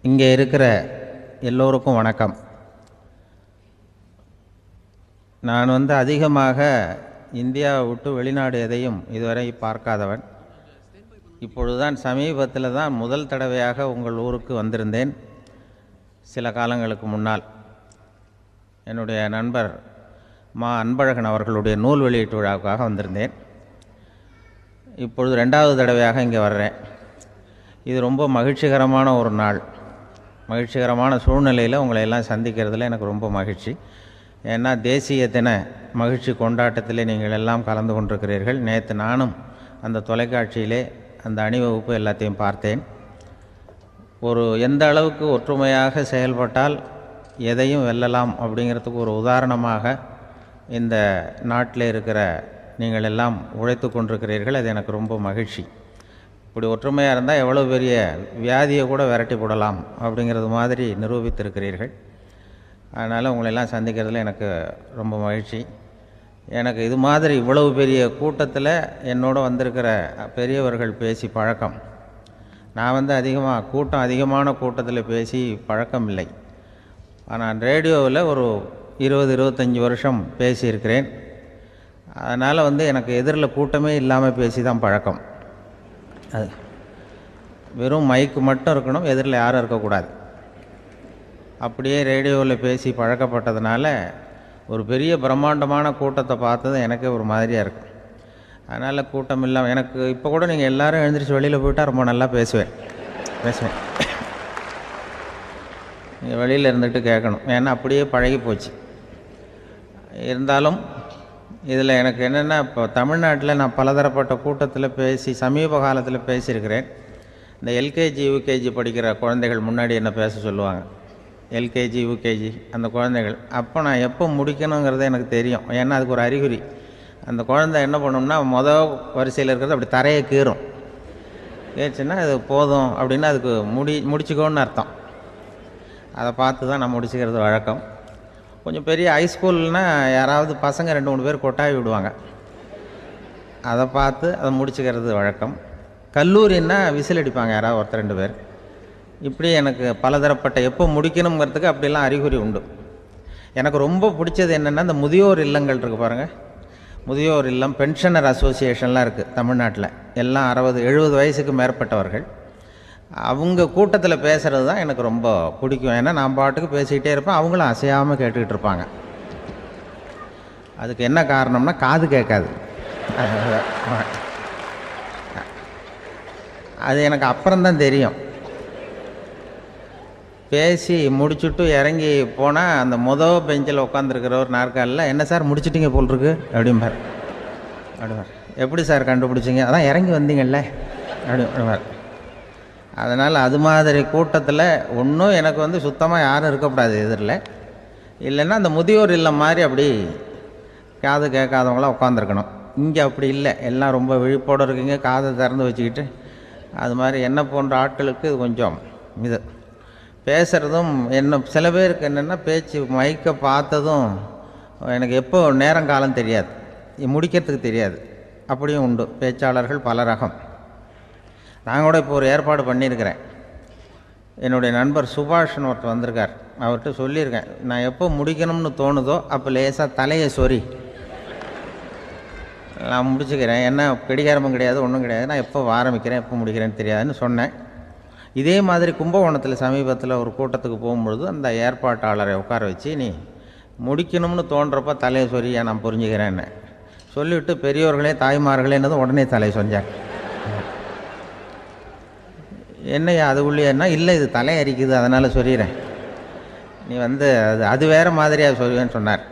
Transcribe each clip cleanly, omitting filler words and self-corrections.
இங்கே இருக்கிற எல்லோருக்கும் வணக்கம். நான் அதிகமாக இந்தியாவை விட்டு வெளிநாடு எதையும் இதுவரை பார்க்காதவன். இப்பொழுதுதான் சமீபத்தில் தான் முதல் தடவையாக உங்கள் ஊருக்கு வந்திருந்தேன். சில காலங்களுக்கு முன்னால் என்னுடைய நண்பர் அன்பழகன் அவர்களுடைய நூல் வெளியீட்டு விழாவுக்காக வந்திருந்தேன். இப்பொழுது 2வது தடவையாக இங்கே வர்றேன். இது ரொம்ப மகிழ்ச்சிகரமான ஒரு நாள். மகிழ்ச்சிகரமான சூழ்நிலையில் உங்களை எல்லாம் சந்திக்கிறதுல எனக்கு ரொம்ப மகிழ்ச்சி. ஏன்னா தேசிய தின மகிழ்ச்சி கொண்டாட்டத்திலே நீங்கள் எல்லாம் கலந்து கொண்டிருக்கிறீர்கள். நேற்று நானும் அந்த தொலைக்காட்சியிலே அந்த அணிவகுப்பு எல்லாத்தையும் பார்த்தேன். எந்த அளவுக்கு ஒற்றுமையாக செயல்பட்டால் எதையும் வெல்லலாம் அப்படிங்கிறதுக்கு ஒரு உதாரணமாக இந்த நாட்டில் இருக்கிற நீங்கள் எல்லாம் உழைத்து கொண்டிருக்கிறீர்கள். அது எனக்கு ரொம்ப மகிழ்ச்சி. இப்படி ஒற்றுமையாக இருந்தால் எவ்வளோ பெரிய வியாதியை கூட விரட்டி போடலாம் அப்படிங்கிறது மாதிரி நிரூபித்திருக்கிறீர்கள். அதனால் உங்களெல்லாம் சந்திக்கிறதுல எனக்கு ரொம்ப மகிழ்ச்சி. எனக்கு இது மாதிரி இவ்வளவு பெரிய கூட்டத்தில் என்னோட வந்திருக்கிற பெரியவர்கள் பேசி பழக்கம். நான் அதிகமான கூட்டத்தில் பேசி பழக்கம் இல்லை. ஆனால் ரேடியோவில் ஒரு 20-25 வருஷம் பேசியிருக்கிறேன். அதனால் எனக்கு எதிரில் கூட்டமே இல்லாமல் பேசி தான் பழக்கம். அது வெறும் மைக்கு மட்டும் இருக்கணும், எதிரில் யாரும் இருக்கக்கூடாது. அப்படியே ரேடியோவில் பேசி பழக்கப்பட்டதுனால ஒரு பெரிய பிரம்மாண்டமான கூட்டத்தை பார்த்தது எனக்கே ஒரு மாதிரியாக இருக்கும். அதனால் கூட்டம் இல்லாமல் எனக்கு இப்போ கூட நீங்கள் எல்லோரும் எழுந்திரிச்சு வெளியில் போயிட்டால் ரொம்ப நல்லா பேசுவேன். நீங்கள் வெளியில் இருந்துட்டு கேட்கணும், ஏன்னா அப்படியே பழகி போச்சு. இருந்தாலும் இதில் எனக்கு என்னென்னா, இப்போ தமிழ்நாட்டில் நான் பலதரப்பட்ட கூட்டத்தில் பேசி சமீப காலத்தில் பேசியிருக்கிறேன். இந்த எல்கேஜி யூகேஜி படிக்கிற குழந்தைகள் முன்னாடி என்ன பேச சொல்லுவாங்க, எல்கேஜி யூகேஜி அந்த குழந்தைகள். அப்போ நான் எப்போ முடிக்கணுங்கிறது எனக்கு தெரியும். ஏன்னா அதுக்கு ஒரு அறிகுறி. அந்த குழந்தை என்ன பண்ணணும்னா மொதல் வரிசையில் இருக்கிறது அப்படி தரையை கீறும். கேச்சுன்னா அது போதும் அப்படின்னா அதுக்கு முடிச்சுக்கோன்னு அர்த்தம். அதை பார்த்து தான் நான் முடிச்சுக்கிறது வழக்கம். கொஞ்சம் பெரிய ஹைஸ்கூல்னால் யாராவது பசங்க 2-3 பேர் கொட்டாவி விடுவாங்க. அதை பார்த்து அதை முடிச்சுக்கிறது வழக்கம். கல்லூரின்னா விசில் அடிப்பாங்க யாராவது 1-2 பேர். இப்படி எனக்கு பலதரப்பட்ட எப்போ முடிக்கணுங்கிறதுக்கு அப்படிலாம் அறிகுறி உண்டு. எனக்கு ரொம்ப பிடிச்சது என்னென்னா, இந்த முதியோர் இல்லங்கள் இருக்குது பாருங்கள். முதியோர் இல்லம், பென்ஷனர் அசோசியேஷன்லாம் இருக்குது தமிழ்நாட்டில். எல்லாம் 60-70 வயசுக்கு மேற்பட்டவர்கள். அவங்க கூட்டத்தில் பேசுகிறது தான் எனக்கு ரொம்ப பிடிக்கும். ஏன்னா நான் பாட்டுக்கு பேசிக்கிட்டே இருப்பேன், அவங்களும் அசையாமல் கேட்டுக்கிட்டு இருப்பாங்க. அதுக்கு என்ன காரணம்னா காது கேட்காது. அது எனக்கு அப்புறம்தான் தெரியும். பேசி முடிச்சுட்டு இறங்கி போனால் அந்த பெஞ்சில் உட்காந்துருக்கிற ஒரு நாற்காலில், என்ன சார் முடிச்சிட்டிங்க போல் இருக்கு அப்படிம்பார். எப்படி சார் கண்டுபிடிச்சிங்க? அதான் இறங்கி வந்தீங்கல்ல அப்படிம்பார். அதனால் அது மாதிரி கூட்டத்தில் ஒன்றும் எனக்கு சுத்தமாக யாரும் இருக்கக்கூடாது எதிரில். இல்லைன்னா அந்த முதியோர் இல்லம் மாதிரி அப்படி காது கேட்காதவங்களாம் உட்காந்துருக்கணும். இங்கே அப்படி இல்லை, எல்லாம் ரொம்ப விழிப்போடு இருக்குங்க, காதை திறந்து வச்சுக்கிட்டு. அது மாதிரி என்ன போன்ற ஆட்களுக்கு இது கொஞ்சம் இது பேசுகிறதும் சில பேருக்கு என்னென்னா, பேச்சு மைக்கை பார்த்ததும் எனக்கு எப்போ நேரங்காலம் தெரியாது, முடிக்கிறதுக்கு தெரியாது. அப்படியும் உண்டு பேச்சாளர்கள் பல ரகம். நான் கூட இப்போ ஒரு ஏற்பாடு பண்ணியிருக்கிறேன். என்னுடைய நண்பர் சுபாஷ்னு ஒருத்தர் வந்திருக்கார். அவர்கிட்ட சொல்லியிருக்கேன், நான் எப்போ முடிக்கணும்னு தோணுதோ அப்போ லேசாக தலையை சொறி நான் முடிச்சுக்கிறேன். என்ன கடிகாரமும் கிடையாது, ஒன்றும் கிடையாது. நான் எப்போ ஆரம்பிக்கிறேன் எப்போ முடிக்கிறேன்னு தெரியாதுன்னு சொன்னேன். இதே மாதிரி கும்பகோணத்தில் சமீபத்தில் ஒரு கூட்டத்துக்கு போகும்பொழுது அந்த ஏற்பாட்டாளரை உட்கார வச்சு, நீ முடிக்கணும்னு தோன்றப்போ தலையை சொறியா நான் புரிஞ்சுக்கிறேன்னு சொல்லிவிட்டு, பெரியோர்களே தாய்மார்களேன்னது உடனே தலையை சொன்னார். என்னையா அது உள்ளேன்னா, இல்லை இது தலை அரிக்குது அதனால் சொல்லிடுறேன், நீ அது வேறு மாதிரியாக சொல்லுவேன்னு சொன்னார்.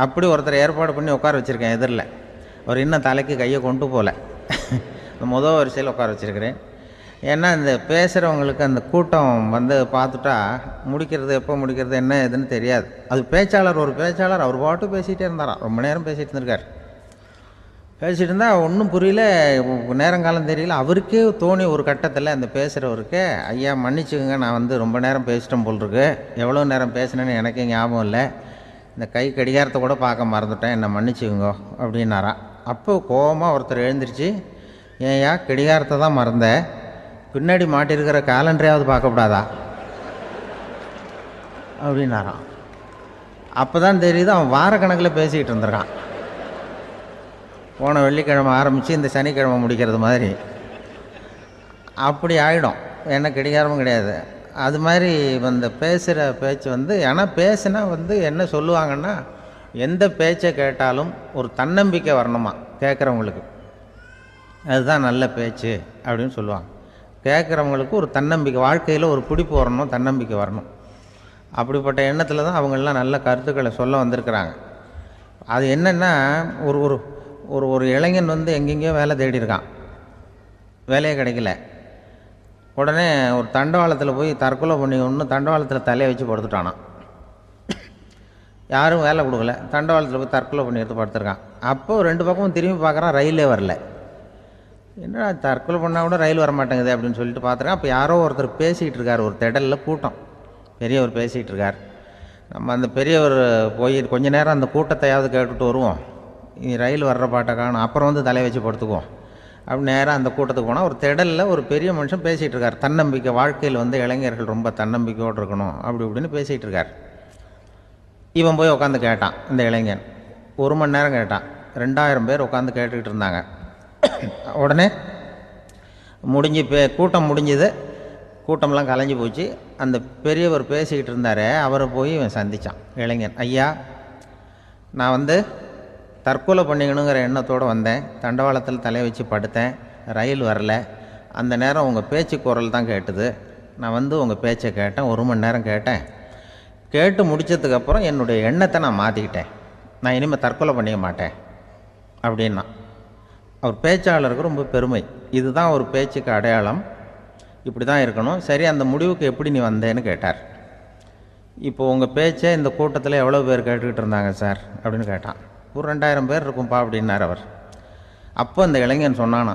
அப்படி ஒருத்தர் ஏற்பாடு பண்ணி உட்கார வச்சுருக்கேன் எதிரில். அவர் இன்னும் தலைக்கு கையை கொண்டு போகல. முதல் வரிசையில் உட்கார வச்சுருக்கிறேன். ஏன்னா இந்த பேசுகிறவங்களுக்கு அந்த கூட்டம் பார்த்துட்டா முடிக்கிறது எப்போ முடிக்கிறது என்ன எதுன்னு தெரியாது. அது ஒரு பேச்சாளர் அவர் பாட்டு பேசிகிட்டே இருந்தாராம். ரொம்ப நேரம் பேசிகிட்டு இருந்திருக்கார். பேசிகிட்டு இருந்தால் ஒன்றும் புரியல, நேரங்காலம் தெரியல. அவருக்கே தோணி ஒரு கட்டத்தில் அந்த பேசுகிறவருக்கு, ஐயா மன்னிச்சுக்கோங்க, நான் ரொம்ப நேரம் பேசிட்டேன் போல் இருக்கு, எவ்வளோ நேரம் பேசினேன்னு எனக்கே ஞாபகம் இல்லை, இந்த கை கடிகாரத்தை கூட பார்க்க மறந்துட்டேன், என்னை மன்னிச்சுக்கோங்க அப்படின்னாராம். அப்போ கோபமாக ஒருத்தர் எழுந்திரிச்சு, ஏன்யா கடிகாரத்தை தான் மறந்த, பின்னாடி மாட்டிருக்கிற கேலண்டரையாவது பார்க்கக்கூடாதா அப்படின்னாரான். அப்போ தான் தெரியுது அவன் வாரக்கணக்கில் பேசிக்கிட்டு இருந்திருக்கான். போன வெள்ளிக்கிழமை ஆரம்பித்து இந்த சனிக்கிழமை முடிக்கிறது மாதிரி அப்படி ஆகிடும். என்ன கிடைக்காரமும் கிடையாது. அது மாதிரி இந்த பேசுகிற பேச்சு ஆனால் பேசுனா என்ன சொல்லுவாங்கன்னா, எந்த பேச்சை கேட்டாலும் ஒரு தன்னம்பிக்கை வரணுமா கேட்குறவங்களுக்கு. அதுதான் நல்ல பேச்சு அப்படின்னு சொல்லுவாங்க. கேட்குறவங்களுக்கு ஒரு தன்னம்பிக்கை, வாழ்க்கையில் ஒரு பிடிப்பு வரணும், தன்னம்பிக்கை வரணும். அப்படிப்பட்ட எண்ணத்தில் தான் அவங்கெல்லாம் நல்ல கருத்துக்களை சொல்ல வந்திருக்கிறாங்க. அது என்னென்னா, ஒரு ஒரு ஒரு ஒரு இளைஞன் எங்கெங்கேயோ வேலை தேடி இருக்கான், வேலையே கிடைக்கல. உடனே ஒரு தண்டவாளத்தில் போய் தற்கொலை பண்ணி தண்டவாளத்தில் தலையை வச்சு படுத்துட்டானான். யாரும் வேலை கொடுக்கல, தண்டவாளத்தில் போய் தற்கொலை பண்ணி எடுத்து படுத்துருக்கான். அப்போது 2 பக்கமும் திரும்பி பார்க்குறான், ரயிலே வரல. என்னடா தற்கொலை பண்ணால் கூட ரயில் வர மாட்டேங்குது அப்படின்னு சொல்லிட்டு பார்த்துருக்கான். அப்போ யாரோ ஒருத்தர் பேசிகிட்டு இருக்கார், ஒரு திடலில் கூட்டம், பெரியவர் பேசிகிட்டு இருக்கார். நம்ம அந்த பெரியவர் போய் கொஞ்ச நேரம் அந்த கூட்டத்தையாவது கேட்டுட்டு வருவோம், ரயில் வர்ற பாட்டை காணும், அப்புறம் தலையை வச்சு படுத்துக்குவோம் அப்படி நேராக அந்த கூட்டத்துக்கு போனால் ஒரு திடலில் ஒரு பெரிய மனுஷன் பேசிகிட்டு இருக்கார். தன்னம்பிக்கை, வாழ்க்கையில் இளைஞர்கள் ரொம்ப தன்னம்பிக்கையோடு இருக்கணும் அப்படி இப்படின்னு பேசிகிட்டு இருக்கார். இவன் போய் உட்காந்து கேட்டான். இந்த இளைஞன் 1 மணி நேரம் கேட்டான். 2000 பேர் உட்காந்து கேட்டுக்கிட்டு இருந்தாங்க. உடனே கூட்டம் முடிஞ்சுது, கூட்டம்லாம் கலைஞ்சி போச்சு. அந்த பெரியவர் பேசிக்கிட்டு இருந்தாரே, அவரை போய் இவன் சந்தித்தான். இளைஞன், ஐயா, நான் தற்கொலை பண்ணிக்கணுங்கிற எண்ணத்தோடு வந்தேன், தண்டவாளத்தில் தலையை வச்சு படுத்தேன், ரயில் வரல. அந்த நேரம் உங்கள் பேச்சு குரல் தான் கேட்டுது. நான் உங்கள் பேச்சை கேட்டேன், 1 மணி நேரம் கேட்டேன். கேட்டு முடித்ததுக்கப்புறம் என்னுடைய எண்ணத்தை நான் மாற்றிக்கிட்டேன், நான் இனிமேல் தற்கொலை பண்ணிக்க மாட்டேன் அப்படின்னா. அவர் பேச்சாளருக்கு ரொம்ப பெருமை. இதுதான் ஒரு பேச்சுக்கு அடையாளம், இப்படி தான் இருக்கணும். சரி, அந்த முடிவுக்கு எப்படி நீ வந்தேன்னு கேட்டார். இப்போது உங்கள் பேச்சை இந்த கூட்டத்தில் எவ்வளோ பேர் கேட்டுக்கிட்டு இருந்தாங்க சார் அப்படின்னு கேட்டான். ஒரு 2000 பேர் இருக்கும்பா அப்படின்னார் அவர். அப்போ அந்த இளைஞன் சொன்னானா,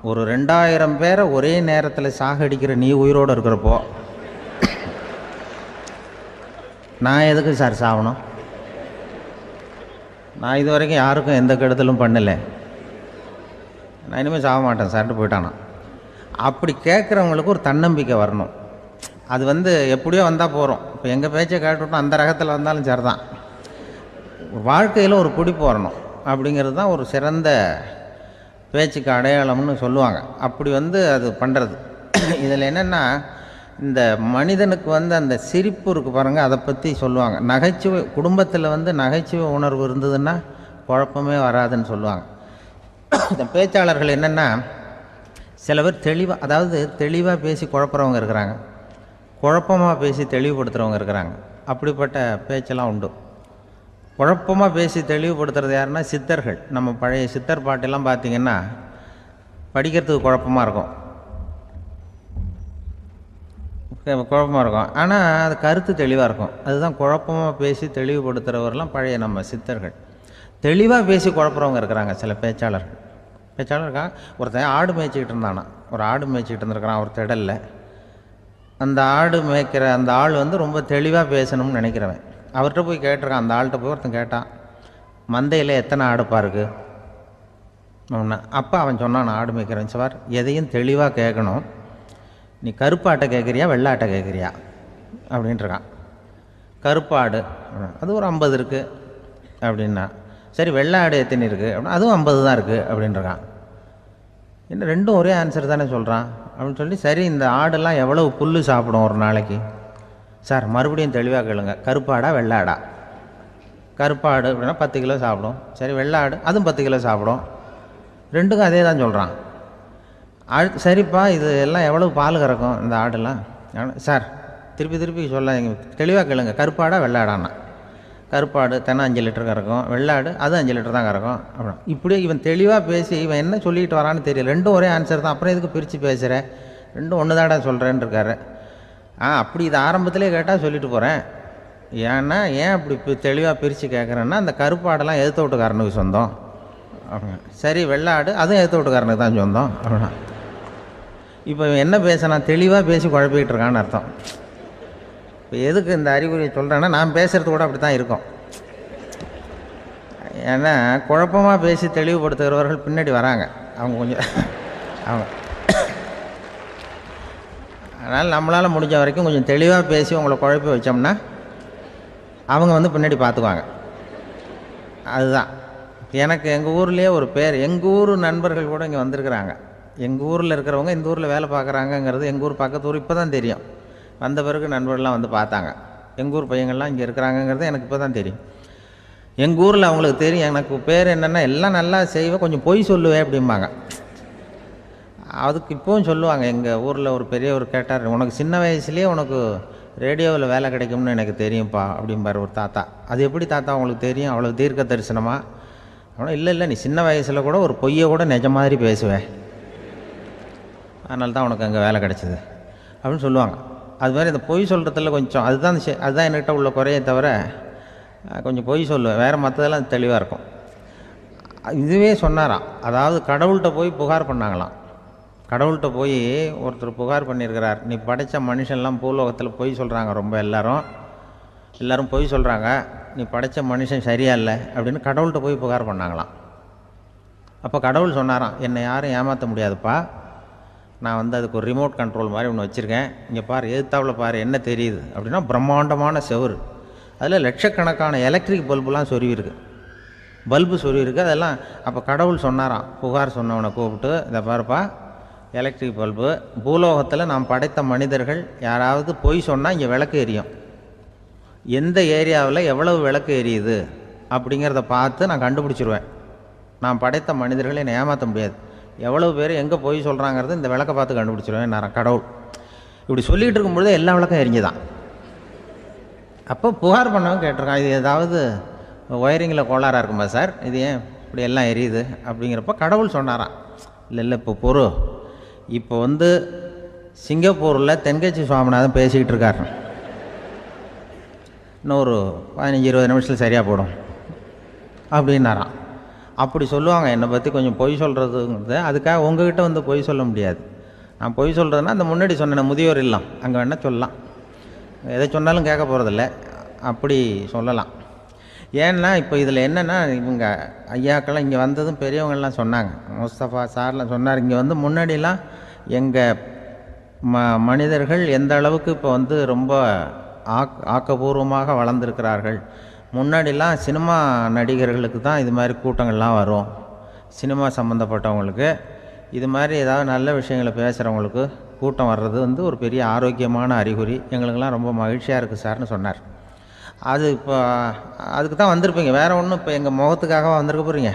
ஒரு 2000 பேரை ஒரே நேரத்தில் சாகடிக்கிற நீ உயிரோடு இருக்கிறப்போ நான் எதுக்கு சார் சாகணும்? நான் இது வரைக்கும் யாருக்கும் எந்த கெடுதலும் பண்ணலை, நான் இனிமேல் சாக மாட்டேன் சார்ட்டு போயிட்டானா. அப்படி கேட்குறவங்களுக்கு ஒரு தன்னம்பிக்கை வரணும். அது எப்படியோ வந்தால் போகிறோம். இப்போ எங்கள் பேச்சை கேட்டுவிட்டோம், அந்த ரகத்தில் வந்தாலும் சரிதான். வாழ்க்கையில் ஒரு பிடிப்பு வரணும் அப்படிங்கிறது தான் ஒரு சிறந்த பேச்சுக்கு அடையாளம்னு சொல்லுவாங்க. அப்படி அது பண்ணுறது. இதில் என்னென்னா, இந்த மனிதனுக்கு அந்த சிரிப்பு இருக்குது பாருங்கள், அதை பற்றி சொல்லுவாங்க. நகைச்சுவை, குடும்பத்தில் நகைச்சுவை உணர்வு இருந்ததுன்னா குழப்பமே வராதுன்னு சொல்லுவாங்க. இந்த பேச்சாளர்கள் என்னென்னா, சில பேர் தெளிவாக பேசி குழப்புறவங்க இருக்கிறாங்க, குழப்பமாக பேசி தெளிவுபடுத்துகிறவங்க இருக்கிறாங்க. அப்படிப்பட்ட பேச்செல்லாம் உண்டு. குழப்பமாக பேசி தெளிவுபடுத்துறது யாருன்னா சித்தர்கள். நம்ம பழைய சித்தர் பாட்டெல்லாம் பார்த்திங்கன்னா படிக்கிறதுக்கு குழப்பமாக இருக்கும், ஆனால் அது கருத்து தெளிவாக இருக்கும். அதுதான் குழப்பமாக பேசி தெளிவுபடுத்துகிறவரெல்லாம் பழைய நம்ம சித்தர்கள். தெளிவாக பேசி குழப்புறவங்க இருக்கிறாங்க சில பேச்சாளர்கள். இருக்காங்க. ஒருத்தன் ஆடு மேய்ச்சிக்கிட்டு இருந்தானா, ஒரு ஆடு மேய்ச்சிக்கிட்டு இருந்திருக்கிறான் ஒரு திடலில். அந்த ஆடு மேய்க்கிற அந்த ஆள் ரொம்ப தெளிவாக பேசணும்னு நினைக்கிறவன். அவர்கிட்ட போய் கேட்டிருக்கான். அந்த ஆள்கிட்ட போய் ஒருத்தன் கேட்டான், மந்தையில் எத்தனை ஆடுப்பா இருக்குது அப்படின்னா. அப்போ அவன் சொன்னான், நான் ஆடு மேய்க்கிறேன் சார், எதையும் தெளிவாக கேட்கணும், நீ கருப்பு ஆட்டை கேட்குறியா வெள்ளை ஆட்டை கேட்குறியா அப்படின்ட்டுருக்கான். கருப்பு ஆடு அது ஒரு 50 இருக்குது அப்படின்னா. சரி, வெள்ளை ஆடு எத்தனை இருக்குது அப்படின்னா, அதுவும் 50 தான் இருக்குது அப்படின்ட்டுருக்கான். என்ன, ரெண்டும் ஒரே ஆன்சர் தானே சொல்கிறான் அப்படின்னு சொல்லி, சரி இந்த ஆடெல்லாம் எவ்வளவு புல் சாப்பிடும் ஒரு நாளைக்கு சார், மறுபடியும் தெளிவாக கேளுங்க, கருப்பாடா வெள்ளாடா? கருப்பாடு அப்படின்னா 10 கிலோ சாப்பிடும். சரி, வெள்ளாடு அதுவும் 10 கிலோ சாப்பிடும். ரெண்டுக்கும் அதே தான் சொல்கிறான். சரிப்பா, இது எல்லாம் எவ்வளவு பால் கறக்கும் இந்த ஆடெல்லாம்? சார் திருப்பி சொல்ல, தெளிவாக கேளுங்க, கருப்பாடா வெள்ளாடான்னா? கருப்பாடு தினம் 5 லிட்டர் கறக்கும், வெள்ளாடு அது 5 லிட்டர் தான் கறக்கும் அப்படின்னா. இப்படியே இவன் தெளிவாக பேசி இவன் என்ன சொல்லிட்டு வரான்னு தெரியல. ரெண்டும் ஒரே ஆன்சர் தான், அப்புறம் எதுக்கு பிரித்து பேசுகிற, ரெண்டும் ஒன்று தாடா சொல்கிறேன்னு இருக்காரு. அப்படி இது ஆரம்பத்திலே கேட்டால் சொல்லிட்டு போகிறேன். ஏன்னா ஏன் அப்படி தெளிவாக பிரித்து கேட்குறேன்னா, அந்த கருப்பாடெல்லாம் எதிர்த்த வீட்டுக்காரனுக்கு சொந்தம் அப்படின்னா. சரி, வெள்ளாடு அதுவும் எதிர்த்த வீட்டுக்காரனுக்கு தான் சொந்தம் அப்படின்னா. இப்போ என்ன பேசினா தெளிவாக பேசி குழப்பிக்கிட்டு இருக்கான்னு அர்த்தம். இப்போ எதுக்கு இந்த அறிகுறியை சொல்கிறேன்னா, நான் பேசுகிறது கூட அப்படி தான் இருக்கும். ஏன்னா குழப்பமாக பேசி தெளிவுபடுத்துகிறவர்கள் பின்னாடி வராங்க, அவங்க கொஞ்சம் அவங்க. அதனால் நம்மளால் முடிஞ்ச வரைக்கும் கொஞ்சம் தெளிவாக பேசி உங்களை குழப்பி வச்சோம்னா அவங்க வந்து பின்னாடி பார்த்துக்குவாங்க. அதுதான் எனக்கு எங்கள் ஊர்லேயே ஒரு பேர். எங்கள் ஊர் நண்பர்கள் கூட இங்கே வந்திருக்கிறாங்க. எங்கள் ஊரில் இருக்கிறவங்க இந்த ஊரில் வேலை பார்க்குறாங்கங்கிறது எங்கள் ஊர் பக்கத்து ஊர் இப்போ தான் தெரியும். வந்த பிறகு நண்பர்கள்லாம் வந்து பார்த்தாங்க. எங்கள் ஊர் பையங்கள்லாம் இங்கே இருக்கிறாங்கங்கிறது எனக்கு இப்போ தான் தெரியும். எங்கள் ஊரில் அவங்களுக்கு தெரியும் எனக்கு பேர் என்னென்னா, எல்லாம் நல்லா செய்வேன், கொஞ்சம் பொய் சொல்லுவேன் அப்படிம்பாங்க. அதுக்கு இப்போவும் சொல்லுவாங்க. எங்கள் ஊரில் ஒரு பெரியவர் கேட்டார், உனக்கு சின்ன வயசுலேயே உனக்கு ரேடியோவில் வேலை கிடைக்கும்னு எனக்கு தெரியும்ப்பா அப்படிம்பார் ஒரு தாத்தா. அது எப்படி தாத்தா உங்களுக்கு தெரியும், அவ்வளோ தீர்க்க தரிசனமா? அப்படின்னா, இல்லை நீ சின்ன வயசில் கூட ஒரு பொய்யை கூட நிஜ மாதிரி பேசுவேன், அதனால தான் உனக்கு அங்கே வேலை கிடச்சிது அப்படின்னு சொல்லுவாங்க. அது மாதிரி இந்த பொய் சொல்கிறதுல கொஞ்சம் அதுதான் என்கிட்ட உள்ள குறையே தவிர, கொஞ்சம் பொய் சொல்லுவேன். வேறு மற்றதெல்லாம் தெளிவாக இருக்கும். இதுவே சொன்னாராம். அதாவது கடவுள்கிட்ட போய் புகார் பண்ணாங்களாம். கடவுள்கிட்ட போய் ஒருத்தர் புகார் பண்ணியிருக்கிறார், நீ படைத்த மனுஷன்லாம் பூலோகத்தில் பொய் சொல்கிறாங்க, ரொம்ப எல்லோரும் பொய் சொல்கிறாங்க, நீ படைத்த மனுஷன் சரியா இல்லை அப்படின்னு கடவுள்கிட்ட போய் புகார் பண்ணாங்களாம். அப்போ கடவுள் சொன்னாராம், என்னை யாரும் ஏமாற்ற முடியாதுப்பா, நான் வந்து அதுக்கு ஒரு ரிமோட் கண்ட்ரோல் மாதிரி ஒன்று வச்சுருக்கேன், இங்கே பாரு, எதிர்த்தாவில் பாரு, என்ன தெரியுது அப்படின்னா பிரம்மாண்டமான செவுரு, அதில் லட்சக்கணக்கான எலக்ட்ரிக் பல்புலாம் சொருவிருக்கு, அதெல்லாம். அப்போ கடவுள் சொன்னாராம், புகார் சொன்னவனை கூப்பிட்டு, இதை பாருப்பா, எலக்ட்ரிக் பல்பு, பூலோகத்தில் நாம் படைத்த மனிதர்கள் யாராவது பொய் சொன்னால் இங்கே விளக்கு எரியும், எந்த ஏரியாவில் எவ்வளவு விளக்கு எரியுது அப்படிங்கிறத பார்த்து நான் கண்டுபிடிச்சிருவேன். நான் படைத்த மனிதர்களை என்னை ஏமாற்ற முடியாது, எவ்வளவு பேர் எங்கே பொய் சொல்கிறாங்கிறது இந்த விளக்கை பார்த்து கண்டுபிடிச்சிருவேன் நான் கடவுள். இப்படி சொல்லிகிட்டு இருக்கும்பொழுது எல்லா விளக்கம் எரிஞ்சுதான். அப்போ புகார் பண்ணவங்க கேட்டிருக்கான், இது ஏதாவது ஒயரிங்கில் கோளாறாக இருக்குமா சார், இது ஏன் இப்படி எல்லாம் எரியுது அப்படிங்கிறப்ப கடவுள் சொன்னாராம், இல்லை இப்போ பொறு, இப்போ வந்து சிங்கப்பூரில் தென்கட்சி சுவாமிநாதன் பேசிக்கிட்டு இருக்கார், இன்னும் ஒரு 15-20 நிமிஷத்தில் சரியாக போடும் அப்படின்னாராம். அப்படி சொல்லுவாங்க என்னை பற்றி கொஞ்சம் பொய் சொல்கிறதுங்கிறது. அதுக்காக உங்ககிட்ட வந்து பொய் சொல்ல முடியாது. நான் பொய் சொல்கிறதுனா அந்த முன்னாடி சொன்னேன் முதியோர் இல்லம், அங்கே வேணால் சொல்லலாம், எதை சொன்னாலும் கேட்க போகிறதில்ல, அப்படி சொல்லலாம். ஏன்னா இப்போ இதில் என்னென்னா, இவங்க ஐயாக்கெல்லாம் இங்கே வந்ததும் பெரியவங்கள்லாம் சொன்னாங்க, முஸ்தபா சார்லாம் சொன்னார், இங்கே வந்து முன்னாடிலாம் எங்கள் மனிதர்கள் எந்த அளவுக்கு இப்போ வந்து ரொம்ப ஆக்கபூர்வமாக வளர்ந்துருக்கிறார்கள். முன்னாடிலாம் சினிமா நடிகர்களுக்கு தான் இது மாதிரி கூட்டங்கள்லாம் வரும், சினிமா சம்மந்தப்பட்டவங்களுக்கு இது மாதிரி ஏதாவது நல்ல விஷயங்களை பேசுகிறவங்களுக்கு கூட்டம் வர்றது வந்து ஒரு பெரிய ஆரோக்கியமான அறிகுறி, எங்களுக்கெல்லாம் ரொம்ப மகிழ்ச்சியாக இருக்குது சார்னு சொன்னார். அது இப்போ அதுக்கு தான் வந்திருப்பீங்க, வேறு ஒன்றும் இப்போ எங்கள் முகத்துக்காக வந்திருக்க போகிறீங்க,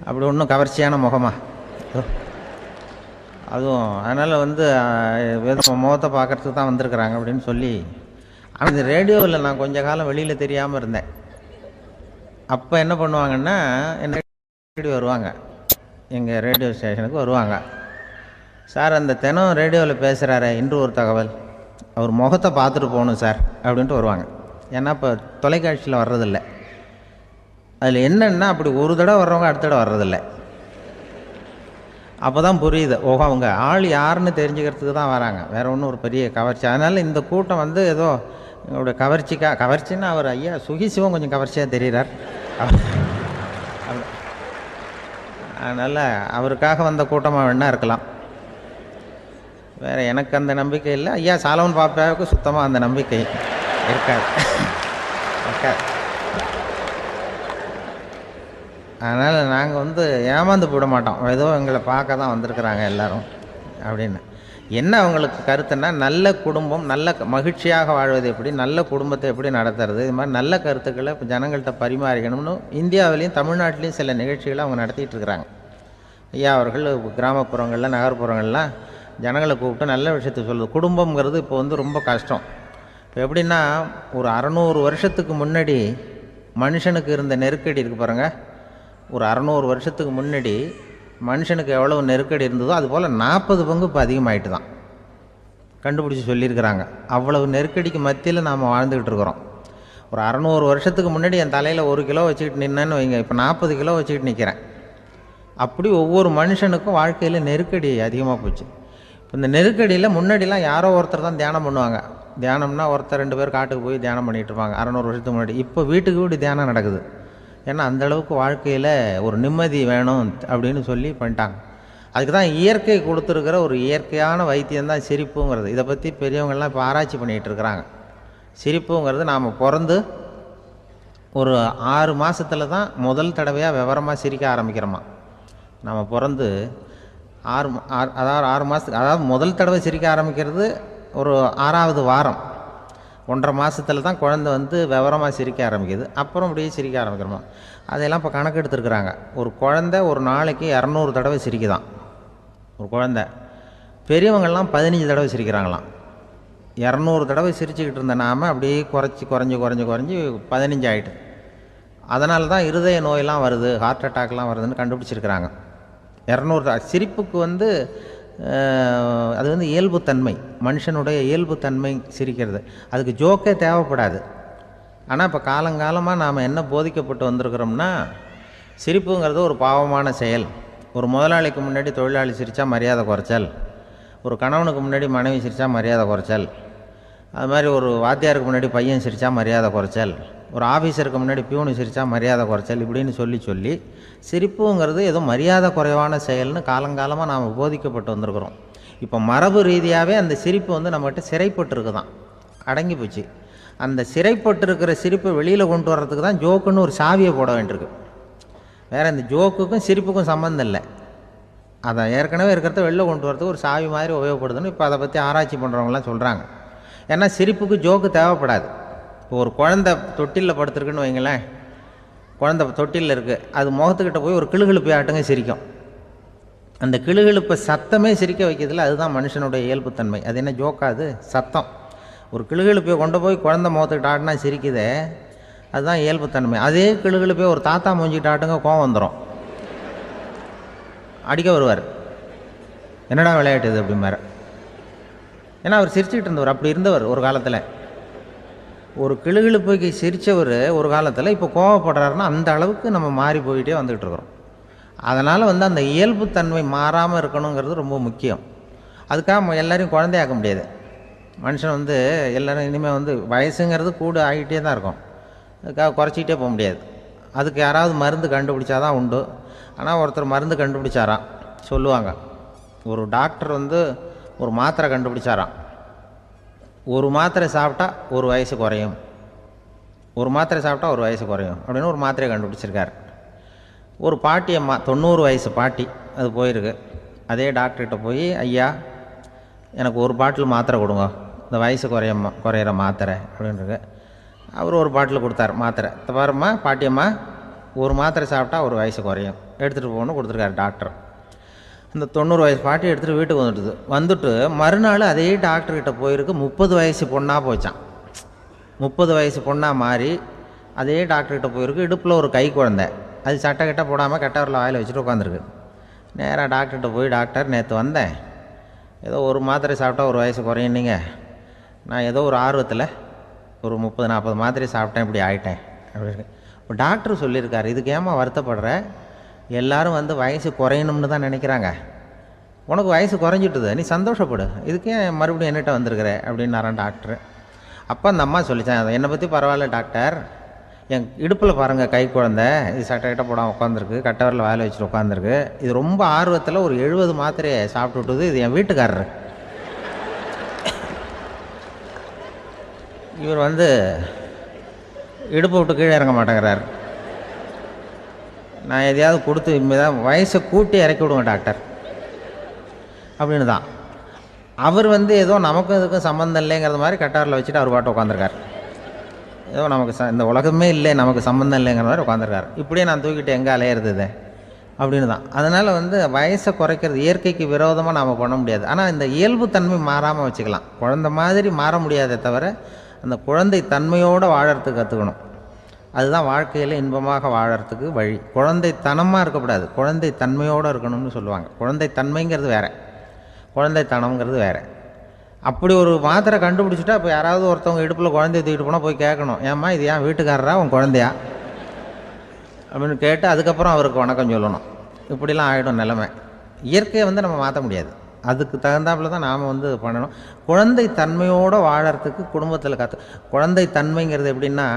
அப்படி ஒன்றும் கவர்ச்சியான முகமா அதுவும், அதனால் வந்து முகத்தை பார்க்குறதுக்கு தான் வந்திருக்கிறாங்க அப்படின்னு சொல்லி. அந்த ரேடியோவில் நான் கொஞ்ச காலம் வெளியில் தெரியாமல் இருந்தேன். அப்போ என்ன பண்ணுவாங்கன்னா, என்ன வருவாங்க, எங்கள் ரேடியோ ஸ்டேஷனுக்கு வருவாங்க, சார் அந்த தினம் ரேடியோவில் பேசுகிறாரு இன்று ஒரு தகவல், அவர் முகத்தை பார்த்துட்டு போகணும் சார் அப்படின்ட்டு வருவாங்க. ஏன்னா இப்போ தொலைக்காட்சியில் வர்றதில்லை. அதில் என்னென்னா, அப்படி ஒரு தடவை வர்றவங்க அடுத்த தடவை வர்றதில்லை. அப்போ தான் புரியுது, ஓஹோ அவங்க ஆள் யாருன்னு தெரிஞ்சுக்கிறதுக்கு தான் வராங்க, வேறு ஒன்றும் ஒரு பெரிய கவர்ச்சி. அதனால் இந்த கூட்டம் வந்து ஏதோ எங்களுடைய கவர்ச்சின்னா அவர் ஐயா சுகிசிவம் கொஞ்சம் கவர்ச்சியாக தெரிகிறார், அதனால் அவருக்காக வந்த கூட்டமாக வேணா இருக்கலாம், வேறு எனக்கு அந்த நம்பிக்கை இல்லை. ஐயா சாலமன் பாப்பாவுக்கு சுத்தமாக அந்த நம்பிக்கை இருக்காது. அதனால் நாங்கள் வந்து ஏமாந்து போட மாட்டோம், ஏதோ எங்களை பார்க்க தான் வந்திருக்கிறாங்க எல்லோரும் அப்படின்னு. என்ன அவங்களுக்கு கருத்துன்னா, நல்ல குடும்பம், நல்ல மகிழ்ச்சியாக வாழ்வது எப்படி, நல்ல குடும்பத்தை எப்படி நடத்துறது, இது மாதிரி நல்ல கருத்துக்களை இப்போ ஜனங்கள்கிட்ட பரிமாறிக்கணும்னு இந்தியாவிலையும் தமிழ்நாட்டிலையும் சில நிகழ்ச்சிகளை அவங்க நடத்திட்டு இருக்கிறாங்க. ஐயா அவர்கள் கிராமப்புறங்களில் நகர்ப்புறங்கள்லாம் ஜனங்களை கூப்பிட்டு நல்ல விஷயத்தை சொல்லுது. குடும்பங்கிறது இப்போ வந்து ரொம்ப கஷ்டம். இப்போ எப்படின்னா, ஒரு 600 வருஷத்துக்கு முன்னாடி மனுஷனுக்கு இருந்த நெருக்கடி இருக்குது பாருங்கள், ஒரு 600 வருஷத்துக்கு முன்னாடி மனுஷனுக்கு எவ்வளோ நெருக்கடி இருந்ததோ அதுபோல் 40 பங்கு இப்போ அதிகமாகிட்டு தான் கண்டுபிடிச்சி சொல்லியிருக்கிறாங்க. அவ்வளவு நெருக்கடிக்கு மத்தியில் நாம் வாழ்ந்துக்கிட்டு இருக்கிறோம். ஒரு 600 வருஷத்துக்கு முன்னாடி என் தலையில் 1 கிலோ வச்சுக்கிட்டு நின்னேன்னு வைங்க, இப்போ 40 கிலோ வச்சுக்கிட்டு நிற்கிறேன். அப்படி ஒவ்வொரு மனுஷனுக்கும் வாழ்க்கையில் நெருக்கடி அதிகமாக போச்சு. இப்போ இந்த நெருக்கடியில் முன்னாடிலாம் யாரோ ஒருத்தர் தான் தியானம் பண்ணுவாங்க. தியானம்னா ஒருத்தர் 2 பேர் காட்டுக்கு போய் தியானம் பண்ணிகிட்டு இருப்பாங்க 600 வருஷத்துக்கு முன்னாடி. இப்போ வீட்டுக்கு வீடு தியானம் நடக்குது. ஏன்னா அந்தளவுக்கு வாழ்க்கையில் ஒரு நிம்மதி வேணும் அப்படின்னு சொல்லி பண்ணிட்டாங்க. அதுக்கு தான் இயற்கை கொடுத்துருக்கிற ஒரு இயற்கையான வைத்தியம்தான் சிரிப்புங்கிறது. இதை பற்றி பெரியவங்கள்லாம் இப்போ ஆராய்ச்சி பண்ணிகிட்டு இருக்கிறாங்க. சிரிப்புங்கிறது நாம் பிறந்து ஒரு 6 மாதத்தில் தான் முதல் தடவையாக விவரமாக சிரிக்க ஆரம்பிக்கிறோமா. நம்ம பிறந்து 6 மாதத்துக்கு, அதாவது முதல் தடவை சிரிக்க ஆரம்பிக்கிறது ஒரு 6ஆவது வாரம், 1.5 மாதத்தில் தான் குழந்தை வந்து விவரமாக சிரிக்க ஆரம்பிக்குது. அப்புறம் அப்படியே சிரிக்க ஆரம்பிக்கிறோமா. அதையெல்லாம் இப்போ கணக்கு எடுத்துருக்குறாங்க. ஒரு குழந்தை ஒரு நாளைக்கு 200 தடவை சிரிக்குதான் ஒரு குழந்தை. பெரியவங்கள்லாம் 15 தடவை சிரிக்கிறாங்களாம். 200 தடவை சிரிச்சுக்கிட்டு இருந்த நாம் அப்படியே குறைஞ்சி 15 ஆகிட்டு. அதனால தான் இருதய நோயெல்லாம் வருது, ஹார்ட் அட்டாக்லாம் வருதுன்னு கண்டுபிடிச்சிருக்கிறாங்க. 200 சிரிப்புக்கு வந்து அது வந்து இயல்புத்தன்மை, மனுஷனுடைய இயல்புத்தன்மை சிரிக்கிறது. அதுக்கு ஜோக்கே தேவைப்படாது. ஆனால் இப்போ காலங்காலமாக நாம் என்ன போதிக்கப்பட்டு வந்திருக்கிறோம்னா, சிரிப்புங்கிறது ஒரு பாவமான செயல். ஒரு முதலாளிக்கு முன்னாடி தொழிலாளி சிரித்தா மரியாதை குறைச்சல், ஒரு கணவனுக்கு முன்னாடி மனைவி சிரித்தா மரியாதை குறைச்சல், அது மாதிரி ஒரு வாத்தியாருக்கு முன்னாடி பையன் சிரித்தா மரியாதை குறைச்சல், ஒரு ஆஃபீஸருக்கு முன்னாடி பியூனு சிரித்தா மரியாதை குறைச்சல், இப்படின்னு சொல்லி சிரிப்புங்கிறது ஏதோ மரியாதை குறைவான செயல்னு காலங்காலமாக நாம் போதிக்கப்பட்டு வந்திருக்கிறோம். இப்போ மரபு ரீதியாகவே அந்த சிரிப்பு வந்து நம்மகிட்ட சிறைப்பட்டுருக்கு தான், அடங்கி போச்சு. அந்த சிறைப்பட்டிருக்கிற சிரிப்பை வெளியில் கொண்டு வர்றதுக்கு தான் ஜோக்குன்னு ஒரு சாவியை போட வேண்டியிருக்கு. வேறு இந்த ஜோக்குக்கும் சிரிப்புக்கும் சம்மந்தம் இல்லை. அதை ஏற்கனவே இருக்கிறத வெளில கொண்டு வரதுக்கு ஒரு சாவி மாதிரி உபயோகப்படுதுன்னு இப்போ அதை பற்றி ஆராய்ச்சி பண்ணுறவங்களாம் சொல்கிறாங்க. ஏன்னா சிரிப்புக்கு ஜோக்கு தேவைப்படாது. இப்போ ஒரு குழந்தை தொட்டிலில் படுத்துருக்குன்னு வைங்களேன், குழந்தை தொட்டிலில் இருக்குது, அது முகத்துக்கிட்ட போய் ஒரு கிளுகிழுப்பை ஆட்டுங்க சிரிக்கும். அந்த கிளுகிழுப்பை சத்தமே சிரிக்க வைக்கிறதுல அதுதான் மனுஷனுடைய இயல்புத்தன்மை. அது என்ன ஜோக்காது? சத்தம். ஒரு கிளுகிழுப்பையை கொண்டு போய் குழந்தை முகத்துக்கிட்ட ஆட்டினா சிரிக்குதே, அதுதான் இயல்புத்தன்மை. அதே கிளுகிழுப்பையை ஒரு தாத்தா மூஞ்சிக்கிட்ட ஆட்டுங்க, கோவம் வந்துடும், அடிக்க வருவார். என்னடா விளையாட்டு இது அப்படிமாரு. ஏன்னா அவர் சிரிச்சுக்கிட்டு இருந்தவர், அப்படி இருந்தவர் ஒரு காலத்தில். ஒரு கிளுகிழுப்புக்கு சிரித்தவர் ஒரு காலத்தில் இப்போ கோவப்படுறாருன்னா அந்த அளவுக்கு நம்ம மாறி போயிட்டே வந்துக்கிட்டு இருக்கிறோம். அதனால் வந்து அந்த இயல்புத்தன்மை மாறாமல் இருக்கணுங்கிறது ரொம்ப முக்கியம். அதுக்காக எல்லோரையும் குழந்தையாக்க முடியாது. மனுஷன் வந்து எல்லோரும் இனிமேல் வந்து வயசுங்கிறது கூட ஆகிட்டே தான் இருக்கும். அதுக்காக குறைச்சிக்கிட்டே போக முடியாது. அதுக்கு யாராவது மருந்து கண்டுபிடிச்சாதான் உண்டு. ஆனால் ஒருத்தர் மருந்து கண்டுபிடிச்சாராம், சொல்லுவாங்க. ஒரு டாக்டர் வந்து ஒரு மாத்திரை கண்டுபிடிச்சாராம். ஒரு மாத்திரை சாப்பிட்டா ஒரு வயசு குறையும், ஒரு மாத்திரை சாப்பிட்டா ஒரு வயசு குறையும் அப்படின்னு ஒரு மாத்திரையை கண்டுபிடிச்சிருக்கார். ஒரு பாட்டி அம்மா, 90 வயசு பாட்டி, அது போயிருக்கு. அதே டாக்டர்கிட்ட போய், ஐயா எனக்கு ஒரு பாட்டில் மாத்திரை கொடுங்க, இந்த வயசு குறையிற மாத்திரை அப்படின்றது. அவர் ஒரு பாட்டில் கொடுத்தார் மாத்திரை. பாரும்மா பாட்டியம்மா, ஒரு மாத்திரை சாப்பிட்டா ஒரு வயசு குறையும், எடுத்துகிட்டு போகணும்னு கொடுத்துருக்காரு டாக்டர். இந்த 90 வயசு பாட்டி எடுத்துகிட்டு வீட்டுக்கு வந்துட்டு மறுநாள் அதே டாக்டர்கிட்ட போயிருக்கு. 30 வயசு பொண்ணாக போச்சான். 30 வயசு பொண்ணாக மாறி அதே டாக்டர்கிட்ட போயிருக்கு. இடுப்பில் ஒரு கை குழந்தை, அது சட்டை கிட்ட போடாமல் கட்டவரில் வாயில் வச்சுட்டு உட்காந்துருக்கு. நேராக டாக்டர்கிட்ட போய், டாக்டர் நேற்று வந்தேன், ஏதோ ஒரு மாத்திரை சாப்பிட்டா ஒரு வயசு குறையுன்னீங்க, நான் ஏதோ ஒரு ஆர்வத்தில் ஒரு 30-40 மாத்திரை சாப்பிட்டேன், இப்படி ஆகிட்டேன் அப்படின்னு. இப்போ டாக்டர் சொல்லியிருக்காரு, இதுக்கு ஏமா வருத்தப்படுற, எல்லோரும் வந்து வயசு குறையணும்னு தான் நினைக்கிறாங்க, உனக்கு வயசு குறைஞ்சிட்டுது, நீ சந்தோஷப்படு, இதுக்கே மறுபடியும் என்னகிட்ட வந்திருக்கிற அப்படின்னாரான் டாக்டர். அப்போ அந்த அம்மா சொல்லித்தான், என்னை பற்றி பரவாயில்ல டாக்டர், என் இடுப்பில் பாருங்கள் கை குழந்தை, இது சட்டை கிட்ட போடாமல் உட்காந்துருக்கு, கட்டவரில் வாயில் வச்சுட்டு உட்காந்துருக்கு, இது ரொம்ப ஆர்வத்தில் ஒரு 70 மாத்திரையை சாப்பிட்டு விட்டுது, இது என் வீட்டுக்காரரு. இவர் வந்து இடுப்பை விட்டு கீழே இறங்க மாட்டேங்கிறார். நான் எதையாவது கொடுத்து இனிமேதான் வயசை கூட்டி இறக்கி விடுங்க டாக்டர் அப்படின்னு தான். அவர் வந்து ஏதோ நமக்கும் இதுக்கும் சம்மந்தம் இல்லைங்கிறது மாதிரி கட்டாரில் வச்சுட்டு அவர் பாட்டு உட்காந்துருக்கார். ஏதோ நமக்கு இந்த உலகமே இல்லை, நமக்கு சம்மந்தம் இல்லைங்கிற மாதிரி உட்காந்துருக்கார். இப்படியே நான் தூக்கிட்டு எங்கே அலையிறது அப்படின்னு தான். அதனால் வந்து வயசை குறைக்கிறது இயற்கைக்கு விரோதமாக நாம் பண்ண முடியாது. ஆனால் இந்த இயல்புத்தன்மை மாறாமல் வச்சுக்கலாம். குழந்தை மாதிரி மாற முடியாதே தவிர அந்த குழந்தை தன்மையோடு வாழறதுக்கு கற்றுக்கணும். அதுதான் வாழ்க்கையில் இன்பமாக வாழறதுக்கு வழி. குழந்தைத்தனமாக இருக்கக்கூடாது, குழந்தை தன்மையோடு இருக்கணும்னு சொல்லுவாங்க. குழந்தை தன்மைங்கிறது வேறு, குழந்தைத்தனம்ங்கிறது வேறு. அப்படி ஒரு மாத்திரை கண்டுபிடிச்சிட்டா இப்போ யாராவது ஒருத்தவங்க இடுப்பில் குழந்தைய தூக்கிட்டு போனால் போய் கேட்கணும், ஏம்மா இது ஏன் வீட்டுக்காரரா உன் குழந்தையா அப்படின்னு கேட்டு அதுக்கப்புறம் அவருக்கு வணக்கம் சொல்லணும். இப்படிலாம் ஆகிடும் நிலைமை. இயற்கையை வந்து நம்ம மாற்ற முடியாது, அதுக்கு தகுந்தாப்புல தான் நாம் வந்து பண்ணணும். குழந்தை தன்மையோடு வாழறதுக்கு குடும்பத்தில் குழந்தை தன்மைங்கிறது எப்படின்னா,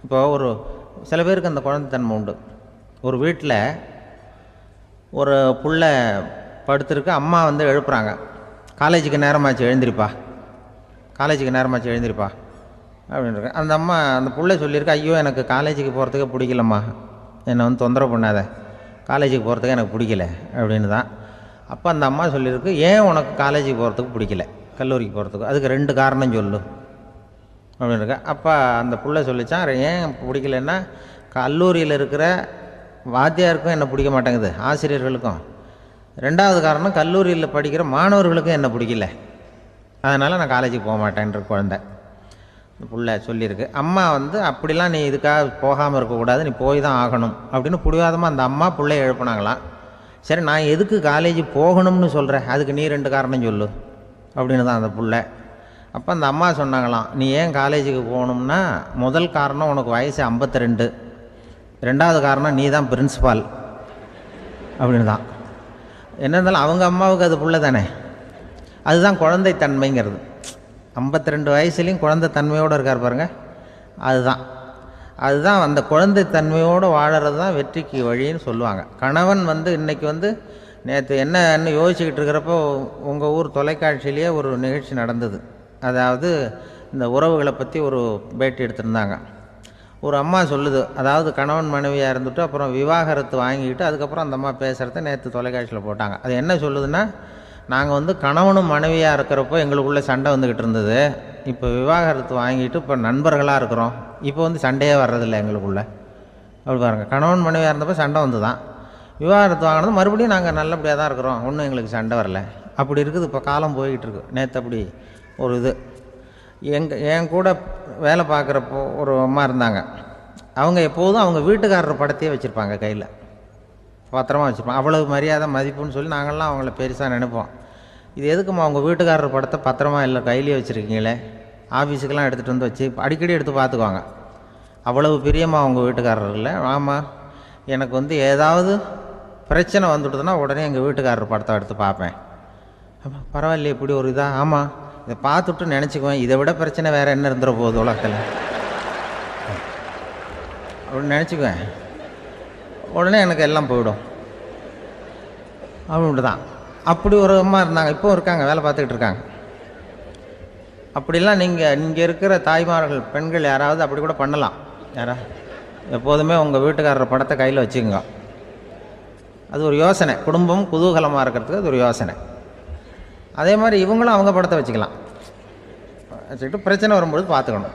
இப்போ ஒரு சில பேருக்கு அந்த குழந்தைத்தன்மை உண்டு. ஒரு வீட்டில் ஒரு புள்ள படுத்துருக்கு, அம்மா வந்து எழுப்புறாங்க, காலேஜுக்கு நேரமாச்சு எழுந்திரிப்பா, காலேஜுக்கு நேரமாச்சு எழுந்திரிப்பா அப்படின்ட்டு அந்த அம்மா அந்த பிள்ளை சொல்லியிருக்கு, ஐயோ எனக்கு காலேஜுக்கு போகிறதுக்கே பிடிக்கலம்மா, என்னை வந்து தொந்தரவு பண்ணாத, காலேஜுக்கு போகிறதுக்கு எனக்கு பிடிக்கல அப்படின்னு தான். அப்போ அந்த அம்மா சொல்லியிருக்கு, ஏன் உனக்கு காலேஜுக்கு போகிறதுக்கு பிடிக்கல, கல்லூரிக்கு போகிறதுக்கு, அதுக்கு 2 காரணம் சொல்லு அப்படின்னுருக்க. அப்போ அந்த பிள்ளை சொல்லிச்சான், ஏன் பிடிக்கலன்னா கல்லூரியில் இருக்கிற வாத்தியாருக்கும் என்ன பிடிக்க மாட்டேங்குது, ஆசிரியர்களுக்கும். 2வது காரணம் கல்லூரியில் படிக்கிற மாணவர்களுக்கும் என்ன பிடிக்கல, அதனால் நான் காலேஜுக்கு போக மாட்டேன்ற குழந்தை புள்ள சொல்லியிருக்கு. அம்மா வந்து அப்படிலாம் நீ இதுக்காக போகாமல் இருக்கக்கூடாது, நீ போய் தான் ஆகணும் அப்படின்னு பிடிவாதமாக அந்த அம்மா பிள்ளைய எழுப்புனாங்களாம். சரி நான் எதுக்கு காலேஜ் போகணும்னு சொல்கிறேன், அதுக்கு நீ 2 காரணம் சொல்லு அப்படின்னு தான் அந்த பிள்ளை. அப்போ அந்த அம்மா சொன்னாங்களாம், நீ ஏன் காலேஜுக்கு போகணும்னா முதல் காரணம் உனக்கு வயசு 52, 2வது காரணம் நீ தான் பிரின்ஸிபால் அப்படின்னு தான். என்ன இருந்தாலும் அவங்க அம்மாவுக்கு அது புள்ள தானே, அதுதான் குழந்தைத்தன்மைங்கிறது. 52 வயசுலேயும் குழந்தைத்தன்மையோடு இருக்கார் பாருங்கள், அதுதான் அந்த குழந்தைத்தன்மையோடு வாழறது தான் வெற்றிக்கு வழின்னு சொல்லுவாங்க. கணவன் வந்து இன்றைக்கி வந்து நேற்று என்னன்னு யோசிச்சுக்கிட்டு இருக்கிறப்போ உங்கள் ஊர் தொலைக்காட்சியிலேயே ஒரு நிகழ்ச்சி நடந்தது. அதாவது இந்த உறவுகளை பற்றி ஒரு பேட்டி எடுத்திருந்தாங்க. ஒரு அம்மா சொல்லுது, அதாவது கணவன் மனைவியாக இருந்துட்டு அப்புறம் விவாகரத்து வாங்கிக்கிட்டு அதுக்கப்புறம் அந்த அம்மா பேசுகிறத நேற்று தொலைக்காட்சியில் போட்டாங்க. அது என்ன சொல்லுதுன்னா, நாங்கள் வந்து கணவனும் மனைவியாக இருக்கிறப்போ எங்களுக்குள்ளே சண்டை வந்துக்கிட்டு இருந்தது, இப்போ விவாகரத்து வாங்கிட்டு இப்போ நண்பர்களாக இருக்கிறோம், இப்போ வந்து சண்டையே வர்றதில்லை எங்களுக்குள்ளே. அப்படி பாருங்கள், கணவன் மனைவியாக இருந்தப்போ சண்டை வந்து தான், விவாகரத்து வாங்கினது மறுபடியும் நாங்கள் நல்லபடியாக தான் இருக்கிறோம், ஒன்றும் எங்களுக்கு சண்டை வரல. அப்படி இருக்குது இப்போ காலம் போய்கிட்டு இருக்கு. நேற்று அப்படி ஒரு இது என் கூட வேலை பார்க்குறப்போ ஒரு அம்மா இருந்தாங்க. அவங்க எப்போதும் அவங்க வீட்டுக்காரர் படத்தையே வச்சுருப்பாங்க, கையில் பத்திரமா வச்சுருப்பாங்க. அவ்வளவு மரியாதை மதிப்புன்னு சொல்லி நாங்கள்லாம் அவங்கள பெருசாக நினைப்போம். இது எதுக்குமா அவங்க வீட்டுக்காரர் படத்தை பத்திரமா இல்லை கையிலேயே வச்சுருக்கீங்களே, ஆஃபீஸுக்கெல்லாம் எடுத்துகிட்டு வந்து வச்சு அடிக்கடி எடுத்து பார்த்துக்குவாங்க. அவ்வளவு பிரியமாக அவங்க வீட்டுக்காரர் இல்லை. ஆமாம், எனக்கு வந்து ஏதாவது பிரச்சனை வந்துவிடுதுன்னா உடனே எங்கள் வீட்டுக்காரர் படத்தை எடுத்து பார்ப்பேன். பரவாயில்லையே இப்படி ஒரு இதாக, ஆமாம் இதை பார்த்துட்டு நினச்சிக்குவேன், இதை விட பிரச்சனை வேறு என்ன இருந்துட போகுது உலகத்தில் அப்படின்னு நினச்சிக்குவேன். உடனே எனக்கு எல்லாம் போயிடும் அப்படின்ட்டு தான். அப்படி ஒரு அம்மா இருந்தாங்க, இப்போவும் இருக்காங்க, வேலை பார்த்துக்கிட்டு இருக்காங்க. அப்படிலாம் இங்கே இருக்கிற தாய்மார்கள் பெண்கள் யாராவது அப்படி கூட பண்ணலாம். எப்போதுமே உங்கள் வீட்டுக்காரர் படத்தை கையில் வச்சுக்கோங்க. அது ஒரு யோசனை, குடும்பம் குதூகலமாக இருக்கிறதுக்கு அது ஒரு யோசனை. அதே மாதிரி இவங்களும் அவங்க படத்தை வச்சுக்கலாம், வச்சுக்கிட்டு பிரச்சனை வரும்பொழுது பார்த்துக்கணும்,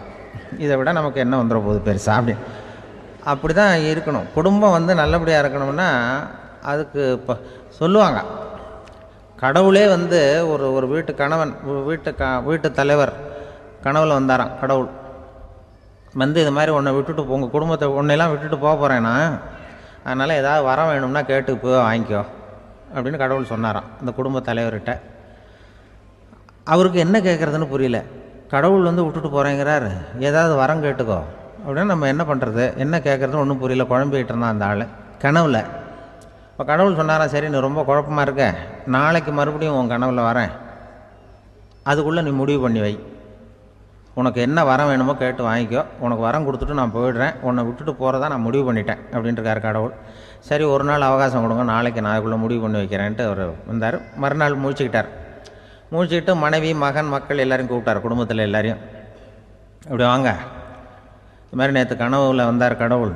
இதை விட நமக்கு என்ன வந்துட போகுது பெருசாக அப்படி தான் இருக்கணும். குடும்பம் வந்து நல்லபடியாக இருக்கணும்னா அதுக்கு இப்போ சொல்லுவாங்க, கடவுளே வந்து ஒரு வீட்டு கணவன் வீட்டு தலைவர் கனவுல வந்தாராம். கடவுள் வந்து இது மாதிரி உன்னை விட்டுட்டு உங்கள் குடும்பத்தை உன்னையெல்லாம் விட்டுட்டு போக போகிறேன்னா, அதனால் ஏதாவது வரம் வேணும்னா கேட்டு போய் வாங்கிக்கோ அப்படின்னு கடவுள் சொன்னாராம் அந்த குடும்ப தலைவர்கிட்ட. அவருக்கு என்ன கேட்குறதுன்னு புரியல. கடவுள் வந்து விட்டுட்டு போகிறேங்கிறார், ஏதாவது வரம் கேட்டுக்கோ அப்படின்னு நம்ம என்ன பண்ணுறது, என்ன கேட்குறதுன்னு ஒன்றும் புரியல, குழம்பிக்கிட்டு இருந்தான் அந்த ஆள் கனவுல. இப்போ கடவுள் சொன்னாராம், சரி நீ ரொம்ப குழப்பமாக இருக்க, நாளைக்கு மறுபடியும் உன் கனவுல வரேன், அதுக்குள்ளே நீ முடிவு பண்ணி வை, உனக்கு என்ன வரம் வேணுமோ கேட்டு வாங்கிக்கோ, உனக்கு வரம் கொடுத்துட்டு நான் போயிடுறேன், உன்னை விட்டுட்டு போகிறதா நான் முடிவு பண்ணிட்டேன் அப்படின்ட்டுருக்கார் கடவுள். சரி ஒரு நாள் அவகாசம் கொடுங்க, நாளைக்கு நான் அதுக்குள்ளே முடிவு பண்ணி வைக்கிறேன்ட்டு அவர் வந்தார். மறுநாள் முழிச்சுக்கிட்டு மனைவி மகன் மக்கள் எல்லோரையும் கூப்பிட்டார், குடும்பத்தில் எல்லாரையும். இப்படி வாங்க, இது மாதிரி நேற்று கனவுல வந்தார் கடவுள்,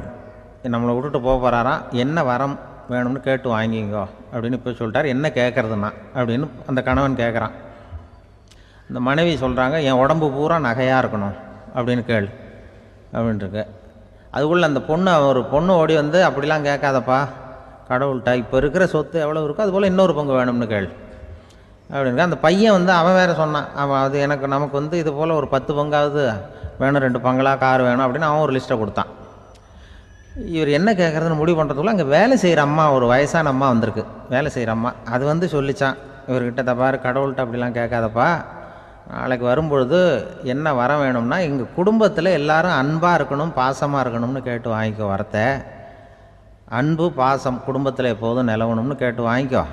நம்மளை விட்டுட்டு போக போகிறாராம், என்ன வரம் வேணும்னு கேட்டு வாங்கிங்கோ அப்படின்னு இப்போ சொல்லிட்டார். என்ன கேட்குறதுன்னா அப்படின்னு அந்த கணவன் கேட்குறான். அந்த மனைவி சொல்கிறாங்க, என் உடம்பு பூரா நகையாக இருக்கணும் அப்படின்னு கேள் அப்படின்ட்டுருக்கு. அதுக்குள்ளே அந்த ஒரு பொண்ணு ஓடி வந்து, அப்படிலாம் கேட்காதப்பா கடவுள்கிட்ட, இப்போ இருக்கிற சொத்து எவ்வளோ இருக்கோ அதுபோல் இன்னொரு பங்கு வேணும்னு கேள் அப்படின்னு. அந்த பையன் வந்து அவன் வேறு சொன்னான், அவன் அது நமக்கு வந்து இது போல் ஒரு 10 பங்காவது வேணும், 2 பங்களா கார் வேணும் அப்படின்னு அவன் ஒரு லிஸ்ட்டை கொடுத்தான். இவர் என்ன கேட்குறதுன்னு முடிவு பண்ணுறதுக்குள்ள அங்கே வேலை செய்கிற அம்மா, ஒரு வயசான அம்மா வந்திருக்கு, வேலை செய்கிற அம்மா. அது வந்து சொல்லிச்சான் இவர்கிட்ட, தப்பாரு கடவுள்கிட்ட அப்படிலாம் கேட்காதப்பா, நாளைக்கு வரும்பொழுது என்ன வர வேணும்னா எங்கள் குடும்பத்தில் எல்லாரும் அன்பாக இருக்கணும் பாசமாக இருக்கணும்னு கேட்டு வாங்கிக்கோ, வரத்தை அன்பு பாசம் குடும்பத்தில் எப்போதும் நிலவணும்னு கேட்டு வாங்கிக்கோ,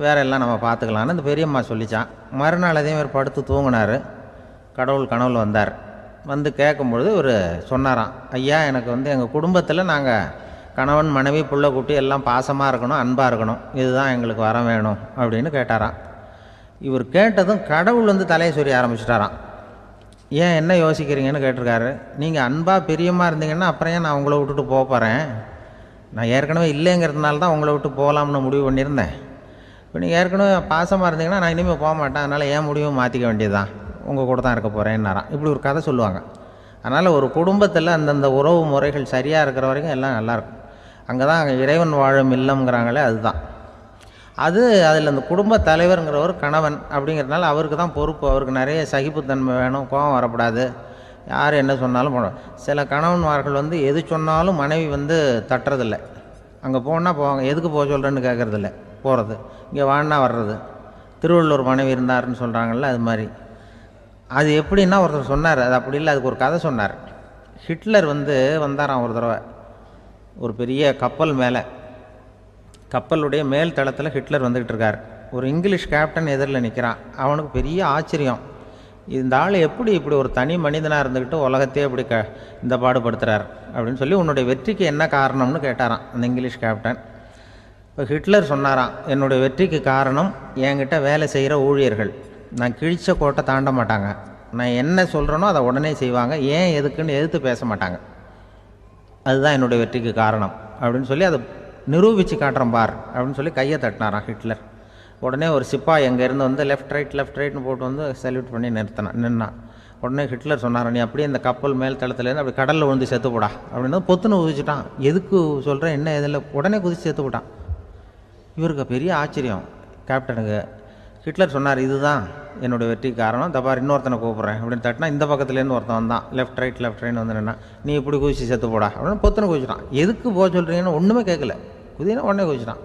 வேற எல்லாம் நம்ம பார்த்துக்கலான்னு அந்த பெரியம்மா சொல்லிச்சான். மறுநாள் அதே மாதிரி படுத்து தூங்கினார். கடவுள் கனவுல வந்தார். வந்து கேட்கும்பொழுது இவர் சொன்னாராம், ஐயா எனக்கு வந்து எங்கள் குடும்பத்தில் நாங்கள் கணவன் மனைவி புள்ள குட்டி எல்லாம் பாசமாக இருக்கணும் அன்பாக இருக்கணும், இதுதான் எங்களுக்கு வர வேணும் அப்படின்னு கேட்டாராம். இவர் கேட்டதும் கடவுள் வந்து தலையை சொரிய ஆரம்பிச்சிட்டாராம். ஏன் என்ன யோசிக்கிறீங்கன்னு கேட்டிருக்காரு. நீங்கள் அன்பாக பிரியமாக இருந்தீங்கன்னா அப்புறம் ஏன் நான் உங்களை விட்டுட்டு போக போகிறேன்? நான் ஏற்கனவே இல்லைங்கிறதுனால தான் உங்களை விட்டு போகலாம்னு முடிவு பண்ணியிருந்தேன். இப்போ நீங்கள் ஏற்கனவே பாசமாக இருந்தீங்கன்னா நான் இனிமேல் போக மாட்டேன், அதனால் ஏன் முடிவும் மாற்றிக்க வேண்டியது தான், உங்கள் கூட தான் இருக்க போகிறேன்னாராம். இப்படி ஒரு கதை சொல்லுவாங்க. அதனால் ஒரு குடும்பத்தில் அந்தந்த உறவு முறைகள் சரியாக இருக்கிற வரைக்கும் எல்லாம் நல்லாயிருக்கும். அங்கே தான் இறைவன் வாழும் இல்லம்ங்கிறாங்களே, அதுதான் அது. அதில் அந்த குடும்ப தலைவருங்கிறவர் கணவன் அப்படிங்கிறதுனால அவருக்கு தான் பொறுப்பு. அவருக்கு நிறைய சகிப்புத்தன்மை வேணும், கோபம் வரக்கூடாது, யார் என்ன சொன்னாலும் போகணும். சில கணவன்மார்கள் வந்து எது சொன்னாலும் மனைவி வந்து தட்டுறதில்லை. அங்கே போனால் போவாங்க, எதுக்கு போக சொல்கிறேன்னு கேட்குறதில்ல, போகிறது. இங்கே வான்னா வர்றது. திருவள்ளூர் மனைவி இருந்தாருன்னு சொல்கிறாங்கல்ல, அது மாதிரி. அது எப்படின்னா ஒருத்தர் சொன்னார், அது அப்படி இல்லை, அதுக்கு ஒரு கதை சொன்னார். ஹிட்லர் வந்து வந்தாராம் ஒரு தடவை ஒரு பெரிய கப்பல் மேலே. கப்பலுடைய மேல் தளத்தில் ஹிட்லர் வந்துக்கிட்டு இருக்கார். ஒரு இங்கிலீஷ் கேப்டன் எதிரில் நிற்கிறான். அவனுக்கு பெரிய ஆச்சரியம், இந்த ஆள் எப்படி இப்படி ஒரு தனி மனிதனாக இருந்துக்கிட்டு உலகத்தையே இப்படி இந்த பாடுபடுத்துகிறார் அப்படின்னு சொல்லி, உன்னுடைய வெற்றிக்கு என்ன காரணம்னு கேட்டாரான் அந்த இங்கிலீஷ் கேப்டன். இப்போ ஹிட்லர் சொன்னாராம், என்னுடைய வெற்றிக்கு காரணம் என்கிட்ட வேலை செய்கிற ஊழியர்கள். நான் கிழிச்ச கோட்டை தாண்ட மாட்டாங்க, நான் என்ன சொல்கிறேனோ அதை உடனே செய்வாங்க, ஏன் எதுக்குன்னு எதிர்த்து பேச மாட்டாங்க, அதுதான் என்னுடைய வெற்றிக்கு காரணம் அப்படின்னு சொல்லி அதை நிரூபித்து காட்டுறேன் பார் அப்படின்னு சொல்லி கையை தட்டினாரான் ஹிட்லர். உடனே ஒரு சிப்பாய் அங்கேருந்து வந்து லெஃப்ட் ரைட்னு போட்டு வந்து சல்யூட் பண்ணி நின்னான். உடனே ஹிட்லர் சொன்னார், நீ அப்படியே இந்த கப்பல் மேல் தளத்துலேருந்து அப்படி கடலில் விழுந்து செத்து போடா அப்படின்னு பொத்துன்னு குதிச்சுட்டான். எதுக்கு சொல்கிறேன் என்ன இதில், உடனே குதிச்சு செத்து போட்டான். இவருக்கு பெரிய ஆச்சரியம் கேப்டனுக்கு. ஹிட்லர் சொன்னார், இதுதான் என்னுடைய வெற்றிக்கு காரணம், தப்பார் இன்னொருத்தனை கூப்பிட்றேன் அப்படின்னு தட்டினா இந்த பக்கத்துலேருந்து ஒருத்தன் வந்தான், லெஃப்ட் ரைட்னு வந்து நின்னா, நீ இப்படி குதிச்சு செத்து போடா அப்படின்னு பொத்துன்னு குதிச்சுட்டான். எதுக்கு போக சொல்கிறீங்கன்னு ஒன்றுமே கேட்கல, குதினா உடனே குதிச்சுட்டான்.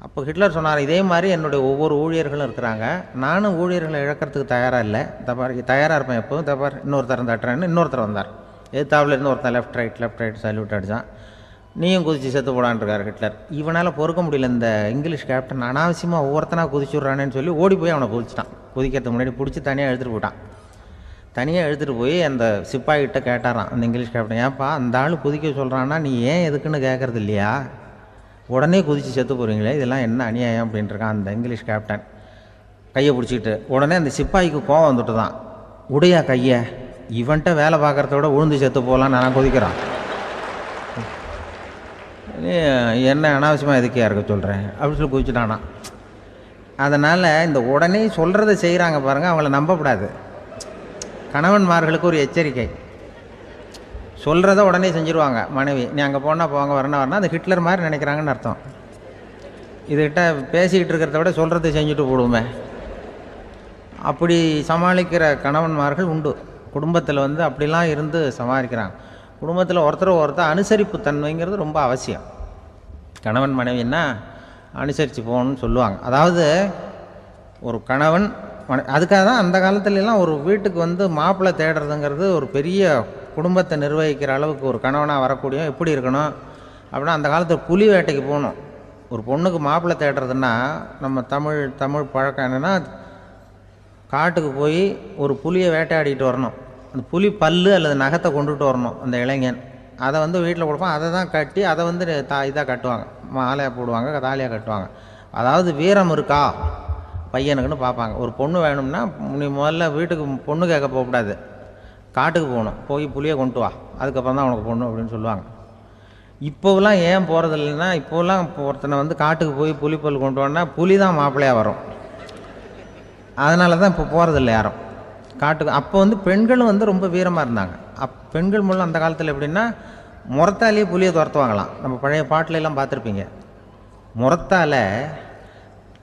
அப்போ ஹிட்லர் சொன்னார், இதே மாதிரி என்னுடைய ஒவ்வொரு ஊழியர்களும் இருக்கிறாங்க, நானும் ஊழியர்களை இழக்கிறதுக்கு தயாராக இல்லை, தப்பார் தயாராக இருப்பேன் எப்போதும், தப்பார் இன்னொருத்தரம் தட்டுறேன்னு இன்னொருத்தர் வந்தார். எதிர்த்தாப்புலேருந்து ஒருத்தன் லெஃப்ட் ரைட் சல்யூட் அடித்தான். நீயும் குதிச்சு செத்து போடான்ருக்கார் ஹிட்லர். இவனால் பொறுக்க முடியல, இந்த இங்கிலீஷ் கேப்டன் அனாவசியமாக ஒவ்வொருத்தனாக குதிச்சுட்றானேன்னு சொல்லி ஓடி போய் அவனை குதிச்சிட்டான். குதிக்கிறதுக்கு முன்னாடி பிடிச்சி தனியாக எடுத்துகிட்டு போட்டான். தனியாக எடுத்துகிட்டு போய் அந்த சிப்பாய்கிட்ட கேட்டாரான் அந்த இங்கிலீஷ் கேப்டன், ஏன்ப்பா அந்த ஆள் குதிக்க சொல்கிறான்னா நீ ஏன் எதுக்குன்னு கேட்குறது இல்லையா, உடனே குதித்து செத்து போகிறீங்களே, இதெல்லாம் என்ன அநியாயம் அப்படின்ட்டுருக்கான் அந்த இங்கிலீஷ் கேப்டன் கையை பிடிச்சிக்கிட்டு. உடனே அந்த சிப்பாய்க்கு கோவம் வந்துட்டு தான், உடையா கையை, இவன்ட்ட வேலை பார்க்குறத விட உழுந்து செத்து போகலாம், நான் குதிக்கிறான், என்ன அனாவசியமாக எதுக்கையாக இருக்க சொல்கிறேன் அப்படின்னு சொல்லி குதிச்சுட்டானா. அதனால் இந்த உடனே சொல்கிறத செய்கிறாங்க பாருங்கள், அவங்கள நம்பக்கூடாது. கணவன்மார்களுக்கு ஒரு எச்சரிக்கை, சொல்கிறத உடனே செஞ்சுருவாங்க மனைவி. நீ அங்கே போனால் போங்க, வரணும் அது ஹிட்லர் மாதிரி நினைக்கிறாங்கன்னு அர்த்தம். இதுகிட்ட பேசிக்கிட்டு இருக்கிறத விட சொல்கிறத செஞ்சுட்டு போடுவோமே, அப்படி சமாளிக்கிற கணவன்மார்கள் உண்டு. குடும்பத்தில் வந்து அப்படிலாம் இருந்து சமாளிக்கிறாங்க. குடும்பத்தில் ஒருத்தர் அனுசரிப்பு தன்மைங்கிறது ரொம்ப அவசியம். கணவன் மனைவின்னா அனுசரித்து போகணும்னு சொல்லுவாங்க. அதாவது ஒரு கணவன் அதுக்காக தான் அந்த காலத்துலலாம் ஒரு வீட்டுக்கு வந்து மாப்பிள்ளை தேடுறதுங்கிறது ஒரு பெரிய குடும்பத்தை நிர்வகிக்கிற அளவுக்கு ஒரு கணவனாக வரக்கூடிய எப்படி இருக்கணும் அப்படின்னா, அந்த காலத்தில் புலி வேட்டைக்கு போகணும். ஒரு பொண்ணுக்கு மாப்பிள்ளை தேடுறதுன்னா நம்ம தமிழ் பழக்கம் என்னென்னா, காட்டுக்கு போய் ஒரு புலியை வேட்டையாடிட்டு வரணும். அந்த புலி பல்லு அல்லது நகத்தை கொண்டுட்டு வரணும் அந்த இளைஞன். அதை வந்து வீட்டில் கொடுப்பான், அதை தான் கட்டி அதை வந்து இதாக கட்டுவாங்க, மாலையாக போடுவாங்க, தாலியாக கட்டுவாங்க. அதாவது வீரம் இருக்கா பையனுக்குன்னு பார்ப்பாங்க. ஒரு பொண்ணு வேணும்னா நீ முதல்ல வீட்டுக்கு பொண்ணு கேட்க போகக்கூடாது, காட்டுக்கு போகணும், போய் புளியை கொண்டு வா, அதுக்கப்புறம் தான் உனக்கு பொண்ணு அப்படின்னு சொல்லுவாங்க. இப்போவெல்லாம் ஏன் போகிறது இல்லைன்னா, இப்போலாம் ஒருத்தனை வந்து காட்டுக்கு போய் புலிப்பல் கொண்டு வான்னா புலி தான் மாப்பிள்ளையாக வரும். அதனால தான் இப்போ போகிறதில்ல யாரும் காட்டுக்கு. அப்போ வந்து பெண்களும் வந்து ரொம்ப வீரமாக இருந்தாங்க. பெண்கள் மூலம் அந்த காலத்தில் எப்படின்னா, முறத்தாலேயே புலியை துரத்துவாங்களாம். நம்ம பழைய பாட்டிலெல்லாம் பார்த்துருப்பீங்க, முறத்தால்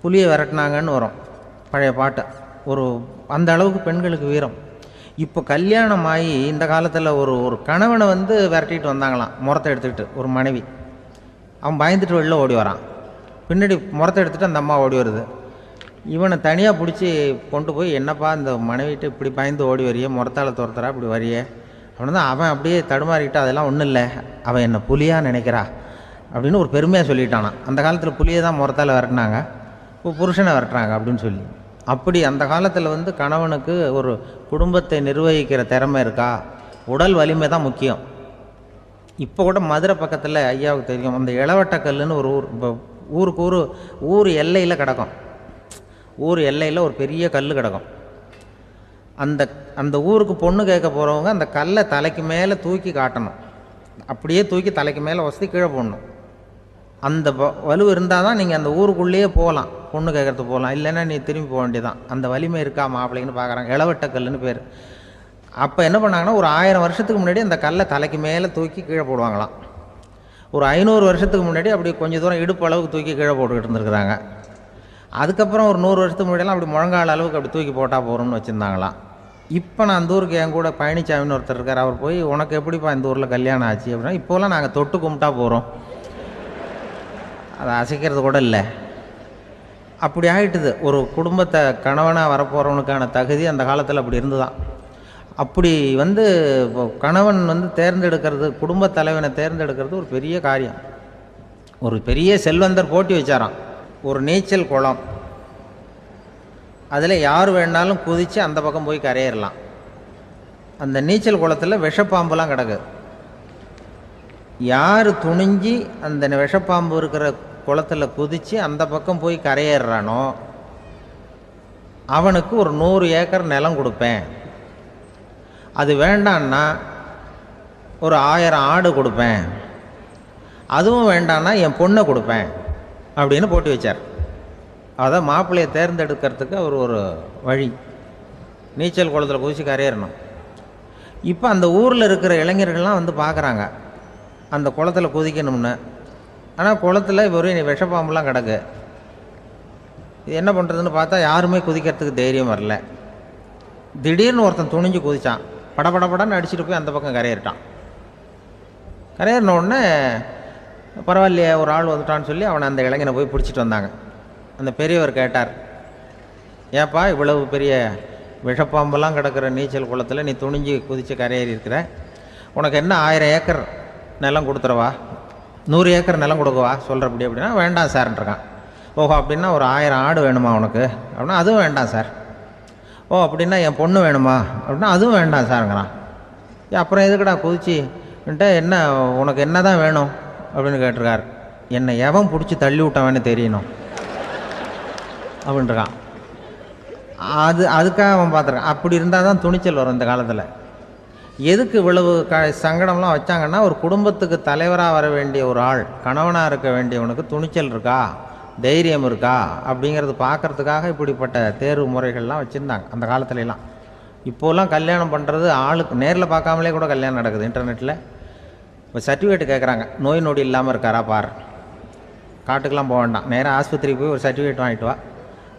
புலியை விரட்டினாங்கன்னு வரும் பழைய பாட்டு. அந்த அளவுக்கு பெண்களுக்கு வீரம். இப்போ கல்யாணம் ஆகி இந்த காலத்தில் ஒரு கணவனை வந்து விரட்டிட்டு வந்தாங்களாம் முறத்தை எடுத்துக்கிட்டு. ஒரு மனைவி, அவன் பயந்துட்டு வெளில ஓடி வரான், பின்னாடி முறத்தை எடுத்துகிட்டு அந்த அம்மா ஓடி வருது. இவனை தனியாக பிடிச்சி கொண்டு போய், என்னப்பா இந்த மனைவிட்டு இப்படி பயந்து ஓடி வரையே, முறத்தால் துரத்துறா இப்படி வரையே அப்படின்னு தான் அவன் அப்படியே தடுமாறிக்கிட்டு, அதெல்லாம் ஒன்றும் இல்லை, அவன் என்னை புலியாக நினைக்கிறா அப்படின்னு ஒரு பெருமையாக சொல்லிட்டானான். அந்த காலத்தில் புலியை தான் முறத்தால் விரட்டினாங்க, இப்போ புருஷனை விரட்டுறாங்க அப்படின்னு சொல்லி. அப்படி அந்த காலத்தில் வந்து கணவனுக்கு ஒரு குடும்பத்தை நிர்வகிக்கிற திறமை இருக்கா, உடல் வலிமை தான் முக்கியம். இப்போ கூட மதுரை பக்கத்தில் ஐயாவுக்கு தெரியும், அந்த இளவட்டக்கல்லுன்னு ஒரு ஊர், இப்போ ஊருக்கு ஊர் எல்லையில் கிடக்கும். ஊர் எல்லையில் ஒரு பெரிய கல் கிடக்கும். அந்த அந்த ஊருக்கு பொண்ணு கேட்க போகிறவங்க அந்த கல்லை தலைக்கு மேலே தூக்கி காட்டணும். அப்படியே தூக்கி தலைக்கு மேலே வசதி கீழே போடணும். அந்த வலு இருந்தால் தான் நீங்கள் அந்த ஊருக்குள்ளேயே போகலாம், பொண்ணு கேட்குறதுக்கு போகலாம். இல்லைன்னா நீ திரும்பி போக வேண்டியதான். அந்த வலிமை இருக்கா மாப்பிள்ளைன்னு பார்க்குறாங்க. இளவட்ட கல்லுன்னு பேர். அப்போ என்ன பண்ணாங்கன்னா, ஒரு 1000 வருஷத்துக்கு முன்னாடி அந்த கல்லை தலைக்கு மேலே தூக்கி கீழே போடுவாங்களாம். ஒரு 500 வருஷத்துக்கு முன்னாடி அப்படி கொஞ்சம் தூரம் இடுப்பு அளவுக்கு தூக்கி கீழே போட்டுக்கிட்டு இருந்துருக்குறாங்க. அதுக்கப்புறம் ஒரு 100 வருஷத்துக்கு முன்னாடியெல்லாம் அப்படி முழங்கால அளவுக்கு அப்படி தூக்கி போட்டால் போகிறோம்னு வச்சுருந்தாங்களாம். இப்போ நான் அந்த ஊருக்கு என் கூட பழனிசாமின்னு ஒருத்தர் இருக்கார். அவர் போய், உனக்கு எப்படிப்பா இந்த ஊரில் கல்யாணம் ஆச்சு அப்படின்னா, இப்போலாம் நாங்கள் தொட்டு கும்பிட்டா போகிறோம், அதை அசைக்கிறது கூட இல்லை. அப்படி ஆகிட்டுது. ஒரு குடும்பத்தை கணவனாக வரப்போகிறவனுக்கான தகுதி அந்த காலத்தில் அப்படி இருந்துதான். அப்படி கணவன் தேர்ந்தெடுக்கிறது, குடும்ப தலைவனை தேர்ந்தெடுக்கிறது ஒரு பெரிய காரியம். ஒரு பெரிய செல்வந்தர் போட்டி வச்சாராம். ஒரு நீச்சல் குளம், அதில் யார் வேணாலும் குதித்து அந்த பக்கம் போய் கரையேறலாம். அந்த நீச்சல் குளத்தில் விஷப்பாம்புலாம் கிடக்கு. யார் துணிஞ்சி அந்த விஷப்பாம்பு இருக்கிற குளத்தில் குதித்து அந்த பக்கம் போய் கரையேறானோ அவனுக்கு ஒரு 100 ஏக்கர் நிலம் கொடுப்பேன். அது வேண்டான்னா ஒரு 1000 ஆடு கொடுப்பேன். அதுவும் வேண்டான்னா என் பொண்ணை கொடுப்பேன் அப்படின்னு போட்டி வச்சார். அதான் மாப்பிள்ளையை தேர்ந்தெடுக்கிறதுக்கு அவர் ஒரு வழி. நீச்சல் குளத்தில் குதித்து கரையேறணும். இப்போ அந்த ஊரில் இருக்கிற இளைஞர்கள்லாம் பார்க்குறாங்க அந்த குளத்தில் குதிக்கணும்னு. ஆனால் குளத்தில் வெறும் விஷப்பாம்புலாம் கிடக்கு. இது என்ன பண்ணுறதுன்னு பார்த்தா யாருமே குதிக்கிறதுக்கு தைரியம் வரல. திடீர்னு ஒருத்தன் துணிஞ்சு குதித்தான். படபடன்னு அடிச்சுட்டு போய் அந்த பக்கம் கரையேறிட்டான். கரையேறின உடனே பரவாயில்லையே ஒரு ஆள் வந்துட்டான்னு சொல்லி அவனை அந்த இளைஞனை போய் பிடிச்சிட்டு வந்தாங்க. அந்த பெரியவர் கேட்டார், ஏப்பா இவ்வளவு பெரிய விஷப்பாம்பெல்லாம் கிடக்கிற நீச்சல் குளத்தில் நீ துணிஞ்சு குதித்து கரையேறி இருக்கிற, உனக்கு என்ன 1000 ஏக்கர் நிலம் கொடுத்துறவா, 100 ஏக்கர் நிலம் கொடுக்கவா சொல்கிறப்படி அப்படின்னா, வேண்டாம் சார்ன்றான். ஓஹோ, அப்படின்னா ஒரு 1000 ஆடு வேணுமா உனக்கு அப்படின்னா, அதுவும் வேண்டாம் சார். ஓ, அப்படின்னா என் பொண்ணு வேணுமா அப்படின்னா, அதுவும் வேண்டாம் சாருங்கிறான். அப்புறம் எதுக்குடா குதிச்சுன்ட்டு, என்ன உனக்கு என்ன தான் வேணும் அப்படின்னு கேட்டிருக்கார். என்னை எவன் பிடிச்சி தள்ளி விட்டவன்னு தெரியணும் அப்படின்ட்டுருக்கான். அதுக்காக அவன் பார்த்துருக்கான். அப்படி இருந்தால் தான் துணிச்சல் வரும் இந்த காலத்தில். எதுக்கு இவ்வளவு சங்கடம்லாம் வச்சாங்கன்னா, ஒரு குடும்பத்துக்கு தலைவராக வர வேண்டிய ஒரு ஆள், கணவனாக இருக்க வேண்டியவனுக்கு துணிச்சல் இருக்கா, தைரியம் இருக்கா அப்படிங்கிறது பார்க்குறதுக்காக இப்படிப்பட்ட தேர்வு முறைகள்லாம் வச்சுருந்தாங்க அந்த காலத்துலலாம். இப்போலாம் கல்யாணம் பண்ணுறது ஆளுக்கு நேரில் பார்க்காமலே கூட கல்யாணம் நடக்குது இன்டர்நெட்டில். இப்போ சர்டிஃபிகேட் கேட்குறாங்க, நோய் நொடி இல்லாமல் இருக்காரா பார். காட்டுக்கெலாம் போக வேண்டாம், நேராக ஆஸ்பத்திரிக்கு போய் ஒரு சர்டிஃபிகேட் வாங்கிட்டு வா,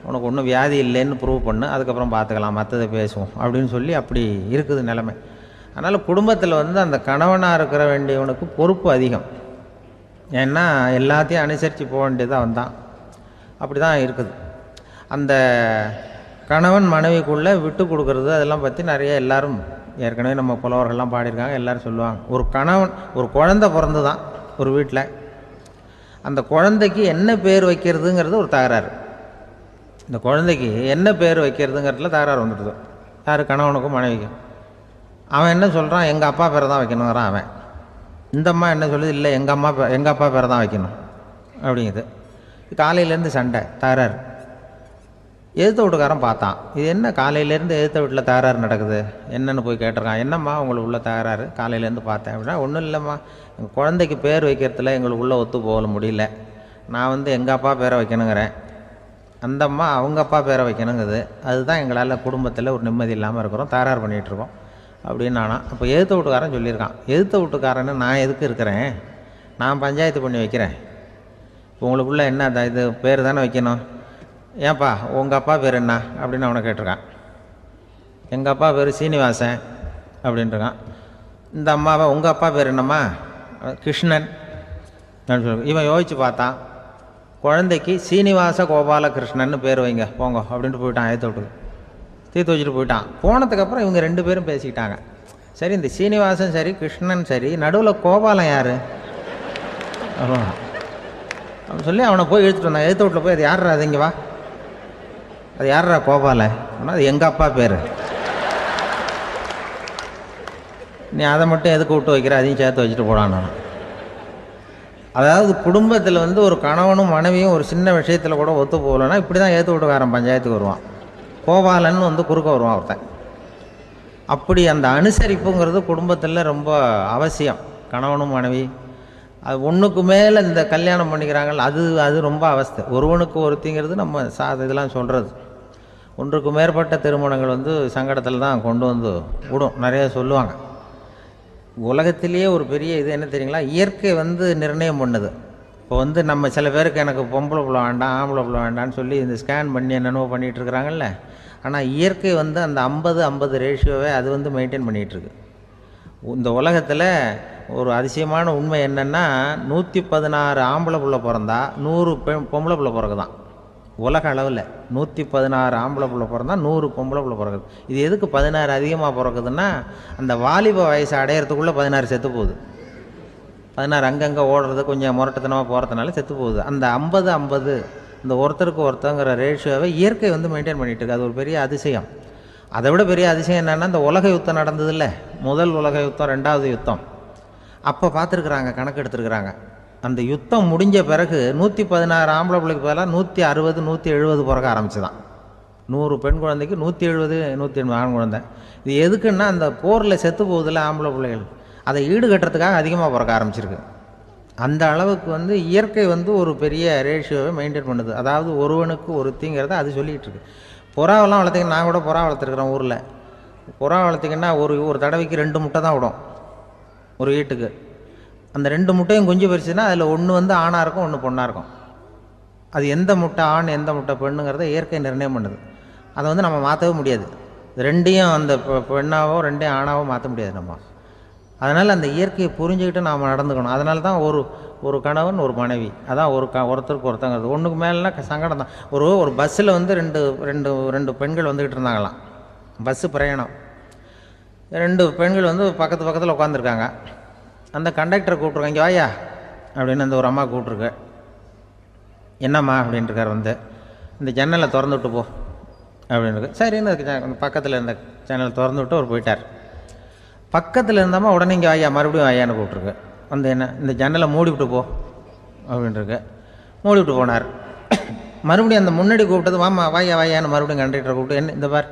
உனக்கு ஒன்றும் வியாதி இல்லைன்னு ப்ரூவ் பண்ணு, அதுக்கப்புறம் பார்த்துக்கலாம், மற்றதை பேசுவோம் அப்படின்னு சொல்லி அப்படி இருக்குது நிலைமை. அதனால் குடும்பத்தில் அந்த கணவனாக இருக்கிற வேண்டியவனுக்கு பொறுப்பு அதிகம். ஏன்னா எல்லாத்தையும் அனுசரித்து போக வேண்டியதாக வந்தான். அப்படி தான் இருக்குது. அந்த கணவன் மனைவிக்குள்ளே விட்டு கொடுக்கறது அதெல்லாம் பற்றி நிறைய எல்லாரும் ஏற்கனவே நம்ம புலவர்கள்லாம் பாடியிருக்காங்க. எல்லோரும் சொல்லுவாங்க, ஒரு கணவன், ஒரு குழந்தை பிறந்து தான் ஒரு வீட்டில், அந்த குழந்தைக்கு என்ன பேர் வைக்கிறதுங்கிறது ஒரு தகராறு. இந்த குழந்தைக்கு என்ன பேர் வைக்கிறதுங்கிறதுல தகராறு வந்துடுது. யார்? கணவனுக்கும் மனைவிக்கும். அவன் என்ன சொல்கிறான், எங்கள் அப்பா பேரை தான் வைக்கணுங்கிறான் அவன். இந்த அம்மா என்ன சொல்லுது, இல்லை எங்கள் அப்பா பேரை தான் வைக்கணும் அப்படிங்குது. காலையிலேருந்து சண்டை, தகராறு. எதிர்த்த வீட்டுக்காரன் பார்த்தான், இது என்ன காலையிலேருந்து எதிர்த்த வீட்டில் தகராறு நடக்குது, என்னென்னு போய் கேட்டிருக்கான். என்னம்மா உங்களுக்கு உள்ள தகராறு, காலையிலேருந்து பார்த்தேன் அப்படின்னா, ஒன்றும் இல்லைம்மா, எங்கள் குழந்தைக்கு பேர் வைக்கிறதுல எங்களுக்கு உள்ளே ஒத்து போக முடியல, நான் எங்கள் அப்பா பேரை வைக்கணுங்கிறேன், அந்த அம்மா அவங்க அப்பா பேரை வைக்கணுங்குது, அதுதான் எங்களால் குடும்பத்தில் ஒரு நிம்மதி இல்லாமல் இருக்கிறோம், தகராறு பண்ணிகிட்ருக்கோம் அப்படின்னு நானா. அப்போ எதிர்த்த வீட்டுக்காரன் சொல்லியிருக்கான், எதிர்த்த வீட்டுக்காரன்னு நான் எதுக்கு இருக்கிறேன், நான் பஞ்சாயத்து பண்ணி வைக்கிறேன், உங்களுக்குள்ளே என்ன இது பேர் தானே வைக்கணும், ஏன்ப்பா உங்கள் அப்பா பேர் என்ன அப்படின்னு அவனை கேட்டிருக்கான். எங்கள் அப்பா பேர் சீனிவாசன் அப்படின்ட்டுருக்கான். இந்த அம்மாவை உங்கள் அப்பா பேர் என்னம்மா, கிருஷ்ணன் அப்படின்னு சொல்லி. இவன் யோசித்து பார்த்தான், குழந்தைக்கு சீனிவாச கோபாலகிருஷ்ணன்னு பேர் வைங்க போங்க அப்படின்ட்டு போயிட்டான். ஏற்ற விட்டுக்கு தீர்த்து வச்சுட்டு போயிட்டான். போனதுக்கப்புறம் இவங்க 2 பேரும் பேசிக்கிட்டாங்க. சரி, இந்த சீனிவாசன் சரி, கிருஷ்ணன் சரி, நடுவில் கோபாலம் யார் அப்படின்னு சொல்லி அவனை போய் இழுத்துட்டு வந்தான். எழுத்து வீட்டில் போய், அது யார்ரா, அது இங்கே வா, அது யார்ரா கோபால அப்படின்னா, அது எங்கள் அப்பா பேர், நீ அதை மட்டும் எதுக்கு விட்டு வைக்கிற, அதையும் சேர்த்து வச்சுட்டு போடான்னு. அதாவது குடும்பத்தில் ஒரு கணவனும் மனைவியும் ஒரு சின்ன விஷயத்தில் கூட ஒத்து போகலன்னா இப்படி தான் ஏற்று வீட்டுக்காரன் பஞ்சாயத்துக்கு வருவான். கோபாலன்னு குறுக்க வருவான் ஒருத்தன். அப்படி அந்த அனுசரிப்புங்கிறது குடும்பத்தில் ரொம்ப அவசியம். கணவனும் மனைவி அது ஒன்றுக்கு மேலே இந்த கல்யாணம் பண்ணிக்கிறாங்கல்ல, அது ரொம்ப அவஸ்தை. ஒருவனுக்கு ஒருத்திங்கிறது நம்ம இதெல்லாம் சொல்கிறது. ஒன்றுக்கு மேற்பட்ட திருமணங்கள் சங்கடத்தில் தான் கொண்டு விடும். நிறைய சொல்லுவாங்க. உலகத்திலேயே ஒரு பெரிய இது என்ன தெரியுங்களா, இயற்கை நிர்ணயம் பண்ணுது. இப்போ நம்ம சில பேருக்கு எனக்கு பொம்பளை பிள்ளை வேண்டாம் ஆம்பளை பிள்ளை வேண்டான்னு சொல்லி இந்த ஸ்கேன் பண்ணி என்னென்னவோ பண்ணிகிட்டு இருக்கிறாங்கல்ல. ஆனால் இயற்கை அந்த 50-50 ரேஷியோவை அது மெயின்டைன் பண்ணிகிட்ருக்கு. இந்த உலகத்தில் ஒரு அதிசயமான உண்மை என்னென்னா, 116 ஆம்பளை பிள்ளை பிறந்தா 100 பொம்பளை பிள்ளை பிறகுதான். உலக அளவில் 116 ஆம்பளை பிள்ளை பிறந்தா 100 பொம்பளை பிள்ளை பிறகுது. இது எதுக்கு 16 அதிகமாக பிறக்குதுன்னா, அந்த வாலிப வயசு அடையிறதுக்குள்ளே 16 செத்து போகுது. 16 அங்கங்கே ஓடுறது கொஞ்சம் முரட்டுத்தனமாக போகிறதுனால செத்து போகுது. அந்த 50-50 இந்த ஒருத்தருக்கு ஒருத்தங்கிற ரேஷியோவை இயற்கை மெயின்டைன் பண்ணிகிட்டு இருக்கு. அது ஒரு பெரிய அதிசயம். அதை விட பெரிய அதிசயம் என்னென்னா, இந்த உலக யுத்தம் நடந்ததில்ல, முதல் உலக யுத்தம், 2வது யுத்தம், அப்போ பார்த்துருக்குறாங்க, கணக்கு எடுத்துருக்குறாங்க. அந்த யுத்தம் முடிஞ்ச பிறகு 116 ஆம்பளை பிள்ளைக்கு பதிலாக 160 170 பிறக்க ஆரம்பிச்சுதான். 100 பெண் குழந்தைக்கு 170 180 ஆண் குழந்தை. இது எதுக்குன்னா, அந்த போரில் செத்து போகுதில்ல ஆம்பளை பிள்ளைகள், அதை ஈடுகட்டுறதுக்காக அதிகமாக பிறக்க ஆரம்பிச்சிருக்கு. அந்த அளவுக்கு இயற்கை ஒரு பெரிய ரேஷியோவை மெயின்டைன் பண்ணுது. அதாவது ஒருவனுக்கு ஒருத்திங்கிறத அது சொல்லிகிட்டு இருக்கு. புறாவெல்லாம் வளர்த்திங்கன்னா, நான் கூட புறா வளர்த்துருக்குறேன் ஊரில். புறா வளர்த்திங்கன்னா ஒரு தடவைக்கு 2 முட்டை தான் விடும் ஒரு வீட்டுக்கு. அந்த 2 முட்டையும் குஞ்சு பறிச்சுன்னா அதில் ஒன்று ஆணாக இருக்கும், ஒன்று பொண்ணாக இருக்கும். அது எந்த முட்டை ஆண் எந்த முட்டை பெண்ணுங்கிறத இயற்கை நிர்ணயம் பண்ணுது. அதை நம்ம மாற்றவே முடியாது. ரெண்டையும் அந்த பெண்ணாவோ ரெண்டையும் ஆணாவோ மாற்ற முடியாது நம்ம. அதனால் அந்த இயற்கையை புரிஞ்சுக்கிட்டு நாம் நடந்துக்கணும். அதனால தான் ஒரு கணவன் ஒரு மனைவி, அதான் ஒருத்தருக்கு ஒருத்தங்கிறது. ஒன்றுக்கு மேலேனா சங்கடம் தான். ஒரு பஸ்ஸில் ரெண்டு பெண்கள் வந்துக்கிட்டு இருந்தாங்களாம். பஸ்ஸு பிரயாணம். 2 பெண்கள் பக்கத்தில் உட்காந்துருக்காங்க. அந்த கண்டக்டரை கூப்பிட்ருக்காங்க, இங்கே வாயா அப்படின்னு அந்த ஒரு அம்மா கூப்பிட்ருக்கு. என்னம்மா அப்படின்ட்டுருக்கார். இந்த ஜன்னலை திறந்து விட்டு போ அப்படின்னு. சரின்னு பக்கத்தில் இருந்த ஜன்னலை திறந்து விட்டு அவர் போயிட்டார். பக்கத்தில் இருந்தாமல் உடனே இங்கே வாயா மறுபடியும் வாயான்னு கூப்பிட்ருக்கு. என்ன இந்த ஜன்னலை மூடிவிட்டு போ அப்படின்ட்டுருக்கு. மூடிவிட்டு போனார். மறுபடியும் அந்த முன்னாடி கூப்பிட்டது வாமா வாயான்னு மறுபடியும் கண்டக்டரை கூப்பிட்டு, என்ன இந்த பார்,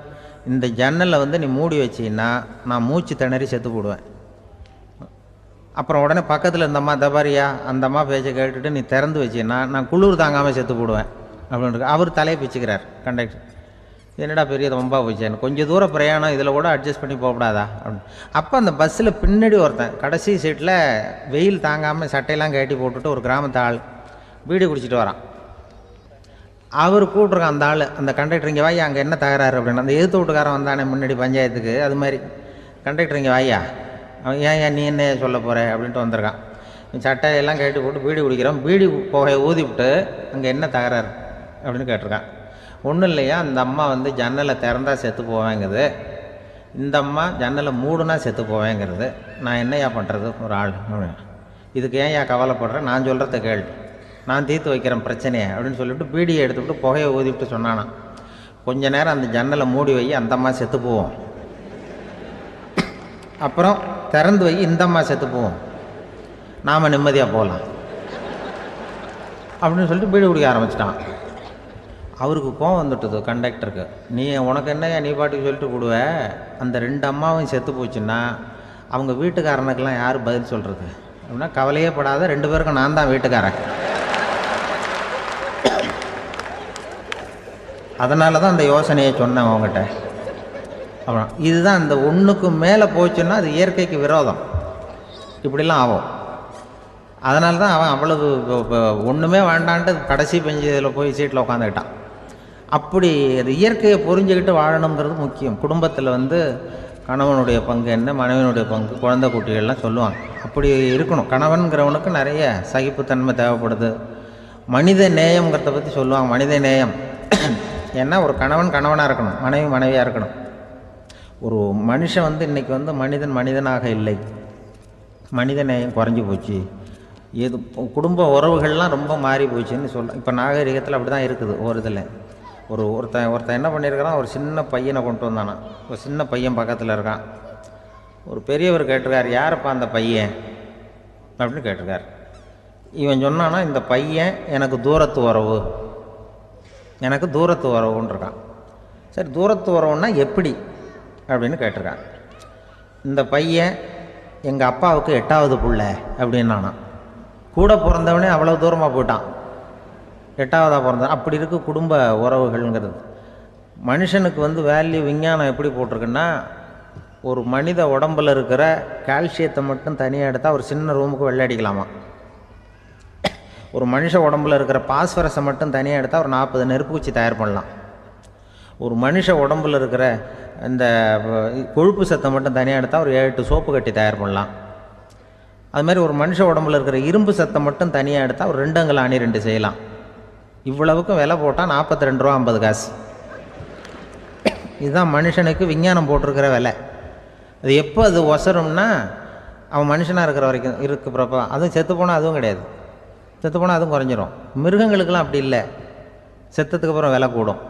இந்த ஜன்னலை நீ மூடி வச்சின்னா நான் மூச்சு திணறி செத்து போடுவேன். அப்புறம் உடனே பக்கத்தில் இந்த அம்மா தபாரியா அந்த அம்மா பேச்சை கேட்டுட்டு நீ திறந்து வச்சின்னா நான் குளிர் தாங்காமல் செத்து போடுவேன் அப்படின்ட்டு அவர் தலையை பிச்சுக்கிறார் கண்டக்டர். என்னடா பெரிய ரொம்ப போச்சேன்னு, கொஞ்சம் தூரம் பிரயாணம், இதில் கூட அட்ஜஸ்ட் பண்ணி போகக்கூடாதா அப்படின்னு. அப்போ அந்த பஸ்ஸில் பின்னாடி ஒருத்தன் கடைசி சீட்டில் வெயில் தாங்காமல் சட்டையெல்லாம் கட்டி போட்டுட்டு ஒரு கிராமத்து ஆள் பீடி குடிச்சிட்டு வரான். அவர் கூப்பிட்ருக்கான் அந்த ஆள், அந்த கண்டக்டர், இங்கே வாயா அங்கே என்ன தகராறு அப்படின்னு. அந்த எதிர்த்து வீட்டுக்காரன் வந்தானே முன்னாடி பஞ்சாயத்துக்கு, அது மாதிரி கண்டக்டர் இங்கே வாயா, ஏன் நீ என்ன சொல்ல போகிற அப்படின்ட்டு வந்திருக்கான். சட்டையெல்லாம் கட்டி போட்டு பீடி குடிக்கிறோம், பீடி புகையை ஊதி விட்டு அங்கே என்ன தகராறு அப்படின்னு கேட்டிருக்கான். ஒன்றும் இல்லையா, அந்த அம்மா ஜன்னலை திறந்தா செத்து போவேங்கிறது, இந்த அம்மா ஜன்னலை மூடுனா செத்து போவேங்கிறது, நான் என்னையா பண்ணுறது ஒரு ஆள், இதுக்கு ஏன் கவலைப்படுறேன், நான் சொல்கிறத கேள்வி, நான் தீர்த்து வைக்கிறேன் பிரச்சனையை அப்படின்னு சொல்லிவிட்டு பீடியை எடுத்துவிட்டு புகையை ஊதிவிட்டு சொன்னானா, கொஞ்ச நேரம் அந்த ஜன்னலை மூடி வை, அந்த அம்மா செத்து போவோம், அப்புறம் திறந்து வை, இந்த அம்மா செத்து போவோம், நாம் நிம்மதியாக போகலாம் அப்படின்னு சொல்லிட்டு பீடி குடிக்க ஆரம்பிச்சிட்டான். அவருக்கு கோவம் வந்துட்டுது கண்டக்டருக்கு. உனக்கு என்னையா நீ பாட்டுக்கு சொல்லிட்டு போடுவ, அந்த 2 அம்மாவும் செத்து போச்சுன்னா அவங்க வீட்டுக்காரனுக்கெல்லாம் யார் பதில் சொல்கிறது அப்படின்னா, கவலையே படாத, 2 பேருக்கும் நான் தான் வீட்டுக்காரன். அதனால தான் அந்த யோசனையை சொன்னேன் அவங்ககிட்ட. அப்புறம் இதுதான், அந்த ஒன்றுக்கு மேலே போச்சுன்னா அது இயற்கைக்கு விரோதம், இப்படிலாம் ஆகும். அதனால தான் அவன் அவ்வளவு ஒன்றுமே வேண்டான்ட்டு கடைசி பெஞ்சில் போய் சீட்டில் உட்காந்துக்கிட்டான். அப்படி அது இயற்கையை புரிஞ்சுக்கிட்டு வாழணுங்கிறது முக்கியம். குடும்பத்தில் கணவனுடைய பங்கு என்ன, மனைவியினுடைய பங்கு, குழந்தை குட்டிகள்லாம் சொல்லுவாங்க. அப்படி இருக்கணும். கணவன்கிறவனுக்கு நிறைய சகிப்புத்தன்மை தேவைப்படுது. மனித நேயம்ங்கிறத பற்றி சொல்லுவாங்க. மனித நேயம் ஏன்னா ஒரு கணவன் கணவனாக இருக்கணும், மனைவி மனைவியாக இருக்கணும். ஒரு மனுஷன் இன்றைக்கி மனிதனாக இல்லை, மனித நேயம் குறைஞ்சி போச்சு, எது குடும்ப உறவுகள்லாம் ரொம்ப மாறி போச்சுன்னு சொல்கிறேன். இப்போ நாகரிகத்தில் அப்படி தான் இருக்குது. ஒரு இதில் ஒருத்தன் என்ன பண்ணியிருக்கிறான், ஒரு சின்ன பையனை கொண்டு வந்தானா, ஒரு சின்ன பையன் பக்கத்தில் இருக்கான். ஒரு பெரியவர் கேட்டிருக்கார், யாரப்பா அந்த பையன் அப்படின்னு கேட்டிருக்கார். இவன் சொன்னான்னா, இந்த பையன் எனக்கு தூரத்து உறவுன்னு இருக்கான். சரி, தூரத்து உறவுன்னா எப்படி அப்படின்னு கேட்டிருக்கான். இந்த பையன் எங்கள் அப்பாவுக்கு 8வது புள்ள அப்படின்னானா. கூட பிறந்தவனே அவ்வளோ தூரமாக போயிட்டான், 8வதாக பிறந்தான். அப்படி இருக்கு குடும்ப உறவுகள்ங்கிறது. மனுஷனுக்கு வேல்யூ விஞ்ஞானம் எப்படி போட்டிருக்குன்னா, ஒரு மனித உடம்பில் இருக்கிற கால்சியத்தை மட்டும் தனியாக எடுத்தால் ஒரு சின்ன ரூமுக்கு வெள்ளை அடிக்கலாமா. ஒரு மனுஷ உடம்பில் இருக்கிற பாஸ்பரஸை மட்டும் தனியாக எடுத்தால் ஒரு 40 நெருப்பு குச்சி தயார் பண்ணலாம். ஒரு மனுஷ உடம்பில் இருக்கிற இந்த கொழுப்பு சத்தை மட்டும் தனியாக எடுத்தால் ஒரு 7-8 சோப்பு கட்டி தயார் பண்ணலாம். அதுமாதிரி ஒரு மனுஷ உடம்பில் இருக்கிற இரும்பு சத்தை மட்டும் தனியாக எடுத்தால் ஒரு 2 அங்குல அணி 2 செய்யலாம். இவ்வளவுக்கும் விலை போட்டால் 42 ரூபா 50 காசு. இதுதான் மனுஷனுக்கு விஞ்ஞானம் போட்டிருக்கிற விலை. அது எப்போ அது ஒசரும்னா, அவன் மனுஷனாக இருக்கிற வரைக்கும் இருக்கிறப்ப. அதுவும் செத்து போனால் அதுவும் கிடையாது, செத்து போனால் அதுவும் குறைஞ்சிரும். மிருகங்களுக்கெல்லாம் அப்படி இல்லை, செத்ததுக்கு அப்புறம் விலை கூடும்.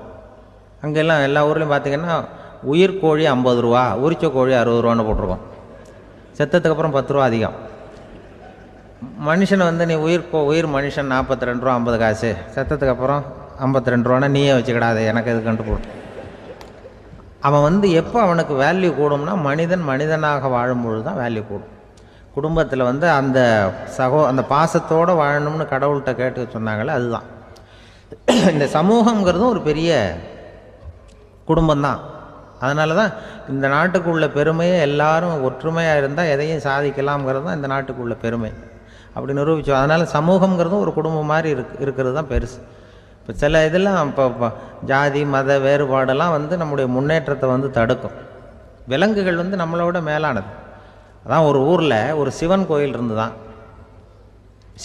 அங்கெல்லாம் எல்லா ஊர்லேயும் பார்த்திங்கன்னா உயிர் கோழி 50 ரூபா, உரிச்ச கோழி 60 ரூபான்னு போட்டிருக்கோம். செத்ததுக்கப்புறம் 10 ரூபா அதிகம். மனுஷனை நீ உயிர் மனுஷன் 42 ரூபா 50 காசு, செத்ததுக்கப்புறம் 52 ரூபான்னா நீயே வச்சுக்கிடாது, எனக்கு இது கண்டு போடும். அவன் எப்போ அவனுக்கு வேல்யூ கூடும்னா, மனிதனாக வாழும்பொழுது தான் வேல்யூ கூடும். குடும்பத்தில் அந்த அந்த பாசத்தோடு வாழணும்னு கடவுள்கிட்ட கேட்டு சொன்னாங்களே, அதுதான். இந்த சமூகங்கிறதும் ஒரு பெரிய குடும்பம்தான். அதனால தான் இந்த நாட்டுக்குள்ள பெருமையே எல்லாரும் ஒற்றுமையாக இருந்தால் எதையும் சாதிக்கலாம்ங்கிறது தான் இந்த நாட்டுக்குள்ள பெருமை. அப்படி நிரூபித்தோம். அதனால் சமூகங்கிறதும் ஒரு குடும்பம் மாதிரி இருக்கிறது தான் பெருசு. இப்போ சில இதெல்லாம் இப்போ ஜாதி மத வேறுபாடெல்லாம் நம்முடைய முன்னேற்றத்தை தடுக்கும். விலங்குகள் நம்மளோட மேலானது. அதான் ஒரு ஊரில் ஒரு சிவன் கோயில் இருந்து தான்.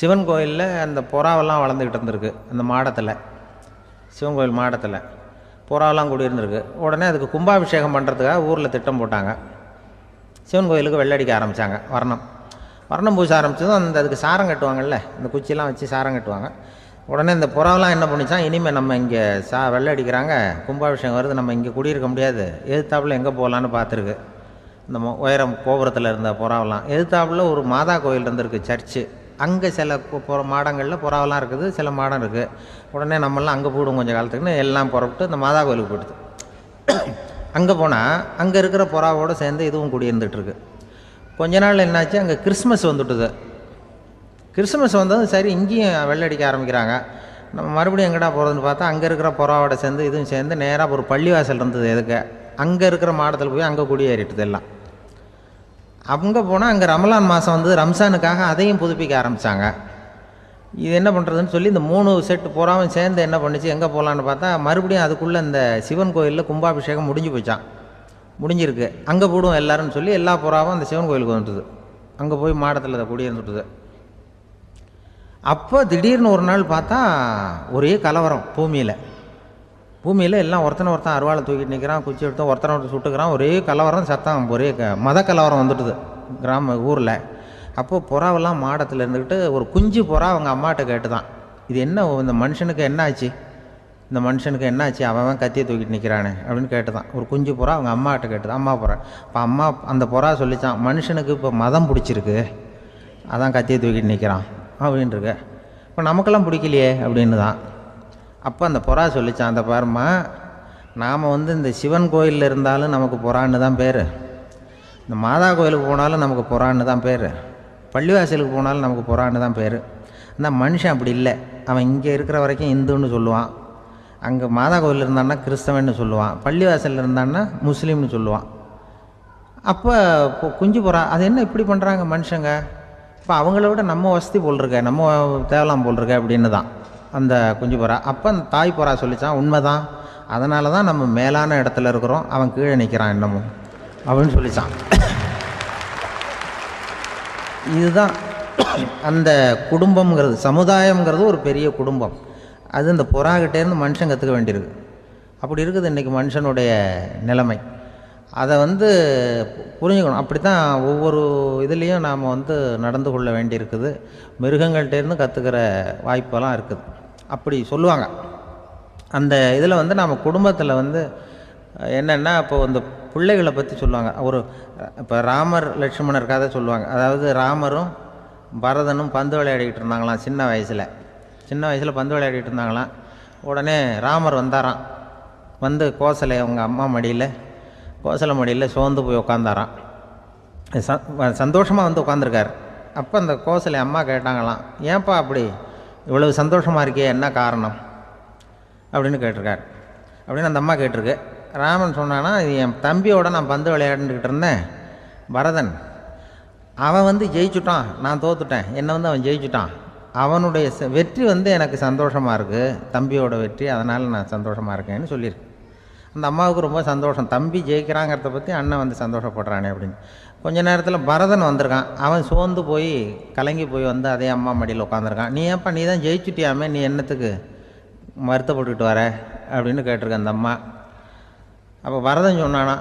சிவன் கோயிலில் அந்த புறாவெல்லாம் வளர்ந்துக்கிட்டு இருந்திருக்கு. அந்த மாடத்தில், சிவன் கோயில் மாடத்தில் புறாவெல்லாம் குடியிருந்திருக்கு. உடனே அதுக்கு கும்பாபிஷேகம் பண்ணுறதுக்காக ஊரில் திட்டம் போட்டாங்க. சிவன் கோயிலுக்கு வெள்ளடிக்க ஆரம்பித்தாங்க. வர்ணம் பூச ஆரம்பித்ததும் அதுக்கு சாரம் கட்டுவாங்கல்ல, இந்த குச்சியெல்லாம் வச்சு சாரம் கட்டுவாங்க. உடனே இந்த புறாவெல்லாம் என்ன பண்ணிச்சான், இனிமேல் நம்ம இங்கே வெள்ளை அடிக்கிறாங்க, கும்பாபிஷேகம் வருது, நம்ம இங்கே குடியிருக்க முடியாது, எதிர்த்தாப்புல எங்கே போகலான்னு பார்த்துருக்கு. இந்த உயரம் கோபுரத்தில் இருந்த புறாவெல்லாம் எதிர்த்தாப்புல ஒரு மாதா கோயில் இருந்திருக்கு, சர்ச்சு. அங்கே சில மாடங்களில் புறாவெல்லாம் இருக்குது, சில மாடம் இருக்குது. உடனே நம்மளாம் அங்கே போடும் கொஞ்சம் காலத்துக்குன்னு எல்லாம் புறப்பட்டு இந்த மாதா கோயிலுக்கு போயிடுது. அங்கே போனால் அங்கே இருக்கிற புறாவோடு சேர்ந்து இதுவும் குடியிருந்துகிட்ருக்கு. கொஞ்ச நாள் என்னாச்சு, அங்கே கிறிஸ்மஸ் வந்துட்டுது. கிறிஸ்மஸ் வந்ததும் சரி இங்கேயும் வெள்ளடிக்க ஆரம்பிக்கிறாங்க. நம்ம மறுபடியும் எங்கடா போகிறதுன்னு பார்த்தா, அங்கே இருக்கிற புறாவோட சேர்ந்து இதுவும் சேர்ந்து நேராக ஒரு பள்ளிவாசல் இருந்தது. எதுக்கு அங்கே இருக்கிற மாடத்தில் போய் அங்கே குடியேறிட்டுது எல்லாம். அங்கே போனால் அங்கே ரமலான் மாதம் ரம்ஜானுக்காக அதையும் புதுப்பிக்க ஆரம்பித்தாங்க. இது என்ன பண்ணுறதுன்னு சொல்லி இந்த 3 செட்டு புறாவும் சேர்ந்து என்ன பண்ணிச்சு, எங்கே போகலான்னு பார்த்தா மறுபடியும் அதுக்குள்ளே இந்த சிவன் கோயிலில் கும்பாபிஷேகம் முடிஞ்சு போச்சான். முடிஞ்சிருக்கு, அங்கே போடுவோம் எல்லாருன்னு சொல்லி எல்லா புறாவும் அந்த சிவன் கோயிலுக்கு வந்துட்டுது. அங்கே போய் மாடத்தில் அதை குடியிருந்துட்டுது. அப்போ திடீர்னு ஒரு நாள் பார்த்தா ஒரே கலவரம் பூமியில் எல்லாம் ஒருத்தன் அருவாளை தூக்கிட்டு நிற்கிறான், குச்சி எடுத்து ஒருத்தனை சுட்டுக்கிறான். ஒரே கலவரம், சத்தம், ஒரே மத கலவரம் வந்துட்டுது ஊரில். அப்போது புறாவெல்லாம் மாடத்தில் இருந்துக்கிட்டு ஒரு குஞ்சு புறா அவங்க அம்மாட்ட கேட்டு தான், இது என்ன, இந்த மனுஷனுக்கு என்னாச்சு, அவன் கத்தியை தூக்கிட்டு நிற்கிறானே அப்படின்னு கேட்டு தான். ஒரு குஞ்சு புறா அவங்க அம்மாட்ட கேட்டு தான், அம்மா புறா. இப்போ அம்மா அந்த புறா சொல்லித்தான், மனுஷனுக்கு இப்போ மதம் பிடிச்சிருக்கு, அதான் கத்தியை தூக்கிட்டு நிற்கிறான் அப்படின்ட்டுருக்கு. இப்போ நமக்கெல்லாம் பிடிக்கலையே அப்படின்னு தான். அப்போ அந்த புறா சொல்லித்தான், அந்த பாருமா, நாம் இந்த சிவன் கோயிலில் இருந்தாலும் நமக்கு புறான்னு தான் பேர், இந்த மாதா கோயிலுக்கு போனாலும் நமக்கு புறான்னு தான் பேர், பள்ளிவாசலுக்கு போனாலும் நமக்கு புறான்னு தான் பேர். அந்த மனுஷன் அப்படி இல்லை. அவன் இங்கே இருக்கிற வரைக்கும் இந்துன்னு சொல்லுவான், அங்கே மாதா கோயில் இருந்தான்னா கிறிஸ்தவன்னு சொல்லுவான், பள்ளிவாசலில் இருந்தான்னா முஸ்லீம்னு சொல்லுவான். அப்போ குஞ்சு புறா அது என்ன இப்படி பண்ணுறாங்க மனுஷங்க, இப்போ அவங்கள விட நம்ம வசதி போல் இருக்க, நம்ம தேவலாம் போல் இருக்க அப்படின்னு தான் அந்த குஞ்சு புறா. அப்போ அந்த தாய் புறா சொல்லித்தான், உண்மை தான், அதனால தான் நம்ம மேலான இடத்துல இருக்கிறோம், அவன் கீழே நிற்கிறான் இன்னமும் அப்படின்னு சொல்லித்தான். இதுதான் அந்த குடும்பம்ங்கிறது, சமுதாயங்கிறது ஒரு பெரிய குடும்பம். அது இந்த புறாக்கிட்டேருந்து மனுஷன் கற்றுக்க வேண்டியிருக்கு. அப்படி இருக்குது இன்றைக்கி மனுஷனுடைய நிலைமை. அதை புரிஞ்சுக்கணும். அப்படி தான் ஒவ்வொரு இதுலேயும் நாம் நடந்து கொள்ள வேண்டியிருக்குது. மிருகங்கள்கிட்டேருந்து கற்றுக்கிற வாய்ப்பெல்லாம் இருக்குது. அப்படி சொல்லுவாங்க. அந்த இதில் நாம் குடும்பத்தில் என்னென்னா, இப்போ இந்த பிள்ளைகளை பற்றி சொல்லுவாங்க. இப்போ ராமர் லட்சுமணர் கதை சொல்லுவாங்க. அதாவது ராமரும் பரதனும் பந்து விளையாடிக்கிட்டு இருந்தாங்களாம் சின்ன வயசில் பந்து விளையாடிட்டு இருந்தாங்களாம். உடனே ராமர் வந்தாராம். கோசலை அவங்க அம்மா கோசலை மடியில் சோர்ந்து போய் உட்காந்தாராம். சந்தோஷமாக வந்து உட்காந்துருக்கார். அப்போ அந்த கோசலை அம்மா கேட்டாங்களாம், ஏன்ப்பா அப்படி இவ்வளவு சந்தோஷமாக இருக்கே, என்ன காரணம் அப்படின்னு கேட்டிருக்கார். அப்படின்னு அந்த அம்மா கேட்டிருக்கு. ராமன் சொன்னான்னா, இது என் தம்பியோட நான் பந்து விளையாண்டுக்கிட்டு இருந்தேன், பரதன். அவன் வந்து ஜெயிச்சுட்டான், நான் தோத்துட்டேன். என்னை வந்து அவன் ஜெயிச்சுட்டான். அவனுடைய வெற்றி வந்து எனக்கு சந்தோஷமாக இருக்குது, தம்பியோட வெற்றி, அதனால் நான் சந்தோஷமாக இருக்கேன்னு சொல்லியிருக்கு. அந்த அம்மாவுக்கு ரொம்ப சந்தோஷம், தம்பி ஜெயிக்கிறாங்கிறத பற்றி அண்ணன் வந்து சந்தோஷப்படுறானே அப்படின்னு. கொஞ்ச நேரத்தில் பரதன் வந்திருக்கான். அவன் சோர்ந்து போய் கலங்கி போய் வந்து அதே அம்மா மடியில் உட்காந்துருக்கான். நீ ஏன்ப்பா, நீ தான் ஜெயிச்சுட்டியாமே, நீ என்னத்துக்கு வருத்தப்பட்டுக்கிட்டு வர அப்படின்னு கேட்டிருக்க அந்த அம்மா. அப்போ பரதன் சொன்னானா,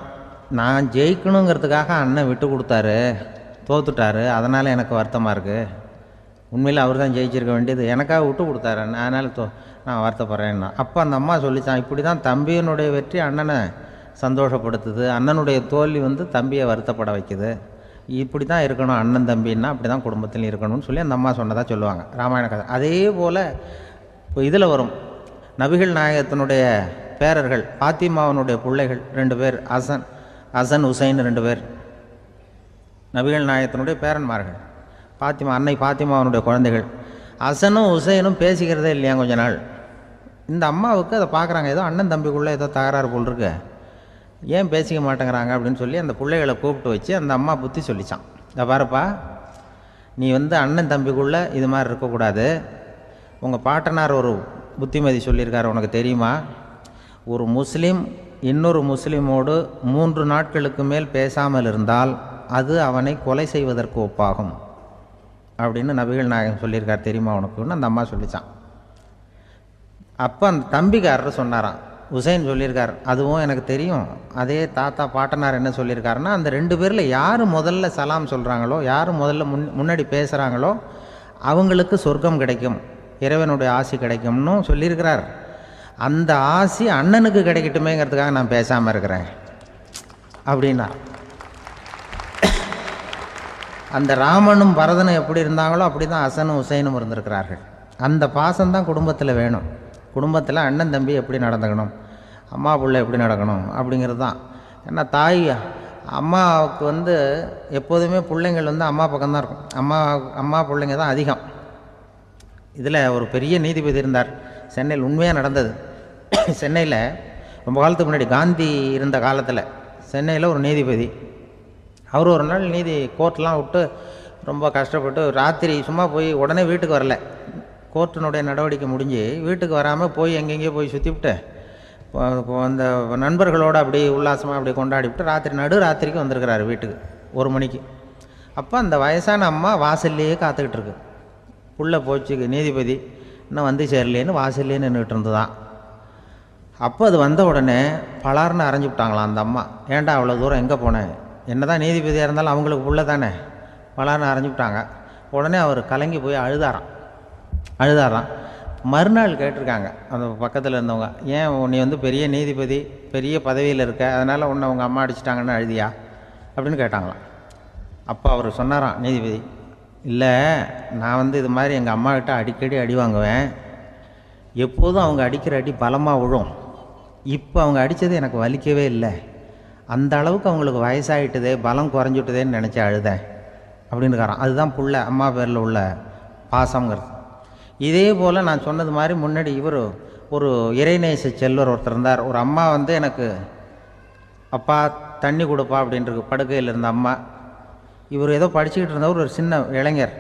நான் ஜெயிக்கணுங்கிறதுக்காக அண்ணன் விட்டு கொடுத்தாரு, தோத்துட்டாரு, அதனால் எனக்கு வருத்தமாக இருக்குது. உண்மையில் அவர் தான் ஜெயிச்சிருக்க வேண்டியது, எனக்காக விட்டு கொடுத்தாரு, அதனால் நான் வருத்தப்படுறேன்னா. அப்போ அந்த அம்மா சொல்லித்தான், இப்படி தான் தம்பியினுடைய வெற்றி அண்ணனை சந்தோஷப்படுத்துது, அண்ணனுடைய தோல்வி வந்து தம்பியை வருத்தப்பட வைக்குது. இப்படி தான் இருக்கணும் அண்ணன் தம்பின்னா, அப்படி தான் குடும்பத்தில் இருக்கணும்னு சொல்லி அந்த அம்மா சொன்னதாக சொல்லுவாங்க ராமாயண கதை. அதே போல் இப்போ இதில் வரும், நபிகள் நாயகத்தினுடைய பேரர்கள் பாத்திமாவனுடைய பிள்ளைகள் 2 பேர், ஹசன் ஹுசைன் 2 பேர் நபிகள் நாயகத்தினுடைய பேரன்மார்கள். அன்னை பாத்திமாவனுடைய குழந்தைகள். ஹசனும் ஹுசைனும் பேசிக்கிறதே இல்லையா கொஞ்ச நாள். இந்த அம்மாவுக்கு அதை பார்க்குறாங்க, ஏதோ அண்ணன் தம்பிக்குள்ளே ஏதோ தகராறு போல் இருக்கு, ஏன் பேசிக்க மாட்டேங்கிறாங்க அப்படின்னு சொல்லி அந்த பிள்ளைகளை கூப்பிட்டு வச்சு அந்த அம்மா புத்தி சொல்லிச்சான். இதை பாருப்பா, நீ வந்து அண்ணன் தம்பிக்குள்ளே இது மாதிரி இருக்கக்கூடாது. உங்கள் பாட்டனார் ஒரு புத்திமதி சொல்லியிருக்காரு, உனக்கு தெரியுமா? ஒரு முஸ்லீம் இன்னொரு முஸ்லீமோடு 3 நாட்களுக்கு மேல் பேசாமல் இருந்தால் அது அவனை கொலை செய்வதற்கு ஒப்பாகும் அப்படின்னு நபிகள் நாயகம் சொல்லியிருக்கார், தெரியுமா உனக்குன்னு அந்த அம்மா சொல்லிச்சான். அப்போ அந்த தம்பிக்காரர் சொன்னாராம், ஹுசைன் சொல்லியிருக்கார், அதுவும் எனக்கு தெரியும். அதே தாத்தா பாட்டனார் என்ன சொல்லியிருக்காருன்னா, அந்த 2 பேரில் யார் முதல்ல சலாம் சொல்கிறாங்களோ, யார் முதல்ல முன்னாடி பேசுகிறாங்களோ அவங்களுக்கு சொர்க்கம் கிடைக்கும், இறைவனுடைய ஆசி கிடைக்கும்னு சொல்லியிருக்கிறார். அந்த ஆசி அண்ணனுக்கு கிடைக்கட்டுமேங்கிறதுக்காக நான் பேசாமல் இருக்கிறேன் அப்படின்னா. அந்த ராமனும் பரதனும் எப்படி இருந்தாங்களோ அப்படி தான் ஹசனும் ஹுசைனும் இருந்திருக்கிறார்கள். அந்த பாசம்தான் குடும்பத்தில் வேணும். குடும்பத்தில் அண்ணன் தம்பி எப்படி நடந்துக்கணும், அம்மா பிள்ளை எப்படி நடக்கணும் அப்படிங்கிறது தான். ஏன்னா அம்மாவுக்கு வந்து எப்போதுமே பிள்ளைங்கள் வந்து அம்மா பக்கம்தான் இருக்கும். அம்மா பிள்ளைங்க தான் அதிகம். இதில் ஒரு பெரிய நீதிபதி இருந்தார் சென்னையில், உண்மையாக நடந்தது. சென்னையில் ரொம்ப காலத்துக்கு முன்னாடி காந்தி இருந்த காலத்தில் சென்னையில் ஒரு நீதிபதி, அவர் ஒரு நாள் கோர்ட்லாம் விட்டு ரொம்ப கஷ்டப்பட்டு ராத்திரி சும்மா போய் உடனே வீட்டுக்கு வரல. கோர்ட்டினுடைய நடவடிக்கை முடிஞ்சு வீட்டுக்கு வராமல் போய் எங்கெங்கேயோ போய் சுற்றிவிட்டு அந்த நண்பர்களோடு அப்படி உல்லாசமாக அப்படி கொண்டாடிவிட்டு நடுராத்திரிக்கு வந்திருக்கிறாரு வீட்டுக்கு 1 மணிக்கு. அப்போ அந்த வயசான அம்மா வாசல்லையே காத்துக்கிட்டு இருக்கு. புள்ள போச்சு நீதிபதி இன்னும் வந்து சேரலேன்னு வாசல்லே நின்றுட்டு இருந்துதான். அப்போ அது வந்த உடனே பலார்னு அரைஞ்சி விட்டாங்களாம் அந்த அம்மா. ஏன்டா அவ்வளோ தூரம் எங்கே போனேன், என்ன தான் நீதிபதியாக இருந்தாலும் அவங்களுக்கு புள்ள தானே, பலார்னு அரைஞ்சி விட்டாங்க. உடனே அவர் கலங்கி போய் அழுதாராம். மறுநாள் கேட்டிருக்காங்க அந்த பக்கத்தில் இருந்தவங்க, ஏன் நீ வந்து பெரிய நீதிபதி, பெரிய பதவியில் இருக்க, அதனால் உன்னை உங்கள் அம்மா அடிச்சிட்டாங்கன்னு அழுதியா அப்படின்னு கேட்டாங்களாம். அப்போ அவர் சொன்னாராம் நீதிபதி, இல்லை நான் வந்து இது மாதிரி எங்கள் அம்மாக்கிட்ட அடிக்கடி அடி வாங்குவேன், எப்போதும் அவங்க அடிக்கிற அடி பலமாக விழும், இப்போ அவங்க அடித்தது எனக்கு வலிக்கவே இல்லை, அந்த அளவுக்கு அவங்களுக்கு வயசாகிட்டுதே, பலம் குறைஞ்சிட்டுதேன்னு நினச்சி அழுதேன் அப்படின்னுக்காரான். அதுதான் புள்ள அம்மா பேரில் உள்ள பாசங்கிறது. இதே போல் நான் சொன்னது மாதிரி முன்னாடி இவர் ஒரு இறைநேச செல்வர் ஒருத்தர் இருந்தார். ஒரு அம்மா வந்து எனக்கு அப்பா தண்ணி கொடுப்பா அப்படின்ட்டு படுக்கையில் இருந்த அம்மா. இவர் ஏதோ படிச்சுக்கிட்டு இருந்தவர், ஒரு சின்ன இளைஞர்,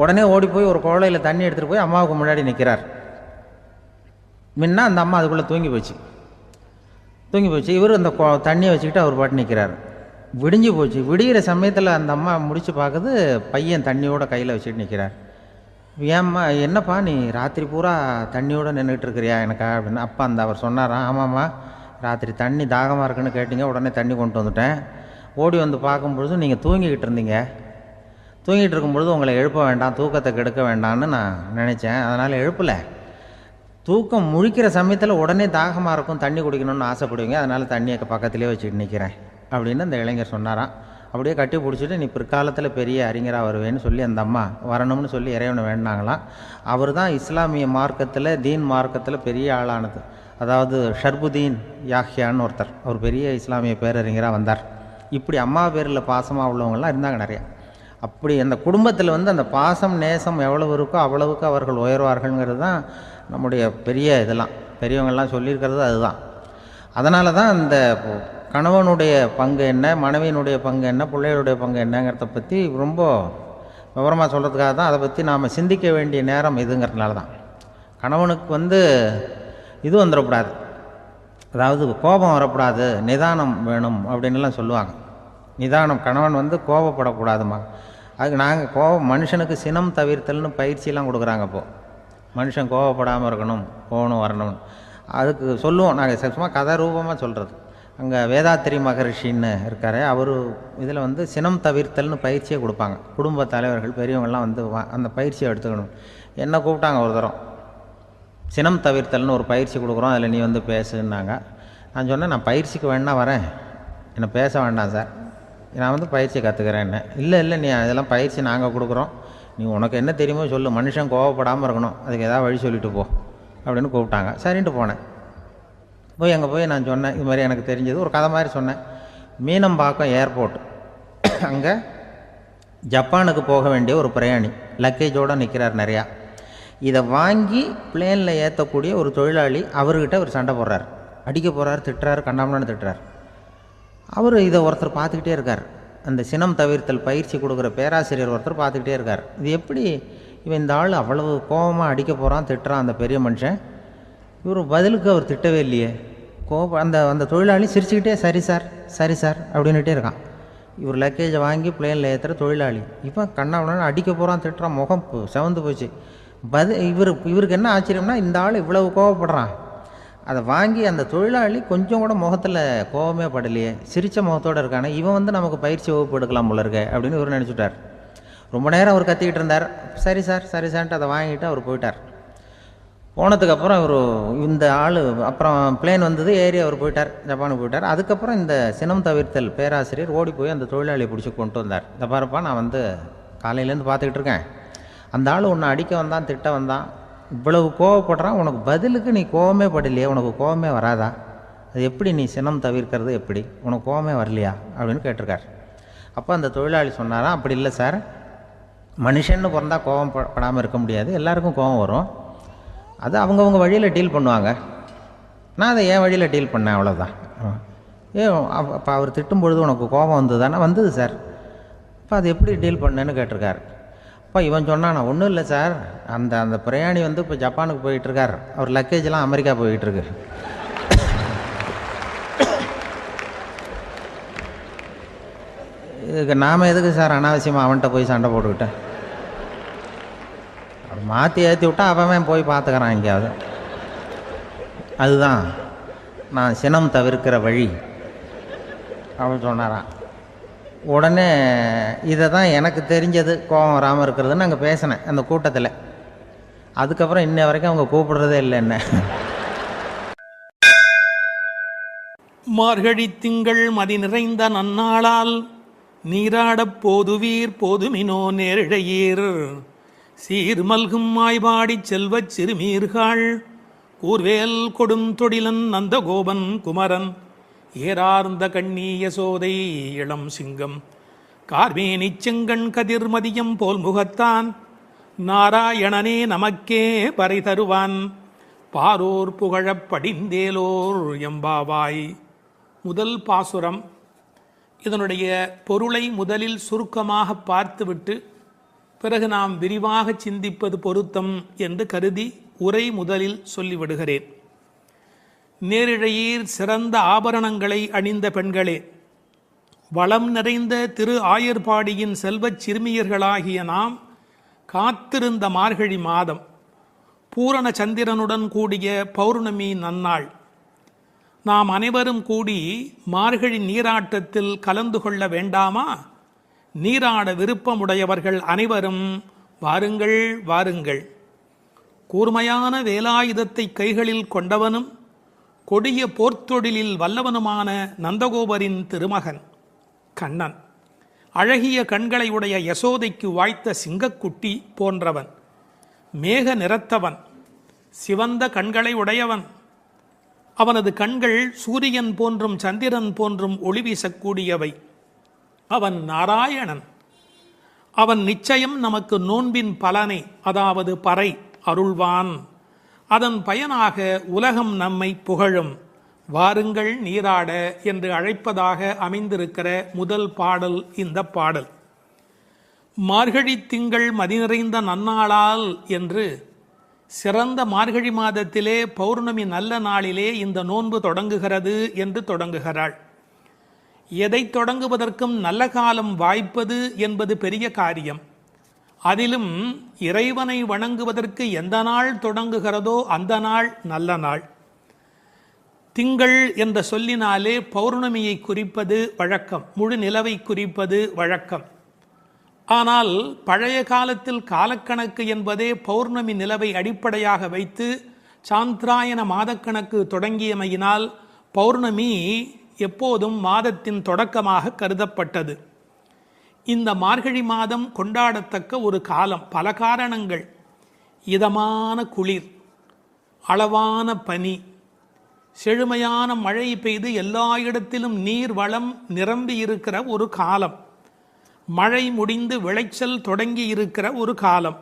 உடனே ஓடி போய் ஒரு குவளையில் தண்ணி எடுத்துகிட்டு போய் அம்மாவுக்கு முன்னாடி நிற்கிறார். முன்ன அந்த அம்மா அதுக்குள்ளே தூங்கி போச்சு. இவர் அந்த தண்ணியை வச்சுக்கிட்டு அவர் பாட்டு நிற்கிறார். விடிஞ்சு போச்சு. விடிகிற சமயத்தில் அந்த அம்மா முடிச்சு பார்க்குது, பையன் தண்ணியோட கையில் வச்சுட்டு நிற்கிறார். ஏம்மா என்னப்பா நீ ராத்திரி பூரா தண்ணியோடு நின்றுட்டு இருக்கிறியா எனக்கா அப்படின்னு. அப்பா அவர் சொன்னாராம், ஆமாம்மா ராத்திரி தண்ணி தாகமாக இருக்குன்னு கேட்டிங்க, உடனே தண்ணி கொண்டு வந்துட்டேன். ஓடி வந்து பார்க்கும்பொழுது நீங்கள் தூங்கிக்கிட்டு இருந்தீங்க. தூங்கிட்டு இருக்கும்பொழுது உங்களை எழுப்ப வேண்டாம், தூக்கத்தை கெடுக்க வேண்டாம்னு நான் நினச்சேன், அதனால் எழுப்பலை. தூக்கம் முழிக்கிற சமயத்தில் உடனே தாகமாக இருக்கும், தண்ணி குடிக்கணும்னு ஆசைப்படுவீங்க, அதனால் தண்ணியை பக்கத்துலேயே வச்சுட்டு நிற்கிறேன் அப்படின்னு அந்த இளைஞர் சொன்னாராம். அப்படியே கட்டி பிடிச்சிட்டு நீ பிற்காலத்தில் பெரிய அறிஞராக வருவேன்னு சொல்லி அந்த அம்மா வரணும்னு சொல்லி இறைவனை வேண்டாங்களாம். அவர் தான் இஸ்லாமிய மார்க்கத்தில், தீன் மார்க்கத்தில் பெரிய ஆளானது. அதாவது ஷர்புதீன் யாஹ்யான்னு ஒருத்தர், அவர் பெரிய இஸ்லாமிய பேரறிஞராக வந்தார். இப்படி அம்மா பேரில் பாசமாக உள்ளவங்கள்லாம் இருந்தாங்க நிறையா. அப்படி அந்த குடும்பத்தில் வந்து அந்த பாசம் நேசம் எவ்வளவு இருக்கோ அவ்வளவுக்கு அவர்கள் உயர்வார்கள்ங்கிறது தான் நம்முடைய பெரிய இதெல்லாம் பெரியவங்கள்லாம் சொல்லியிருக்கிறது அதுதான். அதனால தான் அந்த கணவனுடைய பங்கு என்ன, மனைவியினுடைய பங்கு என்ன, பிள்ளைகளுடைய பங்கு என்னங்கிறத பற்றி ரொம்ப விவரமாக சொல்கிறதுக்காக தான் அதை பற்றி நாம் சிந்திக்க வேண்டிய நேரம் இதுங்கிறதுனால தான். கணவனுக்கு வந்து இது வந்துடக்கூடாது, அதாவது கோபம் வரக்கூடாது, நிதானம் வேணும் அப்படின்லாம் சொல்லுவாங்க. நிதானம், கணவன் வந்து கோபப்படக்கூடாதுமா. அதுக்கு நாங்கள் மனுஷனுக்கு சினம் தவிர்த்தல்னு பயிற்சியெல்லாம் கொடுக்குறாங்க. இப்போது மனுஷன் கோபப்படாமல் இருக்கணும், போகணும் வரணும், அதுக்கு சொல்லுவோம் நாங்கள். சும்மா கதை ரூபமாக சொல்கிறது. அங்கே வேதாத்திரி மகரிஷின்னு இருக்கார், அவர் இதில் வந்து சினம் தவிர்த்தல்னு பயிற்சியை கொடுப்பாங்க. குடும்ப தலைவர்கள் பெரியவங்கள்லாம் வந்து அந்த பயிற்சியை எடுத்துக்கணும். என்னை கூப்பிட்டாங்க ஒரு தரம், சினம் தவிர்த்தல்னு ஒரு பயிற்சி கொடுக்குறோம், அதில் நீ வந்து பேசுன்னாங்க. நான் சொன்னேன், நான் பயிற்சிக்கு வேணா வரேன், என்னை பேச வேண்டாம் சார், நான் வந்து பயிற்சி கற்றுக்கிறேன். என்ன இல்லை நீ அதெல்லாம் பயிற்சி நாங்கள் கொடுக்குறோம், நீ உனக்கு என்ன தெரியுமோ சொல்லு, மனுஷன் கோவப்படாமல் இருக்கணும், அதுக்கு ஏதாவது வழி சொல்லிட்டு போ அப்படின்னு கூப்பிட்டாங்க. சரின்ட்டு போனேன். போய் அங்கே போய் நான் சொன்னேன், இது மாதிரி எனக்கு தெரிஞ்சது ஒரு கதை மாதிரி சொன்னேன். மீனம்பாக்கம் ஏர்போர்ட், அங்கே ஜப்பானுக்கு போக வேண்டிய ஒரு பிரயாணி லக்கேஜோடு நிற்கிறார் நிறையா. இதை வாங்கி பிளேனில் ஏற்றக்கூடிய ஒரு தொழிலாளி அவர்கிட்ட ஒரு சண்டை போடுறார், அடிக்க போகிறார், திட்டுறாரு, கண்டாமலான்னு திட்டுறார். அவர் இதை ஒருத்தர் பார்த்துக்கிட்டே இருக்கார். அந்த சினம் தவிர்த்தல் பயிற்சி கொடுக்குற பேராசிரியர் ஒருத்தர் பார்த்துக்கிட்டே இருக்கார். இது எப்படி இவன் இந்த ஆள் அவ்வளவு கோபமாக அடிக்க போகிறான், திட்டுறான் அந்த பெரிய மனுஷன், இவர் பதிலுக்கு அவர் திட்டவே இல்லையே. அந்த தொழிலாளி சிரிச்சுக்கிட்டே சரி சார் சரி சார் அப்படின்னுட்டே இருக்கான். இவர் லக்கேஜை வாங்கி பிளேனில் ஏற்றுற தொழிலாளி இப்போ கண்ணாவன அடிக்க போகிறான், திட்டுறான், முகம் செவந்து போச்சு. இவருக்கு என்ன ஆச்சரியம்னா, இந்த ஆள் இவ்வளவு கோவப்படுறான், அதை வாங்கி அந்த தொழிலாளி கொஞ்சம் கூட முகத்தில் கோபமே படலையே, சிரித்த முகத்தோடு இருக்கானே, இவன் வந்து நமக்கு பயிற்சி வகுப்பு எடுக்கலாம் போல இருக்க அப்படின்னு இவர் நினச்சிட்டார். ரொம்ப நேரம் அவர் கத்திக்கிட்டு இருந்தார். சரி சார் சரி சார்ன்ட்டு அதை வாங்கிட்டு அவர் போயிட்டார். போனதுக்கப்புறம் இவர் இந்த ஆள் அப்புறம் பிளேன் வந்தது, ஏறி அவர் போயிட்டார், ஜப்பானுக்கு போயிட்டார். அதுக்கப்புறம் இந்த சினம் தவிர்த்தல் பேராசிரியர் ஓடி போய் அந்த தொழிலாளியை பிடிச்சி கொண்டு வந்தார். இந்த பாருப்பா, நான் வந்து காலையிலேருந்து பார்த்துக்கிட்டு இருக்கேன், அந்த ஆள் உன்னை அடிக்க வந்தான், திட்ட வந்தான், இவ்வளவு கோவப்படுறான், உனக்கு பதிலுக்கு நீ கோவமே படலையே, உனக்கு கோவமே வராதா, அது எப்படி நீ சினம் தவிர்க்கிறது, எப்படி உனக்கு கோவமே வரலையா அப்படின்னு கேட்டிருக்கார். அப்போ அந்த தொழிலாளி சொன்னாராம், அப்படி இல்லை சார், மனுஷன்னு பிறந்தால் கோவம் படாமல் இருக்க முடியாது, எல்லாருக்கும் கோவம் வரும், அது அவங்கவுங்க வழியில் டீல் பண்ணுவாங்க, நான் அதை என் வழியில் டீல் பண்ணேன், அவ்வளோதான். அப்போ அவர் திட்டும் பொழுது உனக்கு கோபம் வந்தது தானே? வந்தது சார். அப்போ அது எப்படி டீல் பண்ணேன்னு கேட்டிருக்கார். அப்போ இவன் சொன்னான், நான் ஒன்றும் இல்லை சார், அந்த பிரயாணி வந்து இப்போ ஜப்பானுக்கு போயிட்டுருக்கார், அவர் லக்கேஜெலாம் அமெரிக்கா போயிட்டுருக்கு, இதுக்கு நாம் எதுக்கு சார் அனாவசியமாக அவன்கிட்ட போய் சண்டை போட்டுக்கிட்டேன், அவர் மாற்றி ஏற்றி விட்டா அவன் போய் பார்த்துக்கிறான் எங்கேயாவது. அதுதான் நான் சினம் தவிர்க்கிற வழி அப்படின்னு சொன்னாரான். உடனே இதை தான் எனக்கு தெரிஞ்சது கோபம் வராமல் இருக்கிறதுன்னு அங்கே பேசினேன் அந்த கூட்டத்தில். அதுக்கப்புறம் இன்ன வரைக்கும் அவங்க கூப்பிடுறதே இல்லை என்ன. மார்கழி திங்கள் மதி நிறைந்த நன்னாளால் நீராடப் போதுவீர் போதுமினோ நேரிழையீர் சீர்மல்கும் மாய்பாடி செல்வச் சிறுமீர்கள் கூர்வேல் கொடும் தொடிலன் நந்தகோபன் குமரன் ஏறார்ந்த கண்ணி யசோதை இளம் சிங்கம் கார்மேனிச் செங்கண் கதிர் மதியம் போல் முகத்தான் நாராயணனே நமக்கே பறை தருவான் பாரோர் புகழப் படிந்தேலோர் எம்பாவாய். முதல் பாசுரம். இதனுடைய பொருளை முதலில் சுருக்கமாக பார்த்துவிட்டு பிறகு நாம் விரிவாக சிந்திப்பது பொருத்தம் என்று கருதி உரை முதலில் சொல்லிவிடுகிறேன். நேரிழையீர் சிறந்த ஆபரணங்களை அணிந்த பெண்களே, வளம் நிறைந்த திரு ஆயர்பாடியின் செல்வச் சிறுமியர்களாகிய நாம் காத்திருந்த மார்கழி மாதம், பூரண சந்திரனுடன் கூடிய பௌர்ணமி நன்னாள், நாம் அனைவரும் கூடி மார்கழி நீராட்டத்தில் கலந்து கொள்ள வேண்டாமா? நீராட விருப்பமுடையவர்கள் அனைவரும் வாருங்கள் வாருங்கள். கூர்மையான வேலாயுதத்தை கைகளில் கொண்டவனும் கொடிய போர்த்தொழிலில் வல்லவனுமான நந்தகோபரின் திருமகன் கண்ணன், அழகிய கண்களை உடைய யசோதைக்கு வாய்த்த சிங்கக்குட்டி போன்றவன், மேக நிறத்தவன், சிவந்த கண்களை உடையவன், அவனது கண்கள் சூரியன் போன்றும் சந்திரன் போன்றும் ஒளி வீசக்கூடியவை, அவன் நாராயணன். அவன் நிச்சயம் நமக்கு நோன்பின் பலனை, அதாவது பறை அருள்வான். அதன் பயனாக உலகம் நம்மை புகழும். வாருங்கள் நீராட என்று அழைப்பதாக அமைந்திருக்கிற முதல் பாடல் இந்த பாடல். மார்கழி திங்கள் மதி நிறைந்த நன்னாளால் என்று சிறந்த மார்கழி மாதத்திலே பௌர்ணமி நல்ல நாளிலே இந்த நோன்பு தொடங்குகிறது என்று தொடங்குகிறாள். எதை தொடங்குவதற்கும் நல்ல காலம் வாய்ப்பது என்பது பெரிய காரியம். அதிலும் இறைவனை வணங்குவதற்கு எந்த நாள் தொடங்குகிறதோ அந்த நாள் நல்ல நாள். திங்கள் என்ற சொல்லினாலே பௌர்ணமியை குறிப்பது வழக்கம், முழு நிலவை குறிப்பது வழக்கம். ஆனால் பழைய காலத்தில் காலக்கணக்கு என்பதே பௌர்ணமி நிலவை அடிப்படையாக வைத்து சாந்திராயன மாதக்கணக்கு தொடங்கியமையினால் பௌர்ணமி எப்போதும் மாதத்தின் தொடக்கமாக கருதப்பட்டது. இந்த மார்கழி மாதம் கொண்டாடத்தக்க ஒரு காலம். பல காரணங்கள். இதமான குளிர், அளவான பனி, செழுமையான மழை பெய்து எல்லா இடத்திலும் நீர் வளம் நிரம்பி இருக்கிற ஒரு காலம், மழை முடிந்து விளைச்சல் தொடங்கி இருக்கிற ஒரு காலம்,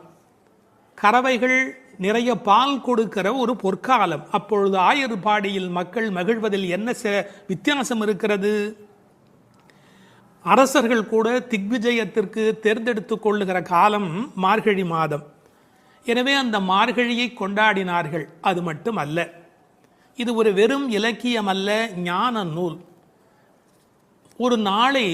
கறவைகள் நிறைய பால் கொடுக்கிற ஒரு பொற்காலம். அப்பொழுது ஆயர்பாடியில் மக்கள் மகிழ்வதில் என்ன வித்தியாசம் இருக்கிறது? அரசர்கள் கூட திக்விஜயத்திற்கு தேர்ந்தெடுத்து கொள்ளுகிற காலம் மார்கழி மாதம். எனவே அந்த மார்கழியை கொண்டாடினார்கள். அது மட்டும் அல்ல, இது ஒரு வெறும் இலக்கியம் அல்ல, ஞான நூல். ஒரு நாளை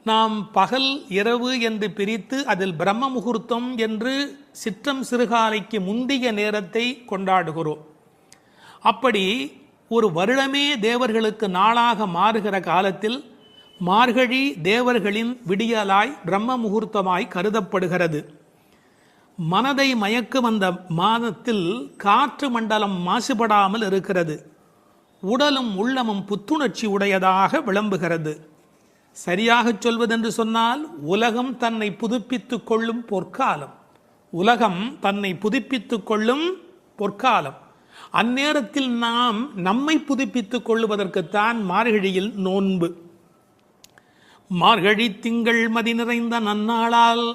நாம் பகல் இரவு என்று பிரித்து அதில் பிரம்ம முகூர்த்தம் என்று சிற்றம் சிறுகாலைக்கு முந்திய நேரத்தை கொண்டாடுகிறோம். அப்படி ஒரு வருடமே தேவர்களுக்கு நாளாக மாறுகிற காலத்தில் மார்கழி தேவர்களின் விடியலாய் பிரம்ம முகூர்த்தமாய் கருதப்படுகிறது. மனதை மயக்கும் அந்த மாதத்தில் காற்று மண்டலம் மாசுபடாமல் இருக்கிறது. உடலும் உள்ளமும் புத்துணர்ச்சி உடையதாக விளம்புகிறது. சரியாக சொல்வதென்று சொன்னால் உலகம் தன்னை புதுப்பித்துக் கொள்ளும் பொற்காலம். உலகம் தன்னை புதுப்பித்துக் கொள்ளும் பொற்காலம். அந்நேரத்தில் நாம் நம்மை புதுப்பித்துக் கொள்ளுவதற்குத்தான் மார்கழியில் நோன்பு. மார்கழி திங்கள் மதி நிறைந்த நன்னாளால்.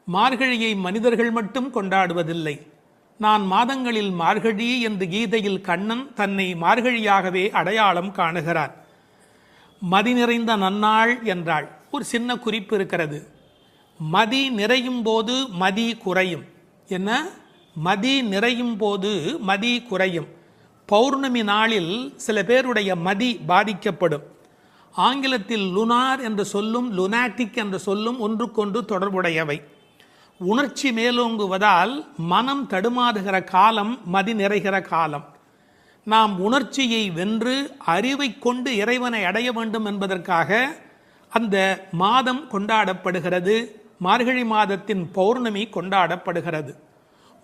மார்கழியை மனிதர்கள் மட்டும் கொண்டாடுவதில்லை. நான் மாதங்களில் மார்கழி என்று கீதையில் கண்ணன் தன்னை மார்கழியாகவே அடையாளம் காணுகிறார். மதி நிறைந்த நன்னாள் என்றாள். ஒரு சின்ன குறிப்பு இருக்கிறது. மதி நிறையும் போது மதி குறையும். என்ன? மதி நிறையும் போது மதி குறையும். பௌர்ணமி நாளில் சில பேருடைய மதி பாதிக்கப்படும். ஆங்கிலத்தில் லுனார் என்ற சொல்லும் லுனாட்டிக் என்ற சொல்லும் ஒன்றுக்கொன்று தொடர்புடையவை. உணர்ச்சி மேலோங்குவதால் மனம் தடுமாறுகிற காலம் மதி நிறைகிற காலம். நாம் உணர்ச்சியை வென்று அறிவை கொண்டு இறைவனை அடைய வேண்டும் என்பதற்காக அந்த மாதம் கொண்டாடப்படுகிறது. மார்கழி மாதத்தின் பௌர்ணமி கொண்டாடப்படுகிறது.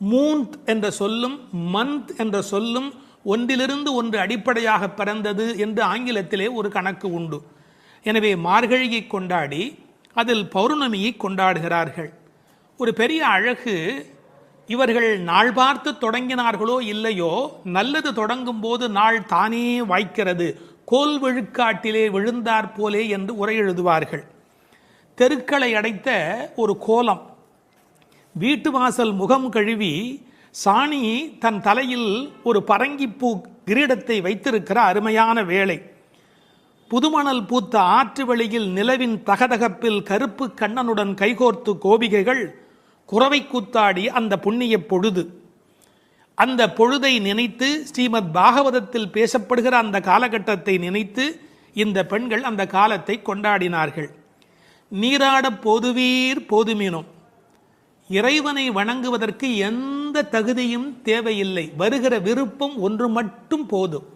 மூன்த் என்ற சொல்லும் மந்த் என்ற சொல்லும் ஒன்றிலிருந்து ஒன்று அடிப்படையாக பிறந்தது என்று ஆங்கிலத்திலே ஒரு கணக்கு உண்டு. எனவே மார்கழியை கொண்டாடி அதில் பௌர்ணமியை கொண்டாடுகிறார்கள். ஒரு பெரிய அழகு, இவர்கள் நாள் பார்த்து தொடங்கினார்களோ இல்லையோ, நல்லது தொடங்கும் போது நாள் தானே வாய்க்கிறது. கோல் விழுக்காட்டிலே விழுந்தாற் போலே என்று உரை எழுதுவார்கள். தெருக்களை அடைத்த ஒரு கோலம். வீட்டு வாசல் முகம் கழுவி சாணி தன் தலையில் ஒரு பரங்கிப்பூ கிரீடத்தை வைத்திருக்கிற அருமையான வேளை. புதுமணல் பூத்த ஆற்று வெளியில் நிலவின் தகதகப்பில் கருப்பு கண்ணனுடன் கைகோர்த்து கோபிகைகள் குறவை கூத்தாடி அந்த புண்ணிய பொழுது. அந்த பொழுதை நினைத்து ஸ்ரீமத் பாகவதத்தில் பேசப்படுகிற அந்த காலகட்டத்தை நினைத்து இந்த பெண்கள் அந்த காலத்தை கொண்டாடினார்கள். நீராட போதுவீர் போதுமினோ. இறைவனை வணங்குவதற்கு எந்த தகுதியும் தேவையில்லை. வருகிற விருப்பம் ஒன்று மட்டும் போதும்.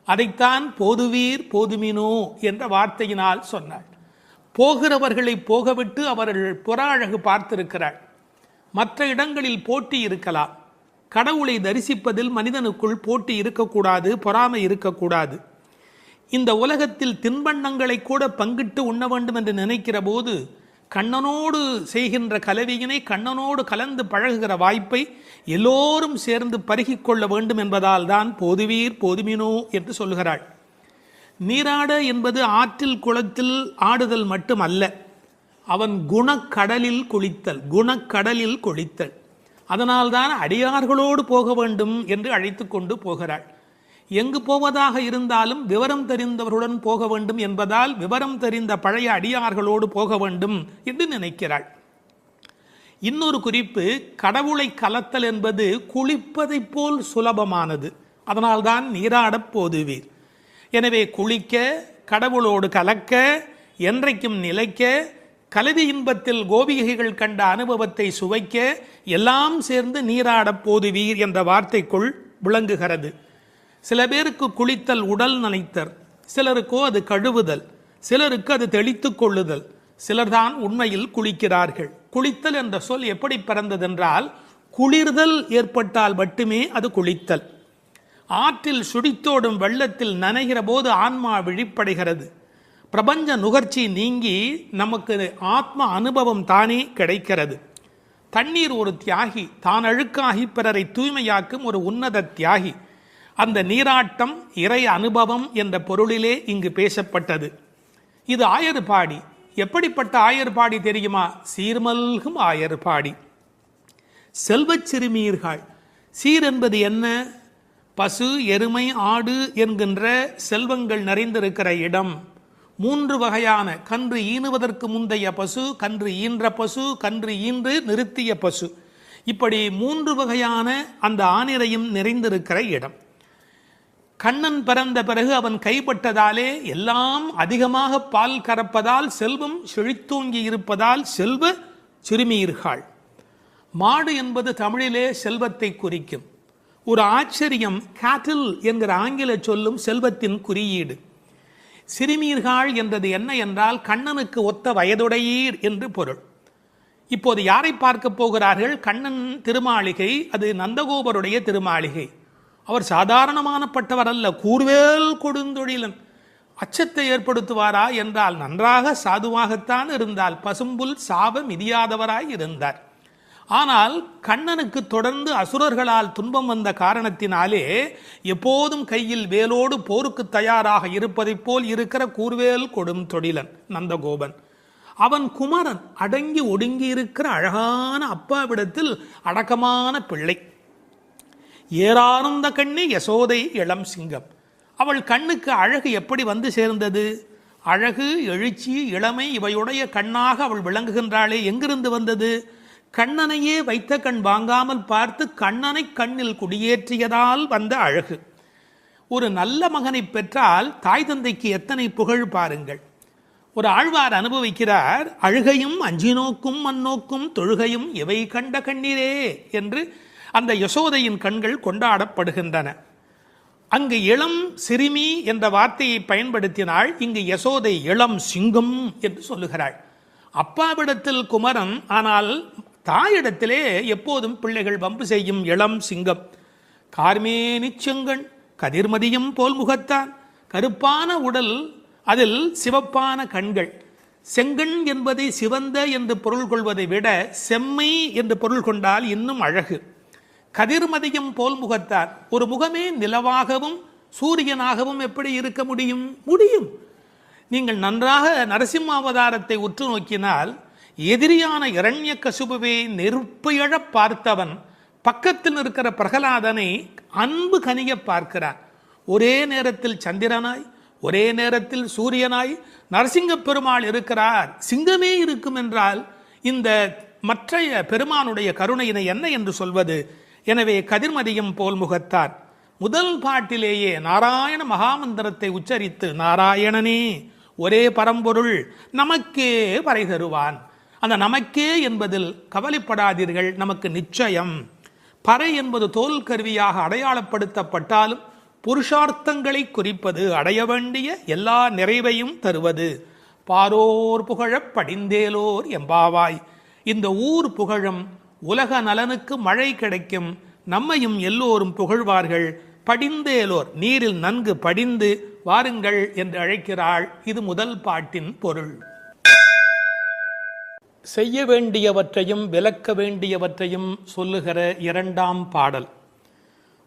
அதைத்தான் போதுவீர் போதுமினோ என்ற வார்த்தையினால் சொன்னாள். போகிறவர்களை போகவிட்டு அவர்கள் புற அழகு பார்த்திருக்கிறாள். மற்ற இடங்களில் போட்டி இருக்கலாம். கடவுளை தரிசிப்பதில் மனிதனுக்குள் போட்டி இருக்கக்கூடாது, பொறாமை இருக்கக்கூடாது. இந்த உலகத்தில் தின்பண்டங்களை கூட பங்கிட்டு உண்ண வேண்டும் என்று நினைக்கிற போது கண்ணனோடு செய்கின்ற கலவியினை கண்ணனோடு கலந்து பழகுகிற வாய்ப்பை எல்லோரும் சேர்ந்து பருகிக் கொள்ள வேண்டும் என்பதால் தான் போதுவீர் போதுமினோ என்று சொல்கிறாள். நீராட என்பது ஆற்றில் குளத்தில் ஆடுதல் மட்டுமல்ல. அவன் குணக்கடலில் குளித்தல். அதனால்தான் அடியார்களோடு போக வேண்டும் என்று அழைத்து கொண்டு போகிறாள். எங்கு போவதாக இருந்தாலும் விவரம் தெரிந்தவர்களுடன் போக வேண்டும் என்பதால் விவரம் தெரிந்த பழைய அடியார்களோடு போக வேண்டும் என்று நினைக்கிறாள். இன்னொரு குறிப்பு, கடவுளை கலத்தல் என்பது குளிப்பதை போல் சுலபமானது. அதனால்தான் நீராடப் போதுவீர். எனவே குளிக்க, கடவுளோடு கலக்க, என்றைக்கும் நிலைக்க, கலவி இன்பத்தில் கோபிகைகள் கண்ட அனுபவத்தை சுவைக்க, எல்லாம் சேர்ந்து நீராடப் போதுவீர் என்ற வார்த்தைக்குள் விளங்குகிறது. சில பேருக்கு குளித்தல் உடல் நனைத்தல், சிலருக்கோ அது கழுவுதல், சிலருக்கு அது தெளித்து கொள்ளுதல், சிலர்தான் உண்மையில் குளிக்கிறார்கள். குளித்தல் என்ற சொல் எப்படி பிறந்ததென்றால், குளிர்தல் ஏற்பட்டால் மட்டுமே அது குளித்தல். ஆற்றில் சுடித்தோடும் வெள்ளத்தில் நனைகிற போது ஆன்மா விழிப்படைகிறது. பிரபஞ்ச நுகர்ச்சி நீங்கி நமக்கு ஆத்ம அனுபவம் தானே கிடைக்கிறது. தண்ணீர் ஒரு தியாகி, தான் அழுக்காகி பிறரை தூய்மையாக்கும் ஒரு உன்னத தியாகி. அந்த நீராட்டம் இறை அனுபவம் என்ற பொருளிலே இங்கு பேசப்பட்டது. இது ஆயர்பாடி. எப்படிப்பட்ட ஆயர்பாடி தெரியுமா? சீர்மல்கும் ஆயர்பாடி. செல்வச் சிறுமீர்கள். சீர் என்பது என்ன? பசு, எருமை, ஆடு என்கின்ற செல்வங்கள் நிறைந்திருக்கிற இடம். 3 வகையான கன்று ஈனுவதற்கு முந்தைய பசு, கன்று ஈன்ற பசு, கன்று ஈன்று நிறுத்திய பசு, இப்படி 3 வகையான அந்த ஆனிரையும் நிறைந்திருக்கிற இடம். கண்ணன் பிறந்த பிறகு அவன் கைப்பட்டதாலே எல்லாம் அதிகமாக பால் கறப்பதால் செல்வம் செழித்தோங்கி இருப்பதால் செல்வ சிறுமீர்கள். மாடு என்பது தமிழிலே செல்வத்தை குறிக்கும். ஒரு ஆச்சரியம், கேட்டில் என்கிற ஆங்கில சொல்லும் செல்வத்தின் குறியீடு. சிறுமீர்கள் என்றது என்ன என்றால் கண்ணனுக்கு ஒத்த வயதுடையீர் என்று பொருள். இப்போது யாரை பார்க்க போகிறார்கள்? கண்ணன் திருமாளிகை, அது நந்தகோபருடைய திருமாளிகை. அவர் சாதாரணமானப்பட்டவர் அல்ல, கூர்வேல் கொடுந்தொழிலன். அச்சத்தை ஏற்படுத்துவாரா என்றால் நன்றாக சாதுவாகத்தான் இருந்தால், பசும்புல் சாப மிதியாதவராய் இருந்தார். ஆனால் கண்ணனுக்கு தொடர்ந்து அசுரர்களால் துன்பம் வந்த காரணத்தினாலே எப்போதும் கையில் வேலோடு போருக்கு தயாராக இருப்பதைப் போல் இருக்கிற கூர்வேல் கொடும் தொழிலன் நந்தகோபன். அவன் குமரன், அடங்கி ஒடுங்கி இருக்கிற அழகான அப்பாவிடத்தில் அடக்கமான பிள்ளை. ஏறானந்த கண்ணி யசோதை இளம் சிங்கம். அவள் கண்ணுக்கு அழகு எப்படி வந்து சேர்ந்தது? அழகு, எழுச்சி, இளமை இவையுடைய கண்ணாக அவள் விளங்குகின்றாளே, எங்கிருந்து வந்தது? கண்ணனையே வைத்த கண் வாங்காமல் பார்த்து கண்ணனை கண்ணில் குடியேற்றியதால் வந்த அழகு. ஒரு நல்ல மகனை பெற்றால் தாய் தந்தைக்கு எத்தனை புகழ் பாருங்கள். ஒரு ஆழ்வார் அனுபவிக்கிறார், அழுகையும் அஞ்சினோக்கும் மண்ணோக்கும் தொழுகையும் இவை கண்ட கண்ணீரே என்று அந்த யசோதையின் கண்கள் கொண்டாடப்படுகின்றன. அங்கு இளம் சிறுமி என்ற வார்த்தையை பயன்படுத்தினாள், இங்கு யசோதை இளம் சிங்கம் என்று சொல்லுகிறாள். அப்பாவிடத்தில் குமரன், ஆனால் தாயிடத்திலே எப்போதும் பிள்ளைகள் வம்பு செய்யும் இளம் சிங்கம். கார்மேனி செங்கண் கதிர்மதியம் போல் முகத்தான், கருப்பான உடல், அதில் சிவப்பான கண்கள். செங்கண் என்பதை சிவந்த என்று பொருள் கொள்வதை விட செம்மை என்று பொருள் கொண்டால் இன்னும் அழகு. கதிர்மதியம் போல் முகத்தார், ஒரு முகமே நிலவாகவும் சூரியனாகவும் எப்படி இருக்க முடியும்? முடியும். நீங்கள் நன்றாக நரசிம்மாவதாரத்தை உற்று நோக்கினால், எதிரியான இரண்யகசிபுவை நெருப்பையழ பார்த்தவன் பக்கத்தில் இருக்கிற பிரகலாதனை அன்பு கனிய பார்க்கிறான். ஒரே நேரத்தில் சந்திரனாய், ஒரே நேரத்தில் சூரியனாய் நரசிங்க பெருமாள் இருக்கிறார். சிங்கமே இருக்கும் என்றால் இந்த மற்றைய பெருமானுடைய கருணையினை என்ன என்று சொல்வது? எனவே கதிர்மதியம் போல் முகத்தார். முதல் பாட்டிலேயே நாராயண மகாமந்திரத்தை உச்சரித்து, நாராயணனே ஒரே பரம்பொருள் நமக்கே வரை தருவான். அந்த நமக்கே என்பதில் கவலைப்படாதீர்கள், நமக்கு நிச்சயம். பறை என்பது தோல் கருவியாக அடையாளப்படுத்தப்பட்டாலும் புருஷார்த்தங்களை குறிப்பது, அடைய வேண்டிய எல்லா நிறைவையும் தருவது. பாரோர் புகழப் படிந்தேலோர் எம்பாவாய். இந்த ஊர் புகழும், உலக நலனுக்கு மழை கிடைக்கும், நம்மையும் எல்லோரும் புகழ்வார்கள். படிந்தேலோர், நீரில் நன்கு படிந்து வாருங்கள் என்று அழைக்கிறாள். இது முதல் பாட்டின் பொருள். செய்ய வேண்டியவற்றையும் விலக்க வேண்டியவற்றையும் சொல்லுகிற இரண்டாம் பாடல்.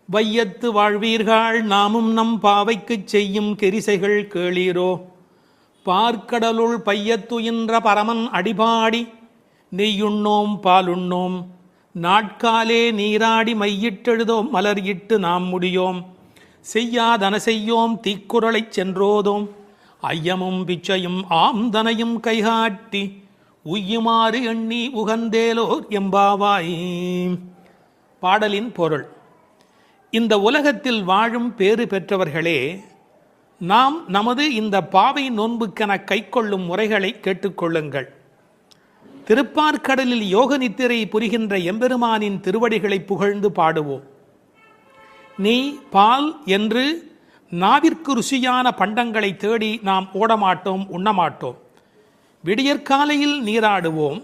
வையத்து வாழ்வீர்கள் நாமும் நம் பாவைக்குச் செய்யும் கெரிசைகள் கேளீரோ. பார்க்கடலுள் பையத்துயின்ற பரமன் அடிபாடி நெய்யுண்ணோம் பாலுண்ணோம் நாட்காலே நீராடி மையிட்டெழுதோம் மலர் இட்டு நாம் முடியோம் செய்யாதன செய்யோம் தீக்குறளைச் சென்றோதோம் ஐயமும் பிச்சையும் ஆம்தனையும் கைகாட்டி உய்யுமாறு எண்ணி உகந்தேலோர் எம்பாவாய். பாடலின் பொருள்: இந்த உலகத்தில் வாழும் பேறு பெற்றவர்களே, நாம் நமது இந்த பாவை நோன்புக்கென கைக்கொள்ளும் முறைகளை கேட்டுக்கொள்ளுங்கள். திருப்பார்க்கடலில் யோக நித்திரை புரிகின்ற எம்பெருமானின் திருவடிகளை புகழ்ந்து பாடுவோம். நெய், பால் என்று நாவிற்கு ருசியான பண்டங்களை தேடி நாம் ஓடமாட்டோம், உண்ணமாட்டோம். விடியற்காலையில் நீராடுவோம்.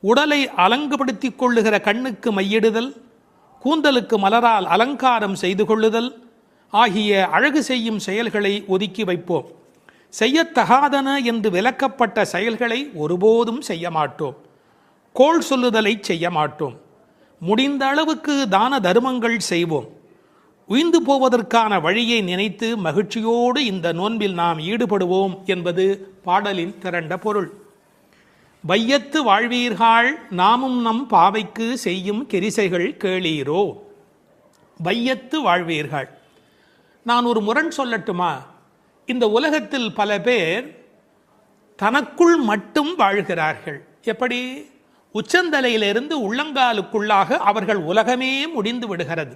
உடலை அலங்குபடுத்திக் கொள்ளுகிற கண்ணுக்கு மையிடுதல், கூந்தலுக்கு மலரால் அலங்காரம் செய்து கொள்ளுதல் ஆகிய அழகு செய்யும் செயல்களை ஒதுக்கி வைப்போம். செய்யத்தகாதன என்று விலக்கப்பட்ட செயல்களை ஒருபோதும் செய்ய மாட்டோம். கோள் சொல்லுதலை செய்ய மாட்டோம். முடிந்த அளவுக்கு தான தர்மங்கள் செய்வோம். உய்ந்து போவதற்கான வழியை நினைத்து மகிழ்ச்சியோடு இந்த நோன்பில் நாம் ஈடுபடுவோம் என்பது பாடலின் திரண்ட பொருள். வையத்து வாழ்வீர்கள் நாமும் நம் பாவைக்கு செய்யும் கெரிசைகள் கேளீரோ. வையத்து வாழ்வீர்கள். நான் ஒரு முரண் சொல்லட்டுமா? இந்த உலகத்தில் பல பேர் தனக்குள் மட்டும் வாழ்கிறார்கள். எப்படி? உச்சந்தலையிலிருந்து உள்ளங்காலுக்குள்ளாக அவர்கள் உலகமே முடிந்து விடுகிறது.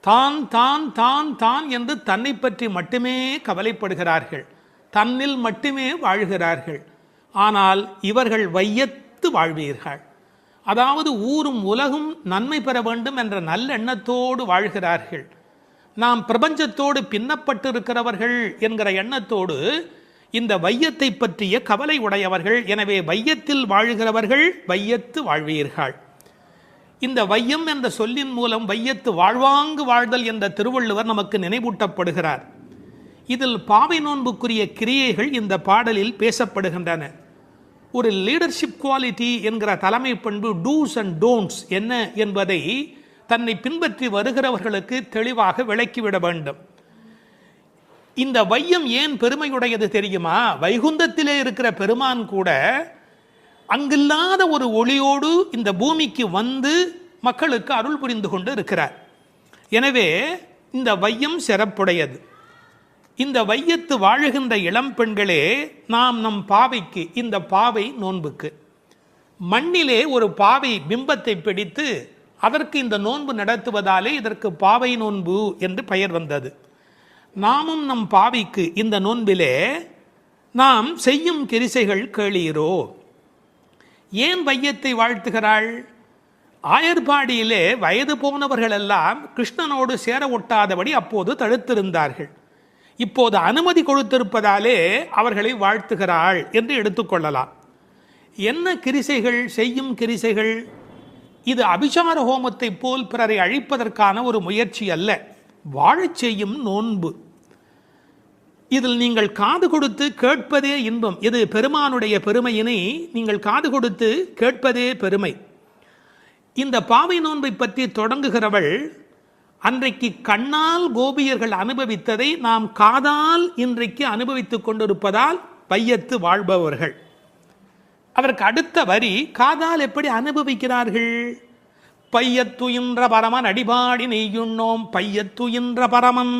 தான் தான் தான் தான் என்று தன்னை பற்றி மட்டுமே கவலைப்படுகிறார்கள். தன்னில் மட்டுமே வாழ்கிறார்கள். ஆனால் இவர்கள் வையத்து வாழ்வீர்கள். அதாவது ஊரும் உலகும் நன்மை பெற வேண்டும் என்ற நல்லெண்ணத்தோடு வாழ்கிறார்கள். நாம் பிரபஞ்சத்தோடு பின்னப்பட்டிருக்கிறவர்கள் என்கிற எண்ணத்தோடு இந்த வையத்தை பற்றிய கவலை உடையவர்கள். எனவே வையத்தில் வாழ்கிறவர்கள் வையத்து வாழ்வீர்கள். இந்த வையம் என்ற சொல்லின் மூலம் வையத்து வாழ்வாங்கு வாழ்தல் என்ற திருவள்ளுவர் நமக்கு நினைவூட்டப்படுகிறார். இதில் பாவை நோன்புக்குரிய கிரியைகள் இந்த பாடலில் பேசப்படுகின்றன. ஒரு லீடர்ஷிப் குவாலிட்டி என்கிற தலைமை பண்பு, டூஸ் அண்ட் டோன்ட்ஸ் என்ன என்பதை தன்னை பின்பற்றி வருகிறவர்களுக்கு தெளிவாக விளக்கிவிட வேண்டும். இந்த வையம் ஏன் பெருமையுடையது தெரியுமா? வைகுந்தத்திலே இருக்கிற பெருமான் கூட அங்கில்லாத ஒரு ஒளியோடு இந்த பூமிக்கு வந்து மக்களுக்கு அருள் புரிந்து கொண்டு இருக்கிறார். எனவே இந்த வையம் சிறப்புடையது. இந்த வையத்து வாழுகின்ற இளம் பெண்களே, நாம் நம் பாவைக்கு, இந்த பாவை நோன்புக்கு மண்ணிலே ஒரு பாவை பிம்பத்தை பிடித்து அதற்கு இந்த நோன்பு நடத்துவதாலே இதற்கு பாவை நோன்பு என்று பெயர் வந்தது. நாமும் நம் பாவைக்கு இந்த நோன்பிலே நாம் செய்யும் கிரிசைகள் கேளீரோ. ஏன் வையத்தை வாழ்த்துகிறாள்? ஆயர்பாடியிலே வயது போனவர்கள் எல்லாம் கிருஷ்ணனோடு சேர ஒட்டாதபடி அப்போது தடுத்திருந்தார்கள். இப்போது அனுமதி கொடுத்திருப்பதாலே அவர்களை வாழ்த்துகிறாள் என்று எடுத்துக்கொள்ளலாம். என்ன கிரிசைகள், செய்யும் கிரிசைகள்? இது அபிசார ஹோமத்தை போல் பிறரை அழிப்பதற்கான ஒரு முயற்சி அல்ல, வாழச் செய்யும் நோன்பு. இதில் நீங்கள் காது கொடுத்து கேட்பதே இன்பம். இது பெருமானுடைய பெருமையினை நீங்கள் காது கொடுத்து கேட்பதே பெருமை. இந்த பாவை நோன்பை பற்றி தொடங்குகிறவள் அன்றைக்கு கண்ணால் கோபியர்கள் அனுபவித்ததை நாம் காதால் இன்றைக்கு அனுபவித்துக் கொண்டிருப்பதால் வையத்து வாழ்பவர்கள். அதற்கு அடுத்த வரி, காதால் எப்படி அனுபவிக்கிறார்கள்? பையத்துயின்ற பரமன் அடிபாடி நெய்யுண்ணோம். பையத்துயின்ற பரமன்.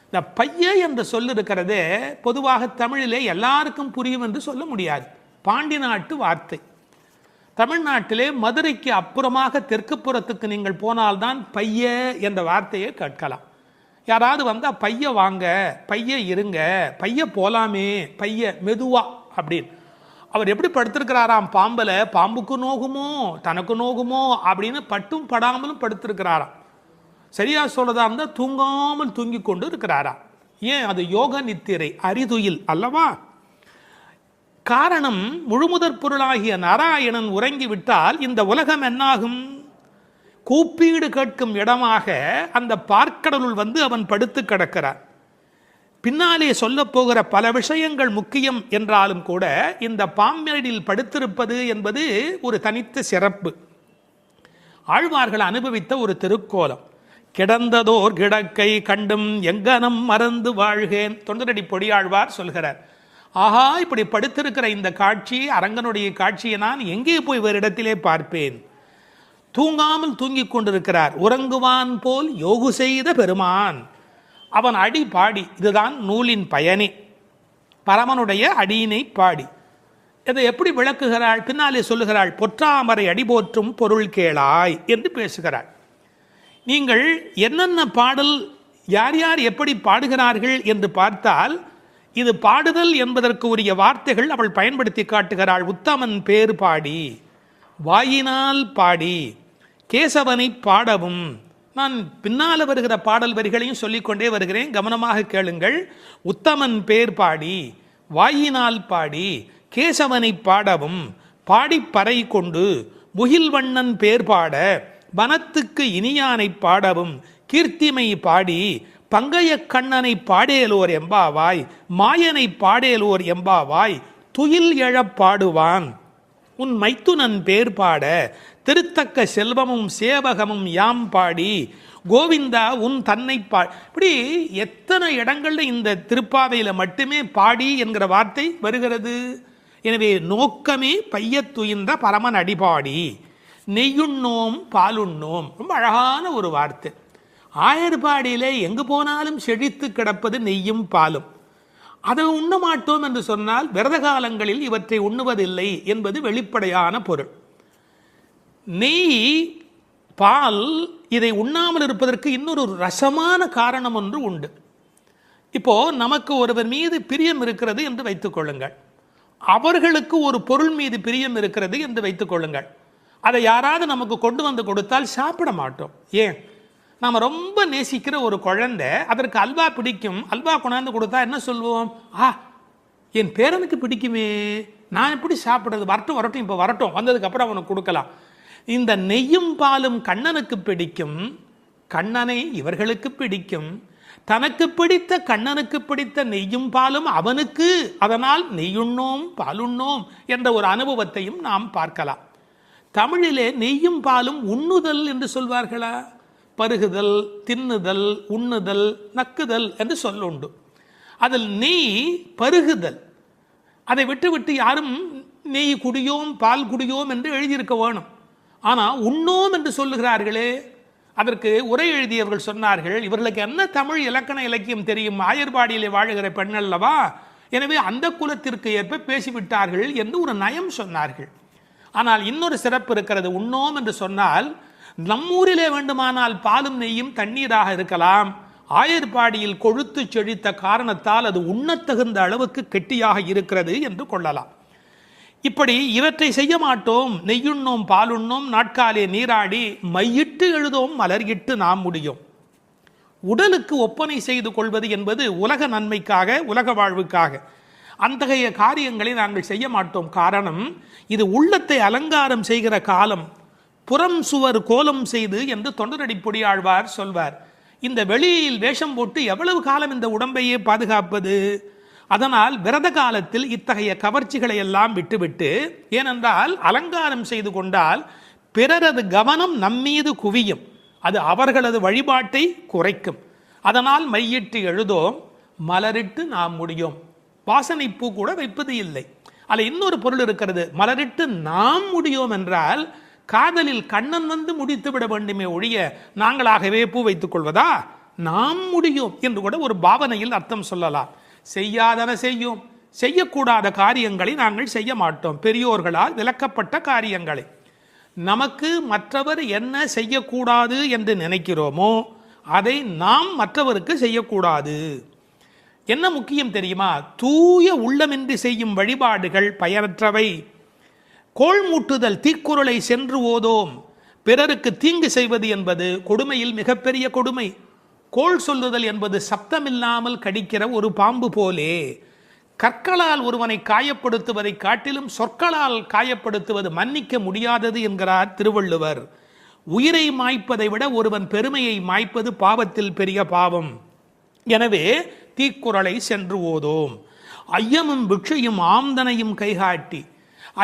இந்த பைய என்று சொல் இருக்கிறதே, பொதுவாக தமிழிலே எல்லாருக்கும் புரியும் என்று சொல்ல முடியாது. பாண்டி நாட்டு வார்த்தை. தமிழ்நாட்டிலே மதுரைக்கு அப்புறமாக தெற்கு புறத்துக்கு நீங்கள் போனால்தான் பைய என்ற வார்த்தையை கேட்கலாம். யாராவது வந்தால் பைய வாங்க, பைய இருங்க, பைய போலாமே, பைய மெதுவா அப்படின்னு. அவர் எப்படி படுத்திருக்கிறாராம் பாம்பில், பாம்புக்கு நோகுமோ தனக்கு நோகுமோ அப்படின்னு பட்டும் படாமலும் படுத்திருக்கிறாராம். சரியா சொல்றதா இருந்தால் தூங்காமல் தூங்கி கொண்டு இருக்கிறாராம். ஏன்? அது யோக நித்திரை, அரிதுயில் அல்லவா? காரணம், முழுமுதற் பொருளாகிய நாராயணன் உறங்கிவிட்டால் இந்த உலகம் என்னாகும்? கூப்பீடு கேட்கும் இடமாக அந்த பார்க்கடலுள் வந்து அவன் படுத்து கிடக்கிறான். பின்னாலே சொல்ல போகிற பல விஷயங்கள் முக்கியம் என்றாலும் கூட இந்த பாம்பேடில் படுத்திருப்பது என்பது ஒரு தனித்த சிறப்பு. ஆழ்வார்கள் அனுபவித்த ஒரு திருக்கோலம். கிடந்ததோர் கிடக்கை கண்டும் எங்கனம் மறந்து வாழ்கேன். தொண்டரடி பொடியாழ்வார் சொல்கிறார். ஆஹா, இப்படி படுத்திருக்கிற இந்த காட்சி, அரங்கனுடைய காட்சியை நான் எங்கே போய் வேறு இடத்திலே பார்ப்பேன்? தூங்காமல் தூங்கிக் கொண்டிருக்கிறார். உறங்குவான் போல் யோகு செய்த பெருமான். அவன் அடி பாடி, இதுதான் நூலின் பயனே, பரமனுடைய அடியினை பாடி. இதை எப்படி விளக்குகிறாள்? பின்னாலே சொல்லுகிறாள், பொற்றாமரை அடி போற்றும் பொருள் கேளாய் என்று பேசுகிறாள். நீங்கள் என்னென்ன பாடல், யார் யார் எப்படி பாடுகிறார்கள் என்று பார்த்தால், இது பாடுதல் என்பதற்கு உரிய வார்த்தைகள் அவள் பயன்படுத்தி காட்டுகிறாள். உத்தமன் பேர் பாடி, வாயினால் பாடி, கேசவனை பாடவும். நான் பின்னால் வருகிற பாடல் வரிகளையும் சொல்லிக்கொண்டே வருகிறேன், கவனமாக கேளுங்கள். உத்தமன் பேர் பாடி, வாயினால் பாடி, கேசவனை பாடவும், பாடிப்பறை கொண்டு முகில்வண்ணன் பேர் பாட, வனத்துக்கு இனியானை பாடவும், கீர்த்திமை பாடி, பங்கைய கண்ணனை பாடேலோர் எம்பாவாய், மாயனை பாடேலோர் எம்பாவாய், துயில் எழப் பாடுவான் உன் மைத்துனன் பேர் பாட, திருத்தக்க செல்வமும் சேவகமும் யாம் பாடி, கோவிந்தா உன் தன்னை இப்படி எத்தனை இடங்கள்ல இந்த திருப்பாவையில் மட்டுமே பாடி என்கிற வார்த்தை வருகிறது. எனவே நோக்கமே பையத்துயின்ற பரமன் அடிபாடி, நெய்யுண்ணோம் பாலுண்ணோம். ரொம்ப அழகான ஒரு வார்த்தை. ஆயர்பாடியிலே எங்கு போனாலும் செழித்து கிடப்பது நெய்யும் பாலும். அதை உண்ண மாட்டோம் என்று சொன்னால் விரத காலங்களில் இவற்றை உண்ணுவதில்லை என்பது வெளிப்படையான பொருள். நெய், பால், இதை உண்ணாமல் இருப்பதற்கு இன்னொரு ரசமான காரணம் ஒன்று உண்டு. இப்போ நமக்கு ஒருவர் மீது பிரியம் இருக்கிறது என்று வைத்துக் கொள்ளுங்கள், அவர்களுக்கு ஒரு பொருள் மீது பிரியம் இருக்கிறது என்று வைத்துக் கொள்ளுங்கள். அதை யாராவது நமக்கு கொண்டு வந்து கொடுத்தால் சாப்பிட மாட்டோம். ஏன்? நாம் ரொம்ப நேசிக்கிற ஒரு குழந்தை, அதற்கு அல்வா பிடிக்கும், அல்வா கொண்டாந்து கொடுத்தா என்ன சொல்லுவோம்? என் பேரனுக்கு பிடிக்குமே, நான் எப்படி சாப்பிட்றது? வரட்டும், இப்போ வரட்டும், வந்ததுக்கப்புறம் அவனுக்கு கொடுக்கலாம். இந்த நெய்யும் பாலும் கண்ணனுக்கு பிடிக்கும், கண்ணனை இவர்களுக்கு பிடிக்கும், தனக்கு பிடித்த கண்ணனுக்கு பிடித்த நெய்யும் பாலும் அவனுக்கு, அதனால் நெய்யுண்ணோம் பாலுண்ணோம் என்ற ஒரு அனுபவத்தையும் நாம் பார்க்கலாம். தமிழிலே நெய்யும் பாலும் உண்ணுதல் என்று சொல்வார்களா? பருகுதல், தின்னுதல், உண்ணுதல், நக்குதல் என்று சொல்லுண்டு. அதில் நெய் பருகுதல், அதை விட்டு யாரும் நெய் குடியோம் பால் குடியோம் என்று எழுதியிருக்க வேணும். ஆனால் உண்ணோம் என்று சொல்லுகிறார்களே, அதற்கு உரை எழுதியவர்கள் சொன்னார்கள், இவர்களுக்கு என்ன தமிழ் இலக்கண இலக்கியம் தெரியும்? ஆயர்பாடியிலே வாழுகிற பெண் அல்லவா, எனவே அந்த குலத்திற்கு ஏற்ப பேசிவிட்டார்கள் என்று ஒரு நயம் சொன்னார்கள். ஆனால் இன்னொரு சிறப்பு இருக்கிறது. உண்ணோம் என்று சொன்னால் நம்மூரிலே வேண்டுமானால் பாலும் நெய்யும் தண்ணீராக இருக்கலாம், ஆயர்பாடியில் கொழுத்து செழித்த காரணத்தால் அது உண்ணத்தகுந்த அளவுக்கு கெட்டியாக இருக்கிறது என்று கொள்ளலாம். இப்படி இவற்றை செய்ய மாட்டோம். நெய்யுண்ணோம் பாலுண்ணோம், நாட்காலே நீராடி, மையிட்டு எழுதோம் மலர்கிட்டு நாம் முடியும். உடலுக்கு ஒப்பனை செய்து கொள்வது என்பது உலக நன்மைக்காக, உலக வாழ்வுக்காக. அத்தகைய காரியங்களை நாங்கள் செய்ய மாட்டோம். காரணம், இது உள்ளத்தை அலங்காரம் செய்கிற காலம். புறம் சுவர் கோலம் செய்து என்று தொண்டரடி பொடியாழ்வார் சொல்வார். இந்த வெளியில் வேஷம் போட்டு எவ்வளவு காலம் இந்த உடம்பையே பாதுகாப்பது? அதனால் விரத காலத்தில் இத்தகைய கவர்ச்சிகளை எல்லாம் விட்டுவிட்டு, ஏனென்றால் அலங்காரம் செய்து கொண்டால் பிறரது கவனம் நம்மீது குவியும், அது அவர்களது வழிபாட்டை குறைக்கும். அதனால் மையிட்டு எழுதோம் மலரிட்டு நாம் முடியும். வாசனை பூ கூட வைப்பது இல்லை. அதில் இன்னொரு பொருள் இருக்கிறது. மலரிட்டு நாம் முடியும் என்றால் காதலில் கண்ணன் வந்து முடித்து விட வேண்டுமே ஒழிய நாங்களாகவே பூ வைத்துக் கொள்வதா? நாம் முடியும் என்று கூட ஒரு பாவனையில் அர்த்தம் சொல்லலாம். செய்யாதன செய்யும், செய்யக்கூடாத காரியங்களை நாங்கள் செய்ய மாட்டோம். பெரியோர்களால் விலக்கப்பட்ட காரியங்களை. நமக்கு மற்றவர் என்ன செய்யக்கூடாது என்று நினைக்கிறோமோ அதை நாம் மற்றவருக்கு செய்யக்கூடாது. என்ன முக்கியம் தெரியுமா? தூய உள்ளமின்றி செய்யும் வழிபாடுகள் பயனற்றவை. கோள் மூட்டுதல், தீக்குறளை சென்று ஓதோம், பிறருக்கு தீங்கு செய்வது என்பது கொடுமையில் மிகப்பெரிய கொடுமை. கோள் சொல்லுதல் என்பது சப்தமில்லாமல் கடிக்கிற ஒரு பாம்பு போலே. கற்களால் ஒருவனை காயப்படுத்துவதை காட்டிலும் சொற்களால் காயப்படுத்துவது மன்னிக்க முடியாதது என்கிறார் திருவள்ளுவர். உயிரை மாய்ப்பதை விட ஒருவன் பெருமையை மாய்ப்பது பாவத்தில் பெரிய பாவம். எனவே தீக்குறளை சென்று ஓதோம். ஐயமும் பிக்ஷையும் ஆம்தனையும் கைகாட்டி.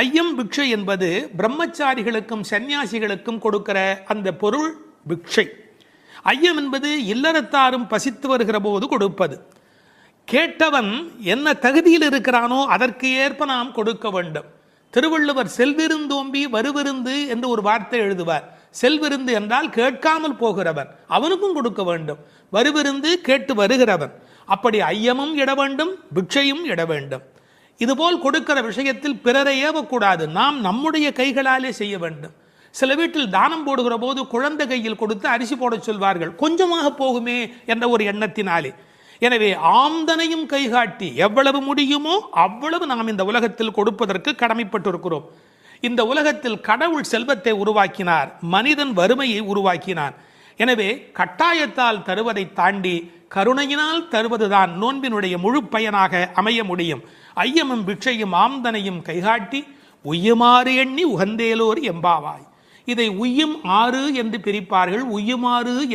ஐயம் பிக்ஷை என்பது பிரம்மச்சாரிகளுக்கும் சன்னியாசிகளுக்கும் கொடுக்கிற அந்த பொருள் பிக்ஷை. ஐயம் என்பது இல்லறத்தாரும் பசித்து வருகிற போது கொடுப்பது. கேட்டவன் என்ன தகுதியில் இருக்கிறானோ அதற்கு ஏற்ப நாம் கொடுக்க வேண்டும். திருவள்ளுவர் செல்விருந்தோம்பி வருவிருந்து என்று ஒரு வார்த்தை எழுதுவார். செல்விருந்து என்றால் கேட்காமல் போகிறவன், அவனுக்கும் கொடுக்க வேண்டும். வருவிருந்து கேட்டு வருகிறவன். அப்படி ஐயமும் இட வேண்டும், பிக்ஷையும் இட வேண்டும். இதுபோல் கொடுக்கிற விஷயத்தில் பிறரை ஏவக்கூடாது. நாம் நம்முடைய கைகளாலே செய்ய வேண்டும். சில வீட்டில் தானம் போடுகிற போது குழந்தை கையில் கொடுத்து அரிசி போட சொல்வார்கள், கொஞ்சமாக போகுமே என்ற ஒரு எண்ணத்தினாலே. எனவே ஆம்தனையும் கைகாட்டி எவ்வளவு முடியுமோ அவ்வளவு நாம் இந்த உலகத்தில் கொடுப்பதற்கு கடமைப்பட்டிருக்கிறோம். இந்த உலகத்தில் கடவுள் செல்வத்தை உருவாக்கினார், மனிதன் வறுமையை உருவாக்கினான். எனவே கட்டாயத்தால் தருவதை தாண்டி கருணையினால் தருவதுதான் நோன்பினுடைய முழு பயனாக அமைய முடியும். ஐயமும் பிட்சையும் ஆம்தனையும் கைகாட்டி உய்யுமாறு எண்ணி உகந்தேலோர் எம்பாவாய். இதை உய்யும் ஆறு என்று பிரிப்பார்கள். உய்யுமாறு